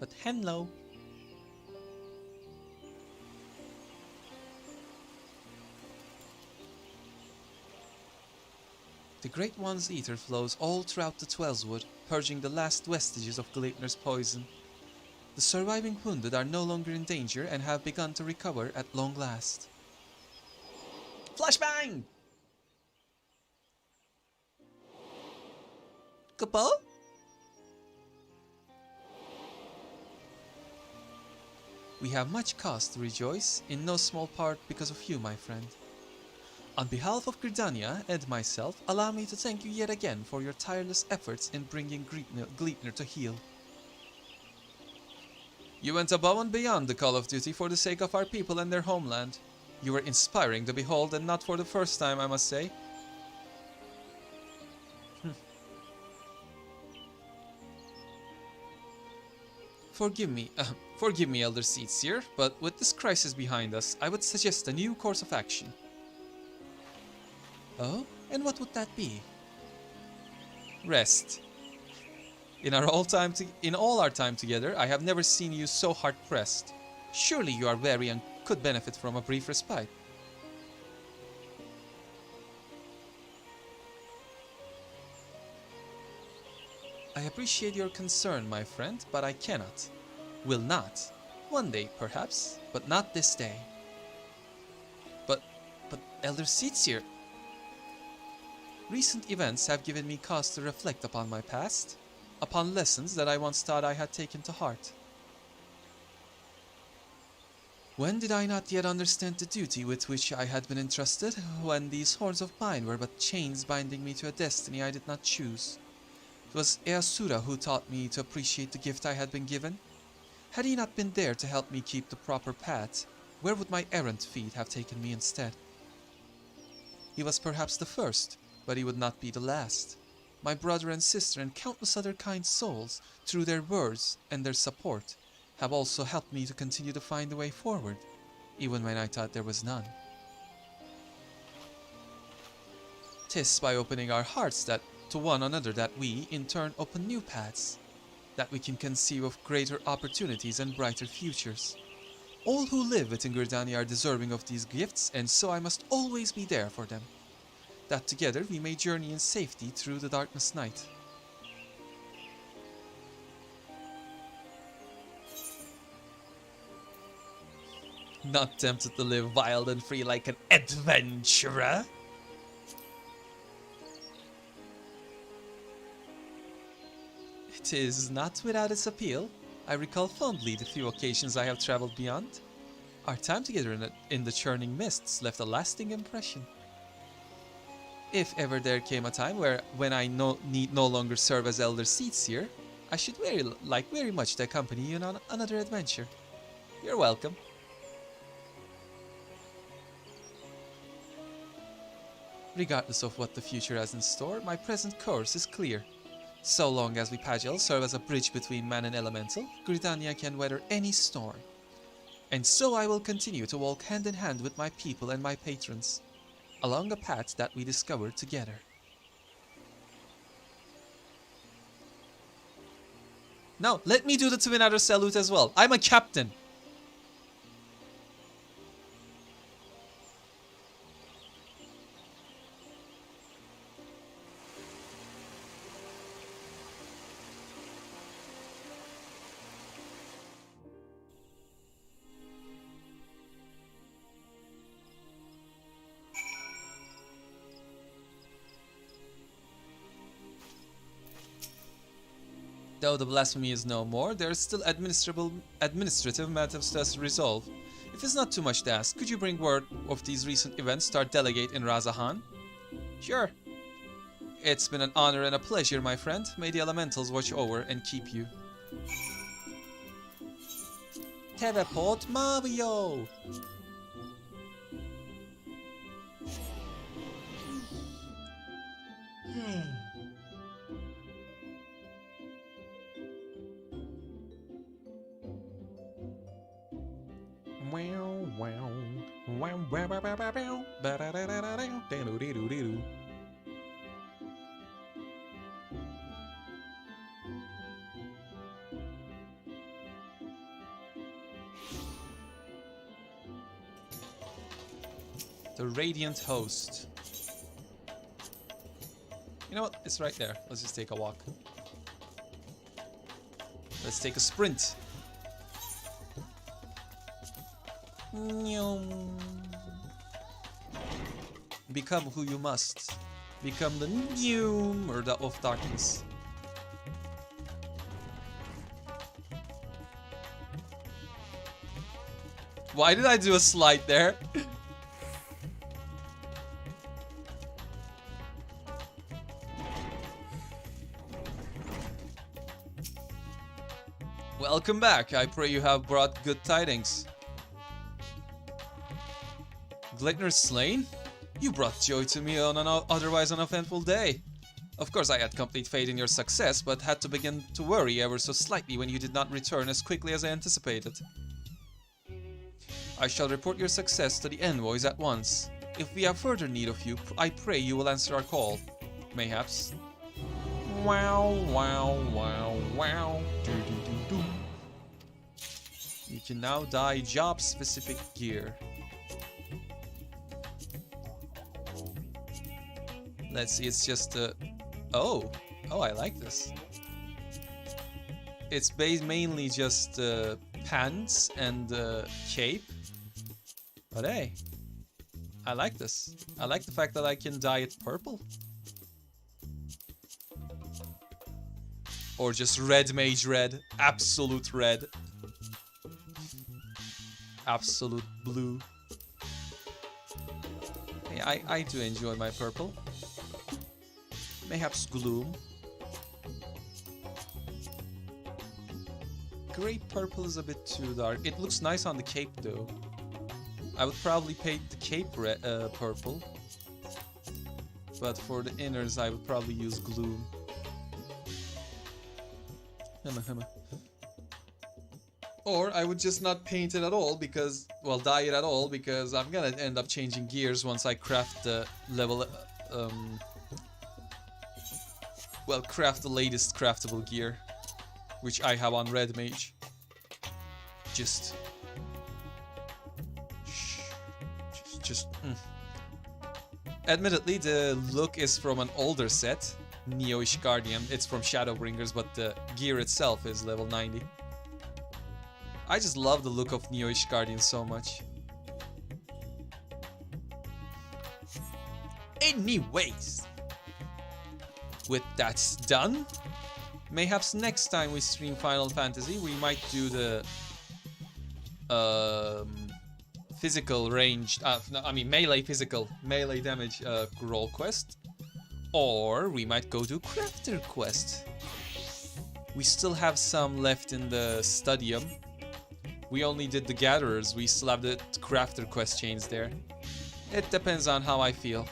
But hello. The Great One's ether flows all throughout the Twelveswood, purging the last vestiges of Gleipnir's poison. The surviving wounded are no longer in danger and have begun to recover at long last. Flashbang! Kapo? We have much cause to rejoice, in no small part because of you, my friend. On behalf of Gridania and myself, allow me to thank you yet again for your tireless efforts in bringing Gleipnir to heel. You went above and beyond the call of duty for the sake of our people and their homeland. You were inspiring to behold, and not for the first time, I must say. Forgive me, Elder Seatseer, but with this crisis behind us, I would suggest a new course of action. Oh? And what would that be? Rest. In all our time together, I have never seen you so hard-pressed. Surely you are weary and could benefit from a brief respite. I appreciate your concern, my friend, but I cannot. Will not. One day, perhaps, but not this day. But Elder Seatseer... Recent events have given me cause to reflect upon my past, upon lessons that I once thought I had taken to heart. When did I not yet understand the duty with which I had been entrusted, when these horns of mine were but chains binding me to a destiny I did not choose? It was Easura who taught me to appreciate the gift I had been given. Had he not been there to help me keep the proper path, where would my errant feet have taken me instead? He was perhaps the first, but he would not be the last. My brother and sister and countless other kind souls, through their words and their support, have also helped me to continue to find the way forward, even when I thought there was none. 'Tis by opening our hearts to one another that we, in turn, open new paths, that we can conceive of greater opportunities and brighter futures. All who live within Gridania are deserving of these gifts, and so I must always be there for them, that together we may journey in safety through the darkness night. Not tempted to live wild and free like an adventurer? It is not without its appeal. I recall fondly the few occasions I have traveled beyond. Our time together in the churning mists left a lasting impression. If ever there came a time when I need no longer serve as Elder Seatseer, I should very much to accompany you on another adventure. You're welcome. Regardless of what the future has in store, my present course is clear. So long as we Pagel serve as a bridge between man and elemental, Gridania can weather any storm. And so I will continue to walk hand in hand with my people and my patrons, along a path that we discovered together. Now, let me do the Twin Adder salute as well. I'm a captain! Though the blasphemy is no more, there are still administrative matters to resolve. If it's not too much to ask, could you bring word of these recent events to our delegate in Razahan? Sure. It's been an honor and a pleasure, my friend. May the elementals watch over and keep you. Teleport Mario! The Radiant Host. You know what? It's right there. Let's just take a walk. Let's take a sprint. Become who you must. Become the Murder of Darkness. Why did I do a slide there? Welcome back. I pray you have brought good tidings. Gleitner slain? You brought joy to me on an otherwise uneventful day. Of course I had complete faith in your success, but had to begin to worry ever so slightly when you did not return as quickly as I anticipated. I shall report your success to the envoys at once. If we have further need of you, I pray you will answer our call. Mayhaps. Wow, wow, wow, wow. Do, do, do, do. You can now dye job-specific gear. Let's see, it's just a... Oh, I like this. It's mainly just pants and cape. But hey, I like this. I like the fact that I can dye it purple. Or just red mage red. Absolute red. Absolute blue. Hey, I do enjoy my purple. Mayhaps gloom. Grey purple is a bit too dark. It looks nice on the cape though. I would probably paint the cape purple. But for the inners I would probably use gloom. Or I would just not paint it at all because, well, dye it at all because I'm gonna end up changing gears once I craft the level, well, craft the latest craftable gear, which I have on Red Mage. Just. Admittedly, the look is from an older set, Neo-ish Guardian. It's from Shadowbringers, but the gear itself is level 90. I just love the look of Neo-ish Guardian so much. Anyways, with that done, mayhaps next time we stream Final Fantasy, we might do the physical range, no, I mean melee damage role quest, or we might go do crafter quest. We still have some left in the Stadium. We only did the gatherers, we still have the crafter quest chains there. It depends on how I feel.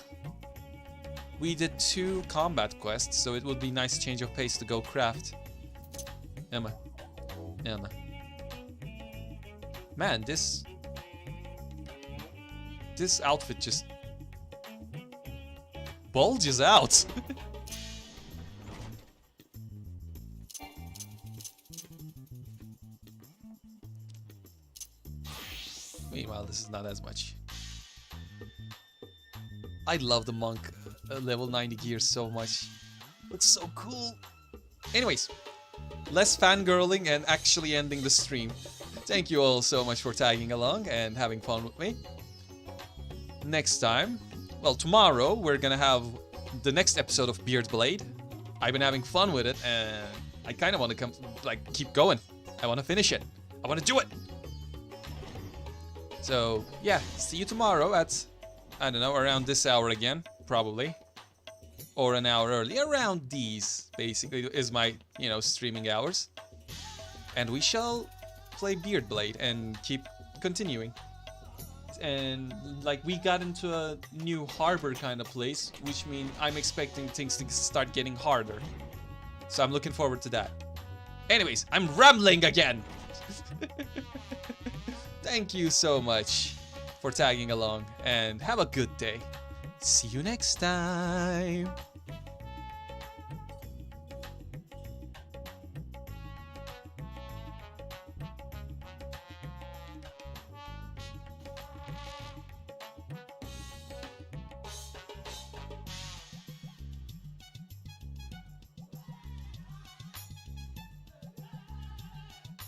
We did 2 combat quests, so it would be nice change of pace to go craft. Emma. Man, this outfit just bulges out. Meanwhile, this is not as much. I love the monk level 90 gear so much. Looks so cool. Anyways, less fangirling and actually ending the stream. Thank you all so much for tagging along and having fun with me. Next time, well, tomorrow we're gonna have the next episode of Beard Blade. I've been having fun with it and I kind of want to keep going. I want to finish it. I want to do it. So yeah, see you tomorrow at, I don't know, around this hour again, probably. Or an hour early, around these, basically, is my, streaming hours. And we shall play Beard Blade and keep continuing. And, we got into a new harbor kind of place, which means I'm expecting things to start getting harder. So I'm looking forward to that. Anyways, I'm rambling again! Thank you so much. for tagging along, and have a good day. See you next time.